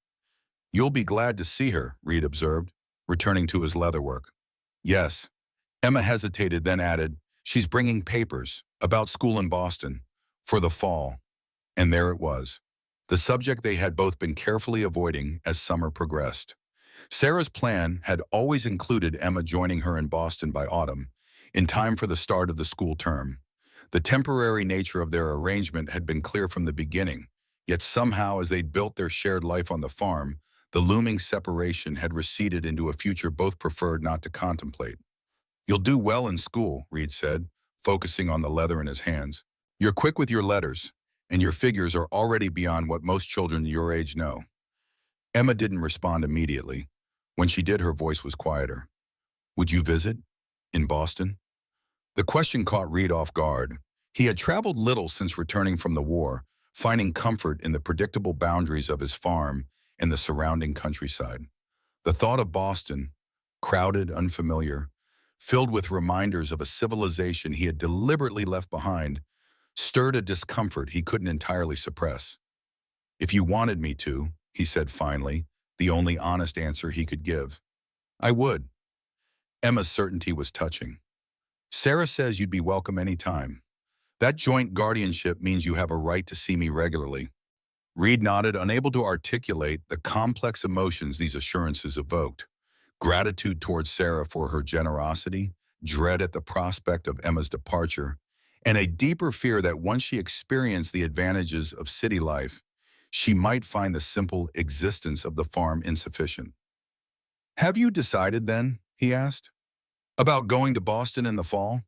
You'll be glad to see her, Reed observed, returning to his leatherwork. Yes. Emma hesitated, then added, she's bringing papers about school in Boston for the fall. And there it was, the subject they had both been carefully avoiding as summer progressed. Sarah's plan had always included Emma joining her in Boston by autumn, in time for the start of the school term. The temporary nature of their arrangement had been clear from the beginning, yet somehow as they'd built their shared life on the farm, the looming separation had receded into a future both preferred not to contemplate. You'll do well in school, Reed said, focusing on the leather in his hands. You're quick with your letters, and your figures are already beyond what most children your age know. Emma didn't respond immediately. When she did, her voice was quieter. Would you visit? In Boston? The question caught Reed off guard. He had traveled little since returning from the war, finding comfort in the predictable boundaries of his farm and the surrounding countryside. The thought of Boston, crowded, unfamiliar, filled with reminders of a civilization he had deliberately left behind, stirred a discomfort he couldn't entirely suppress. If you wanted me to, he said finally, the only honest answer he could give. I would. Emma's certainty was touching. Sarah says you'd be welcome any time. That joint guardianship means you have a right to see me regularly. Reed nodded, unable to articulate the complex emotions these assurances evoked. Gratitude towards Sarah for her generosity, dread at the prospect of Emma's departure, and a deeper fear that once she experienced the advantages of city life, she might find the simple existence of the farm insufficient. Have you decided then, he asked, about going to Boston in the fall?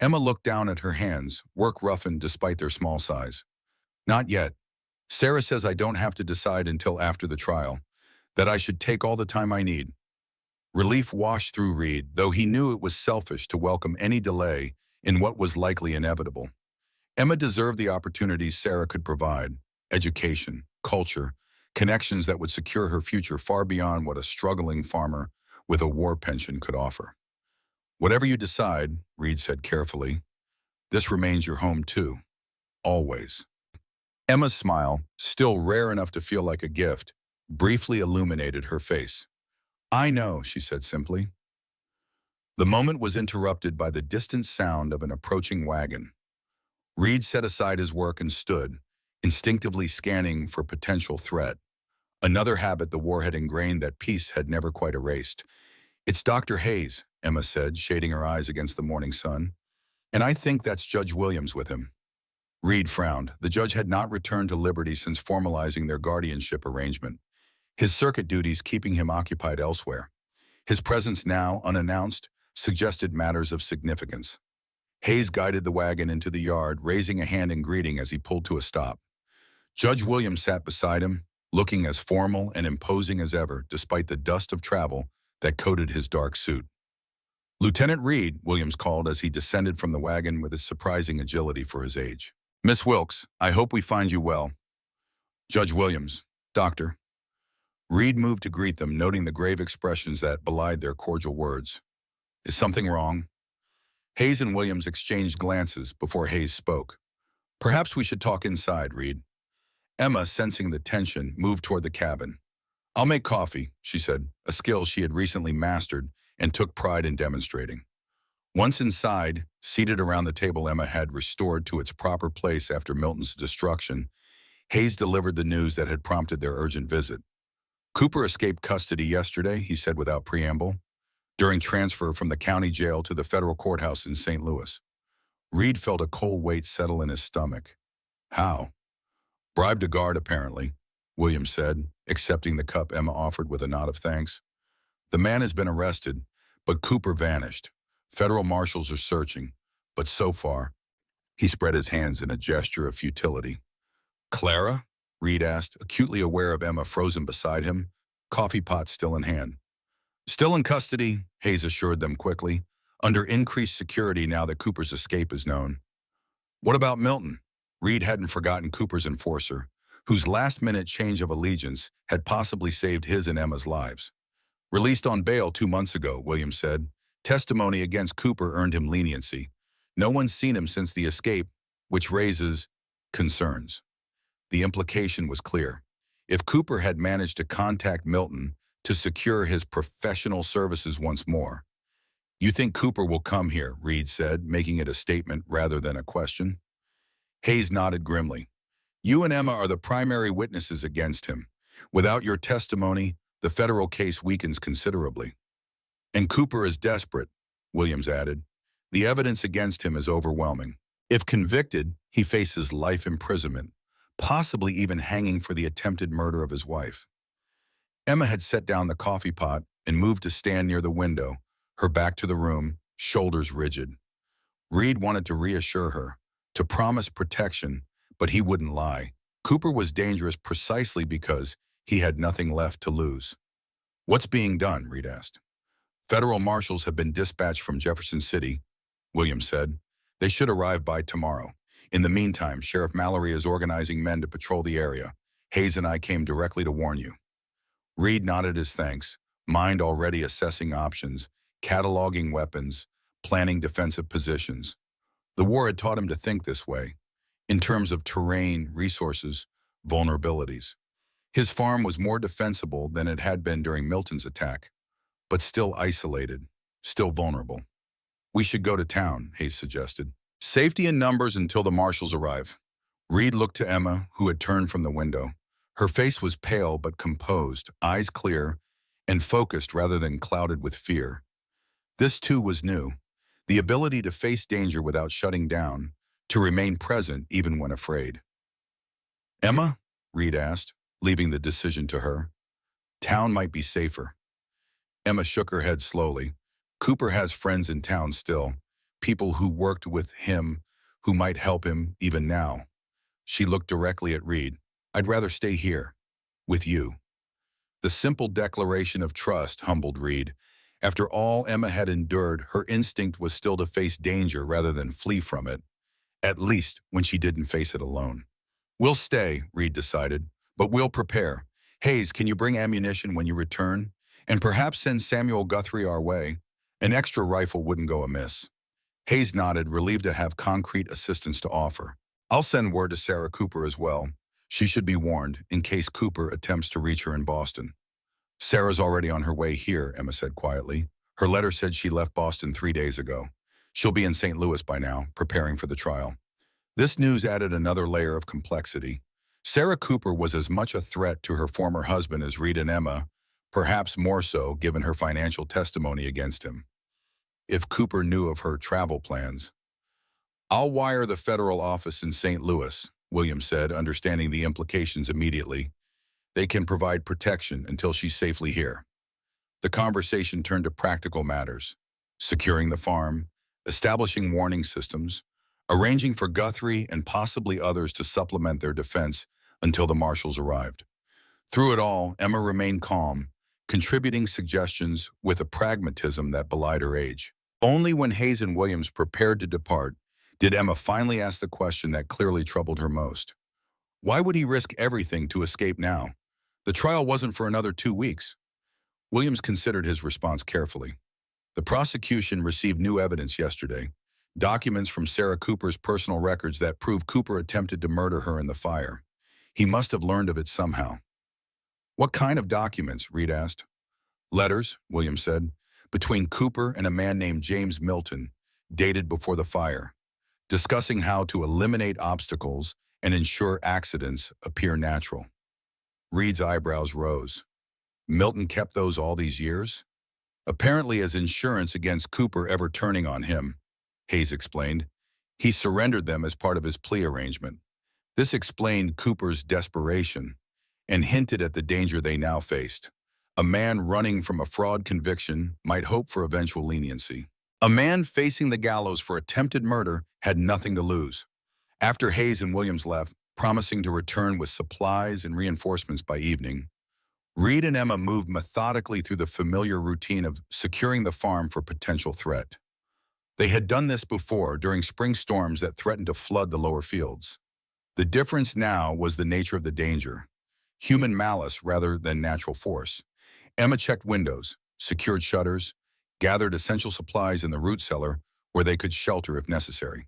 Emma looked down at her hands, work roughened despite their small size. Not yet. Sarah says I don't have to decide until after the trial, that I should take all the time I need. Relief washed through Reed, though he knew it was selfish to welcome any delay in what was likely inevitable. Emma deserved the opportunities Sarah could provide, education, culture, connections that would secure her future far beyond what a struggling farmer with a war pension could offer. Whatever you decide, Reed said carefully, this remains your home too, always. Emma's smile, still rare enough to feel like a gift, briefly illuminated her face. "I know," she said simply. The moment was interrupted by the distant sound of an approaching wagon. Reed set aside his work and stood, instinctively scanning for potential threat. Another habit the war had ingrained that peace had never quite erased. "It's Dr. Hayes," Emma said, shading her eyes against the morning sun. "And I think that's Judge Williams with him." Reed frowned. The judge had not returned to Liberty since formalizing their guardianship arrangement, his circuit duties keeping him occupied elsewhere. His presence now, unannounced, suggested matters of significance. Hayes guided the wagon into the yard, raising a hand in greeting as he pulled to a stop. Judge Williams sat beside him, looking as formal and imposing as ever, despite the dust of travel that coated his dark suit. "Lieutenant Reed," Williams called as he descended from the wagon with his surprising agility for his age. "Miss Wilkes, I hope we find you well." "Judge Williams, Doctor." Reed moved to greet them, noting the grave expressions that belied their cordial words. "Is something wrong?" Hayes and Williams exchanged glances before Hayes spoke. "Perhaps we should talk inside, Reed." Emma, sensing the tension, moved toward the cabin. "I'll make coffee," she said, a skill she had recently mastered and took pride in demonstrating. Once inside, seated around the table Emma had restored to its proper place after Milton's destruction, Hayes delivered the news that had prompted their urgent visit. "Cooper escaped custody yesterday," he said without preamble, during transfer from the county jail to the federal courthouse in St. Louis. Reed felt a cold weight settle in his stomach. "How?" "Bribed a guard, apparently," Williams said, accepting the cup Emma offered with a nod of thanks. "The man has been arrested, but Cooper vanished. Federal marshals are searching, but so far—" He spread his hands in a gesture of futility. "Clara?" Reed asked, acutely aware of Emma frozen beside him, coffee pot still in hand. "Still in custody," Hayes assured them quickly, "under increased security now that Cooper's escape is known." "What about Milton?" Reed hadn't forgotten Cooper's enforcer, whose last-minute change of allegiance had possibly saved his and Emma's lives. "Released on bail 2 months ago," Williams said. "Testimony against Cooper earned him leniency. No one's seen him since the escape, which raises concerns." The implication was clear. If Cooper had managed to contact Milton to secure his professional services once more. "You think Cooper will come here?" Reed said, making it a statement rather than a question. Hayes nodded grimly. "You and Emma are the primary witnesses against him. Without your testimony, the federal case weakens considerably." "And Cooper is desperate," Williams added. "The evidence against him is overwhelming. If convicted, he faces life imprisonment, possibly even hanging for the attempted murder of his wife." Emma had set down the coffee pot and moved to stand near the window, her back to the room, shoulders rigid. Reed wanted to reassure her, to promise protection, but he wouldn't lie. Cooper was dangerous precisely because he had nothing left to lose. "What's being done?" Reed asked. "Federal marshals have been dispatched from Jefferson City," Williams said. "They should arrive by tomorrow. In the meantime, Sheriff Mallory is organizing men to patrol the area. Hayes and I came directly to warn you." Reed nodded his thanks, mind already assessing options, cataloging weapons, planning defensive positions. The war had taught him to think this way, in terms of terrain, resources, vulnerabilities. His farm was more defensible than it had been during Milton's attack, but still isolated, still vulnerable. "We should go to town," Hayes suggested. "Safety in numbers until the marshals arrive." Reed looked to Emma, who had turned from the window. Her face was pale but composed, eyes clear, and focused rather than clouded with fear. This too was new, the ability to face danger without shutting down, to remain present even when afraid. "Emma?" Reed asked, leaving the decision to her. "Town might be safer." Emma shook her head slowly. "Cooper has friends in town still, people who worked with him, who might help him even now." She looked directly at Reed. "I'd rather stay here, with you." The simple declaration of trust humbled Reed. After all Emma had endured, her instinct was still to face danger rather than flee from it, at least when she didn't face it alone. "We'll stay," Reed decided, "but we'll prepare. Hayes, can you bring ammunition when you return? And perhaps send Samuel Guthrie our way. An extra rifle wouldn't go amiss." Hayes nodded, relieved to have concrete assistance to offer. "I'll send word to Sarah Cooper as well. She should be warned in case Cooper attempts to reach her in Boston. Sarah's already on her way here, Emma said quietly. Her letter said she left Boston 3 days ago. She'll be in St. Louis by now, preparing for the trial. This news added another layer of complexity. Sarah Cooper was as much a threat to her former husband as Reed and Emma, perhaps more so given her financial testimony against him. If Cooper knew of her travel plans, "I'll wire the federal office in St. Louis," Williams said, understanding the implications immediately. "They can provide protection until she's safely here." The conversation turned to practical matters: securing the farm, establishing warning systems, arranging for Guthrie and possibly others to supplement their defense until the marshals arrived. Through it all, Emma remained calm, contributing suggestions with a pragmatism that belied her age. Only when Hayes and Williams prepared to depart did Emma finally ask the question that clearly troubled her most. Why would he risk everything to escape now? The trial wasn't for another 2 weeks. Williams considered his response carefully. The prosecution received new evidence yesterday, documents from Sarah Cooper's personal records that prove Cooper attempted to murder her in the fire. He must have learned of it somehow. "What kind of documents?" Reed asked. "Letters," Williams said, "between Cooper and a man named James Milton, dated before the fire, discussing how to eliminate obstacles and ensure accidents appear natural." Reed's eyebrows rose. Milton kept those all these years? "Apparently as insurance against Cooper ever turning on him," Hayes explained. "He surrendered them as part of his plea arrangement." This explained Cooper's desperation and hinted at the danger they now faced. A man running from a fraud conviction might hope for eventual leniency. A man facing the gallows for attempted murder had nothing to lose. After Hayes and Williams left, promising to return with supplies and reinforcements by evening, Reed and Emma moved methodically through the familiar routine of securing the farm for potential threat. They had done this before during spring storms that threatened to flood the lower fields. The difference now was the nature of the danger: human malice rather than natural force. Emma checked windows, secured shutters, gathered essential supplies in the root cellar where they could shelter if necessary.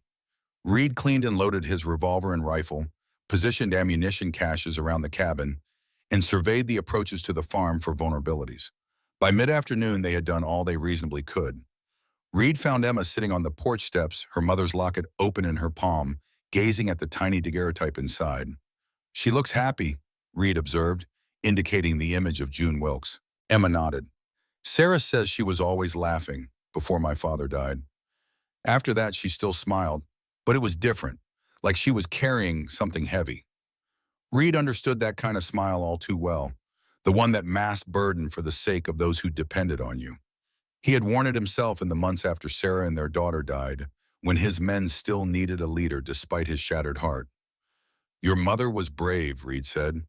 Reed cleaned and loaded his revolver and rifle, positioned ammunition caches around the cabin, and surveyed the approaches to the farm for vulnerabilities. By mid-afternoon, they had done all they reasonably could. Reed found Emma sitting on the porch steps, her mother's locket open in her palm, gazing at the tiny daguerreotype inside. "She looks happy," Reed observed, indicating the image of June Wilkes. Emma nodded. "Sarah says she was always laughing before my father died." After that, she still smiled, but it was different, like she was carrying something heavy. Reed understood that kind of smile all too well, the one that masked burden for the sake of those who depended on you. He had worn it himself in the months after Sarah and their daughter died, when his men still needed a leader despite his shattered heart. "Your mother was brave," Reed said,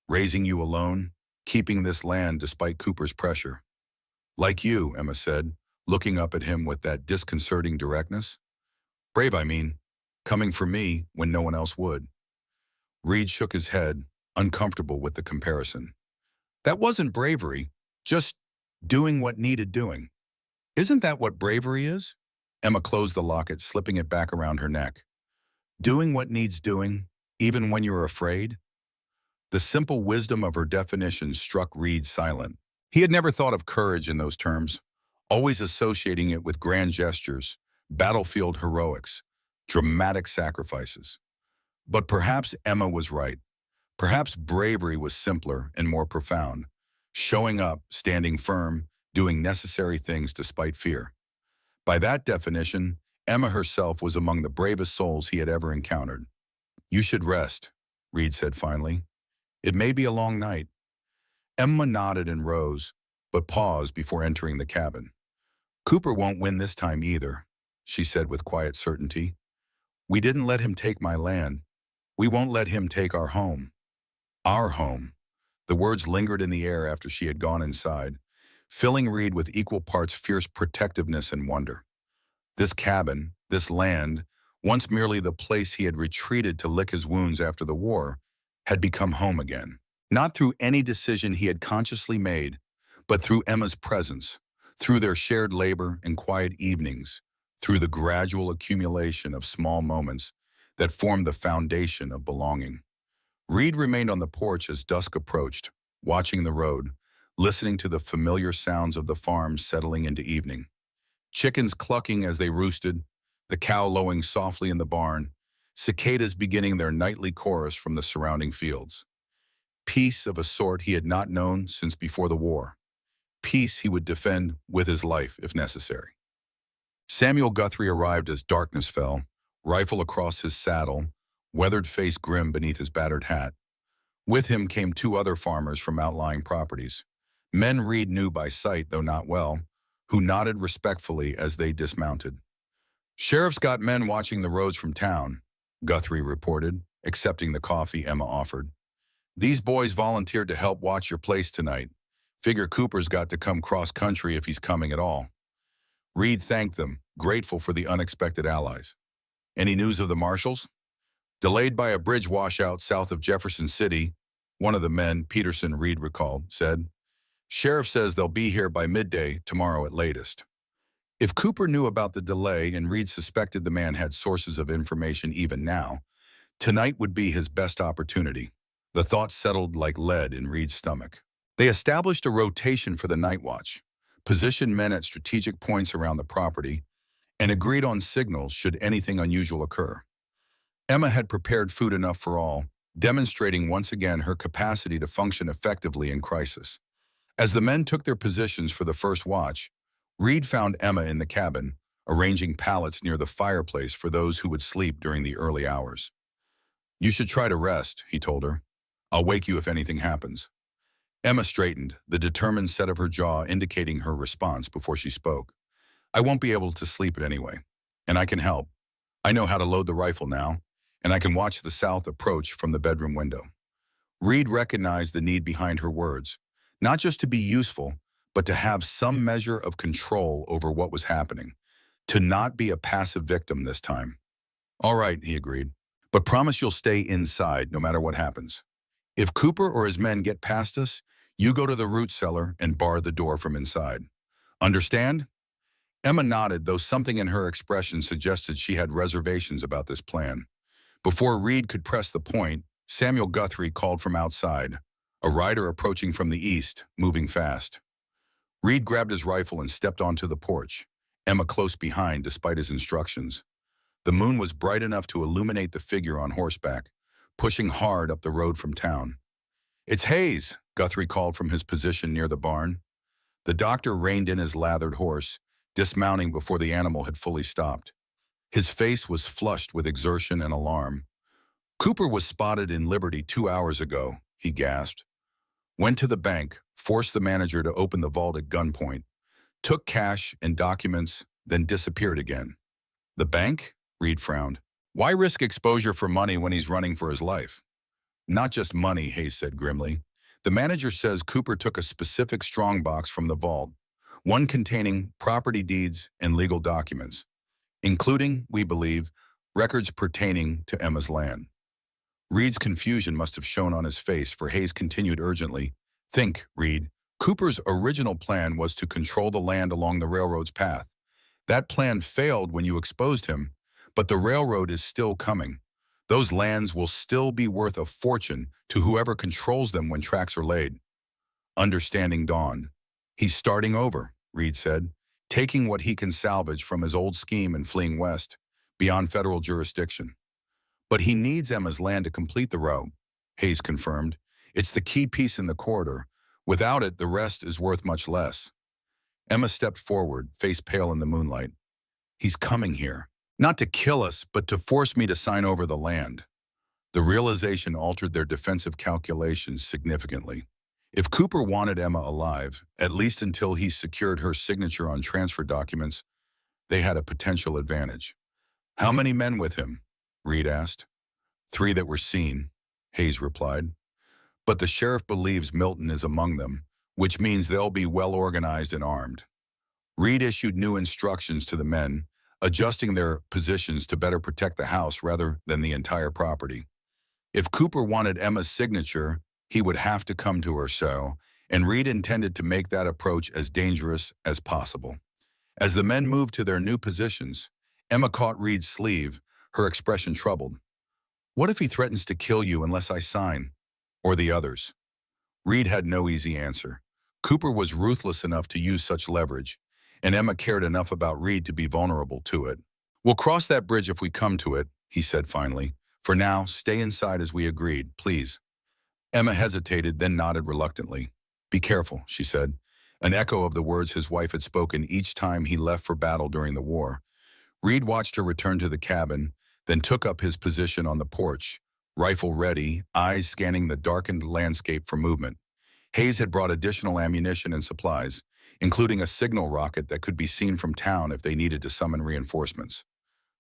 "raising you alone, keeping this land despite Cooper's pressure." "Like you," Emma said, looking up at him with that disconcerting directness. "Brave, I mean, coming for me when no one else would." Reed shook his head, uncomfortable with the comparison. "That wasn't bravery, just doing what needed doing." "Isn't that what bravery is?" Emma closed the locket, slipping it back around her neck. "Doing what needs doing, even when you're afraid?" The simple wisdom of her definition struck Reed silent. He had never thought of courage in those terms, always associating it with grand gestures, battlefield heroics, dramatic sacrifices. But perhaps Emma was right. Perhaps bravery was simpler and more profound, showing up, standing firm, doing necessary things despite fear. By that definition, Emma herself was among the bravest souls he had ever encountered. "You should rest," Reed said finally. "It may be a long night." Emma nodded and rose, but paused before entering the cabin. "Cooper won't win this time either," she said with quiet certainty. "We didn't let him take my land. We won't let him take our home." Our home. The words lingered in the air after she had gone inside, filling Reed with equal parts fierce protectiveness and wonder. This cabin, this land, once merely the place he had retreated to lick his wounds after the war, had become home again. Not through any decision he had consciously made, but through Emma's presence, through their shared labor and quiet evenings, through the gradual accumulation of small moments that formed the foundation of belonging. Reed remained on the porch as dusk approached, watching the road, listening to the familiar sounds of the farm settling into evening. Chickens clucking as they roosted, the cow lowing softly in the barn, cicadas beginning their nightly chorus from the surrounding fields. Peace of a sort he had not known since before the war. Peace he would defend with his life if necessary. Samuel Guthrie arrived as darkness fell, rifle across his saddle, weathered face grim beneath his battered hat. With him came two other farmers from outlying properties. Men Reed knew by sight, though not well, who nodded respectfully as they dismounted. "Sheriff's got men watching the roads from town," Guthrie reported, accepting the coffee Emma offered. "These boys volunteered to help watch your place tonight. Figure Cooper's got to come cross-country if he's coming at all." Reed thanked them, grateful for the unexpected allies. "Any news of the marshals?" "Delayed by a bridge washout south of Jefferson City," one of the men, Peterson, Reed recalled, said. "Sheriff says they'll be here by midday tomorrow at latest." If Cooper knew about the delay and Reed suspected the man had sources of information even now, tonight would be his best opportunity. The thought settled like lead in Reed's stomach. They established a rotation for the night watch, positioned men at strategic points around the property, and agreed on signals should anything unusual occur. Emma had prepared food enough for all, demonstrating once again her capacity to function effectively in crisis. As the men took their positions for the first watch, Reed found Emma in the cabin, arranging pallets near the fireplace for those who would sleep during the early hours. "You should try to rest," he told her. "I'll wake you if anything happens." Emma straightened, the determined set of her jaw indicating her response before she spoke. "I won't be able to sleep it anyway, and I can help. I know how to load the rifle now, and I can watch the south approach from the bedroom window." Reed recognized the need behind her words, not just to be useful, but to have some measure of control over what was happening, to not be a passive victim this time. "All right," he agreed, "but promise you'll stay inside no matter what happens. If Cooper or his men get past us, you go to the root cellar and bar the door from inside. Understand?" Emma nodded, though something in her expression suggested she had reservations about this plan. Before Reed could press the point, Samuel Guthrie called from outside, a rider approaching from the east, moving fast. Reed grabbed his rifle and stepped onto the porch, Emma close behind despite his instructions. The moon was bright enough to illuminate the figure on horseback, pushing hard up the road from town. "It's Hayes," Guthrie called from his position near the barn. The doctor reined in his lathered horse, dismounting before the animal had fully stopped. His face was flushed with exertion and alarm. "Cooper was spotted in Liberty 2 hours ago," he gasped. "Went to the bank, forced the manager to open the vault at gunpoint, took cash and documents, then disappeared again." "The bank?" Reed frowned. "Why risk exposure for money when he's running for his life?" "Not just money," Hayes said grimly. "The manager says Cooper took a specific strongbox from the vault, one containing property deeds and legal documents, including, we believe, records pertaining to Emma's land." Reed's confusion must have shown on his face, for Hayes continued urgently, "Think, Reed. Cooper's original plan was to control the land along the railroad's path. That plan failed when you exposed him, but the railroad is still coming. Those lands will still be worth a fortune to whoever controls them when tracks are laid." Understanding dawned. "He's starting over," Reed said, "taking what he can salvage from his old scheme and fleeing west, beyond federal jurisdiction. But he needs Emma's land to complete the route," Hayes confirmed. "It's the key piece in the corridor. Without it, the rest is worth much less." Emma stepped forward, face pale in the moonlight. "He's coming here. Not to kill us, but to force me to sign over the land." The realization altered their defensive calculations significantly. If Cooper wanted Emma alive, at least until he secured her signature on transfer documents, they had a potential advantage. "How many men with him?" Reed asked. "3 that were seen," Hayes replied. "But the sheriff believes Milton is among them, which means they'll be well organized and armed." Reed issued new instructions to the men, adjusting their positions to better protect the house rather than the entire property. If Cooper wanted Emma's signature, he would have to come to her so, and Reed intended to make that approach as dangerous as possible. As the men moved to their new positions, Emma caught Reed's sleeve, her expression troubled. What if he threatens to kill you unless I sign? Or the others? Reed had no easy answer. Cooper was ruthless enough to use such leverage, and Emma cared enough about Reed to be vulnerable to it. We'll cross that bridge if we come to it, he said finally. For now, stay inside as we agreed, please. Emma hesitated, then nodded reluctantly. Be careful, she said, an echo of the words his wife had spoken each time he left for battle during the war. Reed watched her return to the cabin, then took up his position on the porch, rifle ready, eyes scanning the darkened landscape for movement. Hayes had brought additional ammunition and supplies, including a signal rocket that could be seen from town if they needed to summon reinforcements.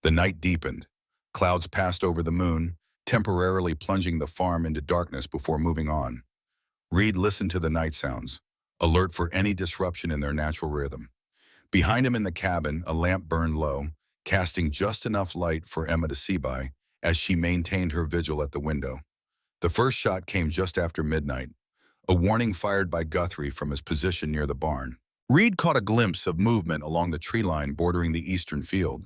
The night deepened. Clouds passed over the moon, temporarily plunging the farm into darkness before moving on. Reed listened to the night sounds, alert for any disruption in their natural rhythm. Behind him in the cabin, a lamp burned low, casting just enough light for Emma to see by as she maintained her vigil at the window. The first shot came just after midnight, a warning fired by Guthrie from his position near the barn. Reed caught a glimpse of movement along the tree line bordering the eastern field,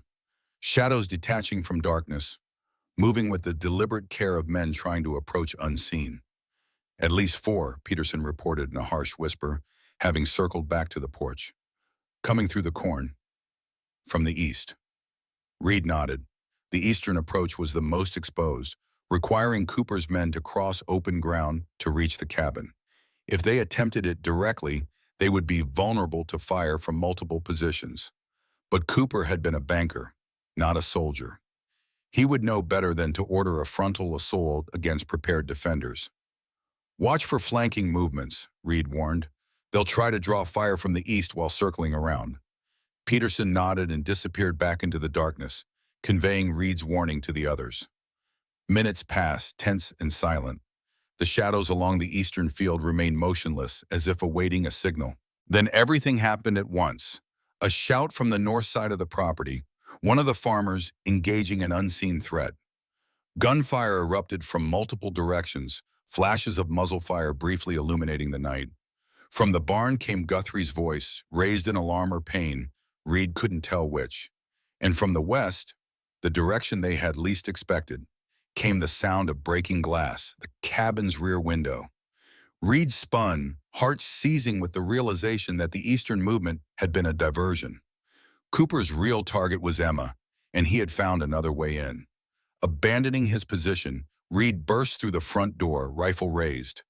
shadows detaching from darkness, moving with the deliberate care of men trying to approach unseen. At least 4, Peterson reported in a harsh whisper, having circled back to the porch. Coming through the corn. From the east. Reed nodded. The eastern approach was the most exposed, requiring Cooper's men to cross open ground to reach the cabin. If they attempted it directly, they would be vulnerable to fire from multiple positions. But Cooper had been a banker, not a soldier. He would know better than to order a frontal assault against prepared defenders. Watch for flanking movements, Reed warned. They'll try to draw fire from the east while circling around. Peterson nodded and disappeared back into the darkness, conveying Reed's warning to the others. Minutes passed, tense and silent. The shadows along the eastern field remained motionless, as if awaiting a signal. Then everything happened at once. A shout from the north side of the property, one of the farmers engaging an unseen threat. Gunfire erupted from multiple directions, flashes of muzzle fire briefly illuminating the night. From the barn came Guthrie's voice, raised in alarm or pain, Reed couldn't tell which. And from the west, the direction they had least expected, came the sound of breaking glass, the cabin's rear window. Reed spun, heart seizing with the realization that the eastern movement had been a diversion. Cooper's real target was Emma, and he had found another way in. Abandoning his position, Reed burst through the front door, rifle raised.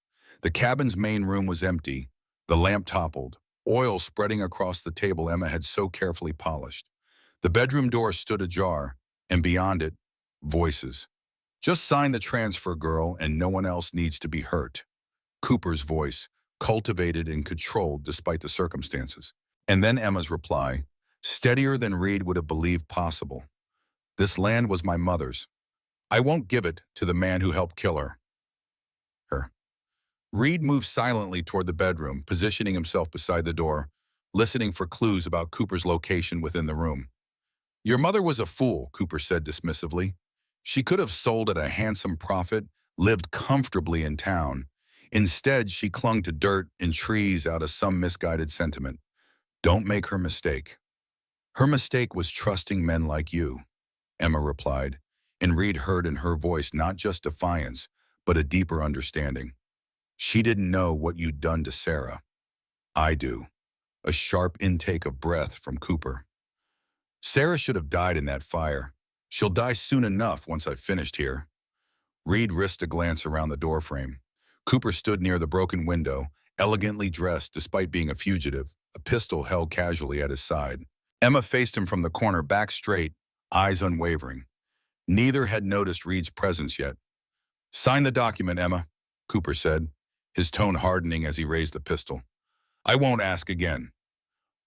The cabin's main room was empty, the lamp toppled, oil spreading across the table Emma had so carefully polished. The bedroom door stood ajar, and beyond it, voices. Just sign the transfer, girl, and no one else needs to be hurt. Cooper's voice, cultivated and controlled despite the circumstances. And then Emma's reply, steadier than Reed would have believed possible. This land was my mother's. I won't give it to the man who helped kill her. Reed moved silently toward the bedroom, positioning himself beside the door, listening for clues about Cooper's location within the room. Your mother was a fool, Cooper said dismissively. She could have sold at a handsome profit, lived comfortably in town. Instead, she clung to dirt and trees out of some misguided sentiment. Don't make her mistake. Her mistake was trusting men like you, Emma replied, and Reed heard in her voice not just defiance, but a deeper understanding. She didn't know what you'd done to Sarah. I do. A sharp intake of breath from Cooper. Sarah should have died in that fire. She'll die soon enough once I've finished here. Reed risked a glance around the doorframe. Cooper stood near the broken window, elegantly dressed despite being a fugitive, a pistol held casually at his side. Emma faced him from the corner, back straight, eyes unwavering. Neither had noticed Reed's presence yet. Sign the document, Emma, Cooper said, his tone hardening as he raised the pistol. I won't ask again.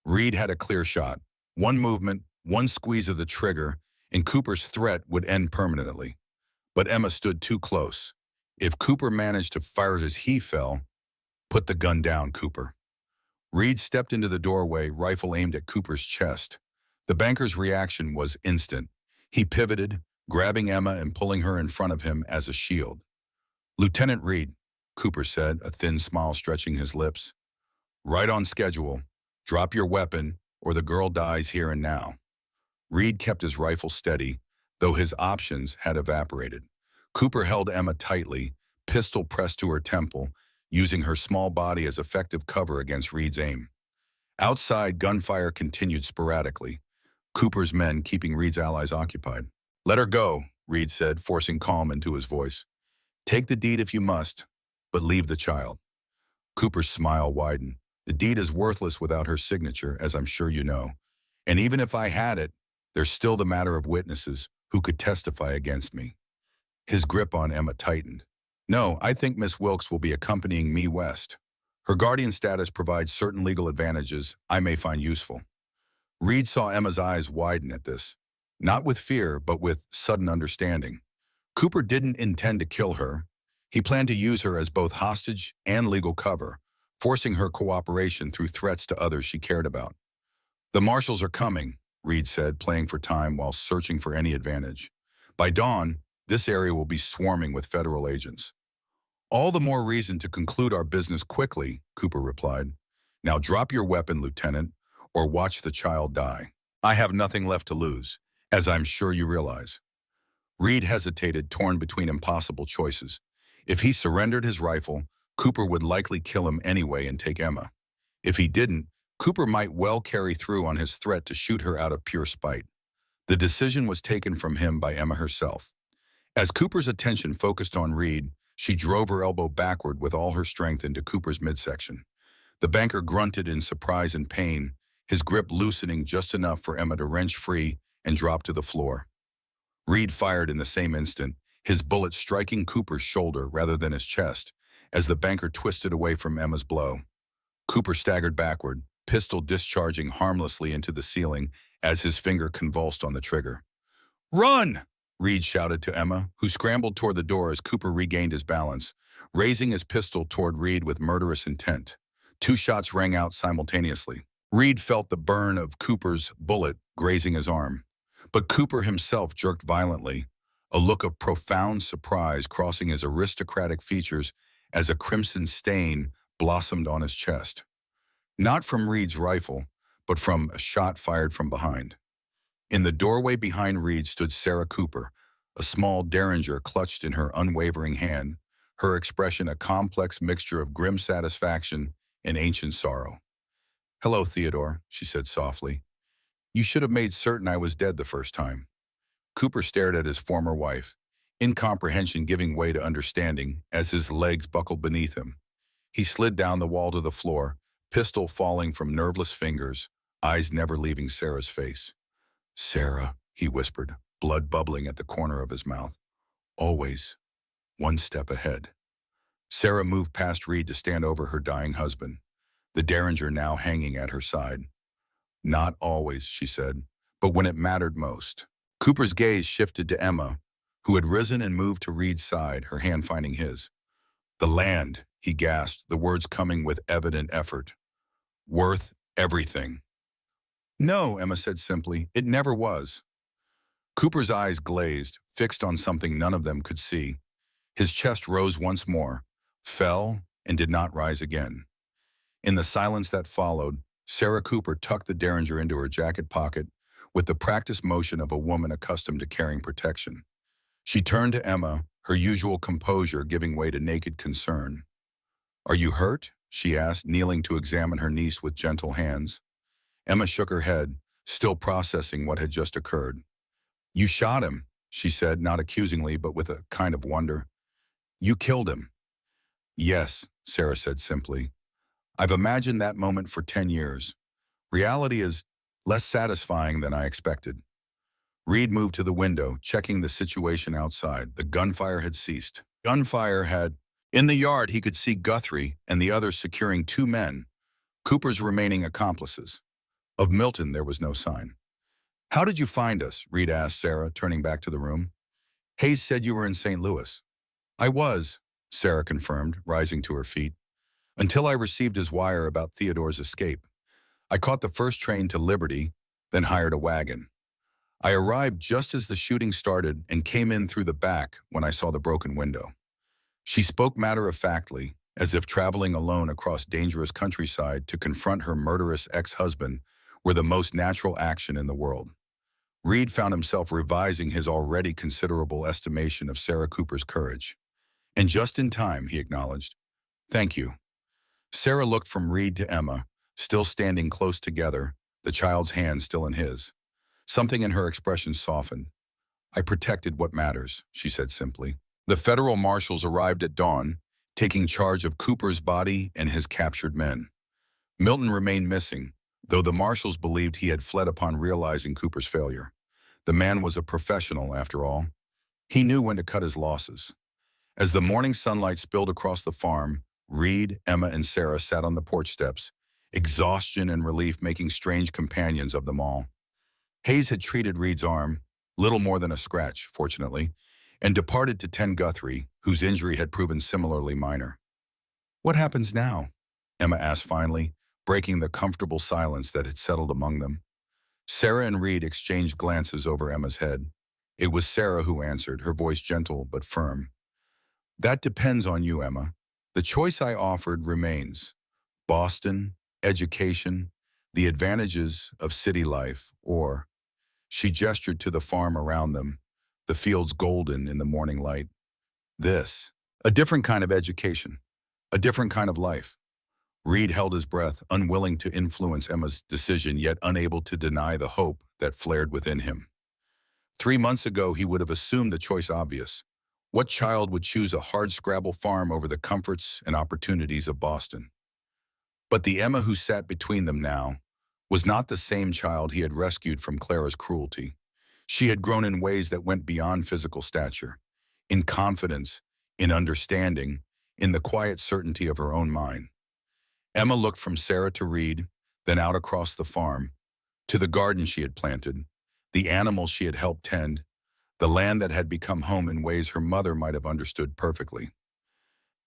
Reed had a clear shot. One movement, one squeeze of the trigger, and Cooper's threat would end permanently. But Emma stood too close. If Cooper managed to fire as he fell, put the gun down, Cooper. Reed stepped into the doorway, rifle aimed at Cooper's chest. The banker's reaction was instant. He pivoted, grabbing Emma and pulling her in front of him as a shield. Lieutenant Reed, Cooper said, a thin smile stretching his lips. Right on schedule. Drop your weapon, or the girl dies here and now. Reed kept his rifle steady, though his options had evaporated. Cooper held Emma tightly, pistol pressed to her temple, using her small body as effective cover against Reed's aim. Outside, gunfire continued sporadically, Cooper's men keeping Reed's allies occupied. "Let her go," Reed said, forcing calm into his voice. "Take the deed if you must, but leave the child." Cooper's smile widened. "The deed is worthless without her signature, as I'm sure you know. And even if I had it, there's still the matter of witnesses who could testify against me." His grip on Emma tightened. "No, I think Miss Wilkes will be accompanying me west. Her guardian status provides certain legal advantages I may find useful." Reed saw Emma's eyes widen at this, not with fear, but with sudden understanding. Cooper didn't intend to kill her. He planned to use her as both hostage and legal cover, forcing her cooperation through threats to others she cared about. "The marshals are coming," Reed said, playing for time while searching for any advantage. "By dawn, this area will be swarming with federal agents." "All the more reason to conclude our business quickly," Cooper replied. "Now drop your weapon, Lieutenant, or watch the child die. I have nothing left to lose, as I'm sure you realize." Reed hesitated, torn between impossible choices. If he surrendered his rifle, Cooper would likely kill him anyway and take Emma. If he didn't, Cooper might well carry through on his threat to shoot her out of pure spite. The decision was taken from him by Emma herself. As Cooper's attention focused on Reed, she drove her elbow backward with all her strength into Cooper's midsection. The banker grunted in surprise and pain, his grip loosening just enough for Emma to wrench free and drop to the floor. Reed fired in the same instant, his bullet striking Cooper's shoulder rather than his chest, as the banker twisted away from Emma's blow. Cooper staggered backward, pistol discharging harmlessly into the ceiling as his finger convulsed on the trigger. "Run!" Reed shouted to Emma, who scrambled toward the door as Cooper regained his balance, raising his pistol toward Reed with murderous intent. Two shots rang out simultaneously. Reed felt the burn of Cooper's bullet grazing his arm, but Cooper himself jerked violently, a look of profound surprise crossing his aristocratic features as a crimson stain blossomed on his chest. Not from Reed's rifle, but from a shot fired from behind. In the doorway behind Reed stood Sarah Cooper, a small derringer clutched in her unwavering hand, her expression a complex mixture of grim satisfaction and ancient sorrow. "Hello, Theodore," she said softly. "You should have made certain I was dead the first time." Cooper stared at his former wife, incomprehension giving way to understanding as his legs buckled beneath him. He slid down the wall to the floor, pistol falling from nerveless fingers, eyes never leaving Sarah's face. "Sarah," he whispered, blood bubbling at the corner of his mouth. "Always one step ahead." Sarah moved past Reed to stand over her dying husband, the derringer now hanging at her side. "Not always," she said, "but when it mattered most." Cooper's gaze shifted to Emma, who had risen and moved to Reed's side, her hand finding his. "The land," he gasped, the words coming with evident effort. "Worth everything." "No," Emma said simply, "it never was." Cooper's eyes glazed, fixed on something none of them could see. His chest rose once more, fell, and did not rise again. In the silence that followed, Sarah Cooper tucked the derringer into her jacket pocket with the practiced motion of a woman accustomed to carrying protection. She turned to Emma, her usual composure giving way to naked concern. "Are you hurt?" she asked, kneeling to examine her niece with gentle hands. Emma shook her head, still processing what had just occurred. "You shot him," she said, not accusingly, but with a kind of wonder. "You killed him." "Yes," Sarah said simply. "I've imagined that moment for 10 years. Reality is less satisfying than I expected." Reed moved to the window, checking the situation outside. The gunfire had ceased. In the yard, he could see Guthrie and the others securing 2 men, Cooper's remaining accomplices. Of Milton, there was no sign. "How did you find us?" Reed asked Sarah, turning back to the room. "Hayes said you were in St. Louis." "I was," Sarah confirmed, rising to her feet, "until I received his wire about Theodore's escape. I caught the first train to Liberty, then hired a wagon. I arrived just as the shooting started and came in through the back when I saw the broken window." She spoke matter-of-factly, as if traveling alone across dangerous countryside to confront her murderous ex-husband were the most natural action in the world. Reed found himself revising his already considerable estimation of Sarah Cooper's courage. And just in time, he acknowledged. Thank you. Sarah looked from Reed to Emma, still standing close together, the child's hand still in his. Something in her expression softened. I protected what matters, she said simply. The federal marshals arrived at dawn, taking charge of Cooper's body and his captured men. Milton remained missing, though the marshals believed he had fled upon realizing Cooper's failure. The man was a professional, after all. He knew when to cut his losses. As the morning sunlight spilled across the farm, Reed, Emma, and Sarah sat on the porch steps, exhaustion and relief making strange companions of them all. Hayes had treated Reed's arm, little more than a scratch, fortunately, and departed to tend Guthrie, whose injury had proven similarly minor. What happens now? Emma asked finally, breaking the comfortable silence that had settled among them. Sarah and Reed exchanged glances over Emma's head. It was Sarah who answered, her voice gentle but firm. That depends on you, Emma. The choice I offered remains. Boston, education, the advantages of city life, or, she gestured to the farm around them, the fields golden in the morning light. This, a different kind of education, a different kind of life. Reed held his breath, unwilling to influence Emma's decision, yet unable to deny the hope that flared within him. 3 months ago, he would have assumed the choice obvious. What child would choose a hardscrabble farm over the comforts and opportunities of Boston? But the Emma who sat between them now was not the same child he had rescued from Clara's cruelty. She had grown in ways that went beyond physical stature, in confidence, in understanding, in the quiet certainty of her own mind. Emma looked from Sarah to Reed, then out across the farm, to the garden she had planted, the animals she had helped tend, the land that had become home in ways her mother might have understood perfectly.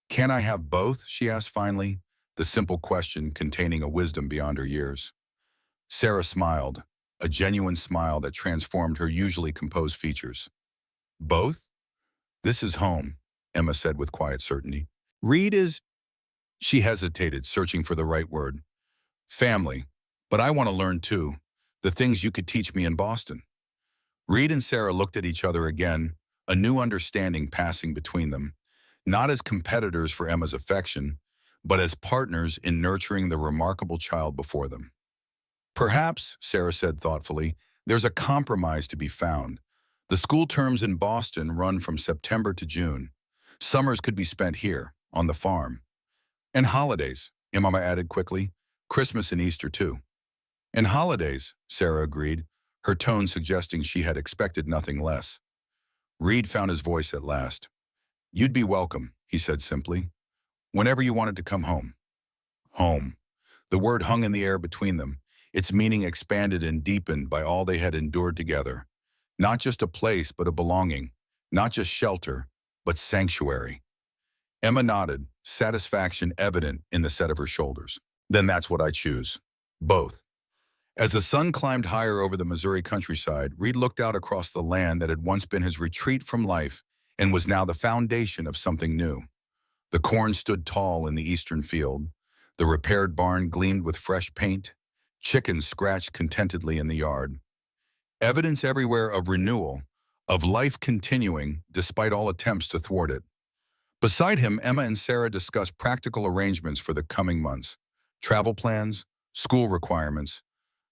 Can I have both? She asked finally, the simple question containing a wisdom beyond her years. Sarah smiled, a genuine smile that transformed her usually composed features. Both? This is home, Emma said with quiet certainty. Reed is... She hesitated, searching for the right word. Family, but I want to learn too, the things you could teach me in Boston. Reed and Sarah looked at each other again, a new understanding passing between them, not as competitors for Emma's affection, but as partners in nurturing the remarkable child before them. Perhaps, Sarah said thoughtfully, there's a compromise to be found. The school terms in Boston run from September to June. Summers could be spent here, on the farm. And holidays, Emma added quickly, Christmas and Easter too. And holidays, Sarah agreed, her tone suggesting she had expected nothing less. Reed found his voice at last. You'd be welcome, he said simply, whenever you wanted to come home. Home. The word hung in the air between them, its meaning expanded and deepened by all they had endured together. Not just a place, but a belonging. Not just shelter, but sanctuary. Emma nodded, satisfaction evident in the set of her shoulders. Then that's what I choose. Both. As the sun climbed higher over the Missouri countryside, Reed looked out across the land that had once been his retreat from life and was now the foundation of something new. The corn stood tall in the eastern field. The repaired barn gleamed with fresh paint. Chickens scratched contentedly in the yard. Evidence everywhere of renewal, of life continuing despite all attempts to thwart it. Beside him, Emma and Sarah discussed practical arrangements for the coming months, travel plans, school requirements,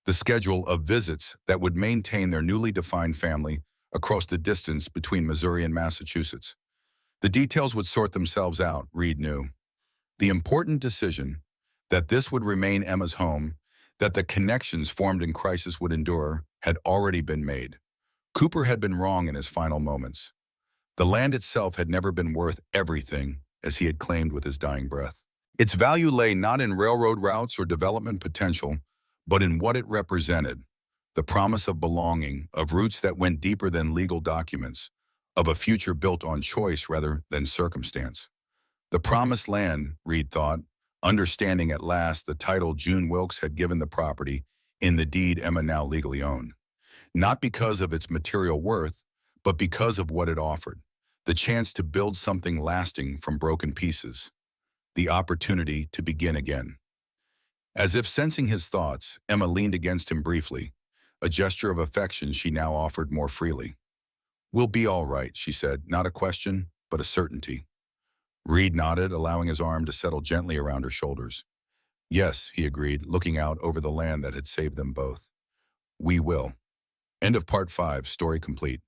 the schedule of visits that would maintain their newly defined family across the distance between Missouri and Massachusetts. The details would sort themselves out, Reed knew. The important decision, that this would remain Emma's home, that the connections formed in crisis would endure, had already been made. Cooper had been wrong in his final moments. The land itself had never been worth everything, as he had claimed with his dying breath. Its value lay not in railroad routes or development potential, but in what it represented, the promise of belonging, of roots that went deeper than legal documents, of a future built on choice rather than circumstance. The promised land, Reed thought, understanding at last the title June Wilkes had given the property in the deed Emma now legally owned. Not because of its material worth, but because of what it offered, the chance to build something lasting from broken pieces, the opportunity to begin again. As if sensing his thoughts, Emma leaned against him briefly, A gesture of affection she now offered more freely. "We'll be all right," she said, not a question, but a certainty. Reed nodded, allowing his arm to settle gently around her shoulders. "Yes," he agreed, looking out over the land that had saved them both. "We will." End of part 5, story complete.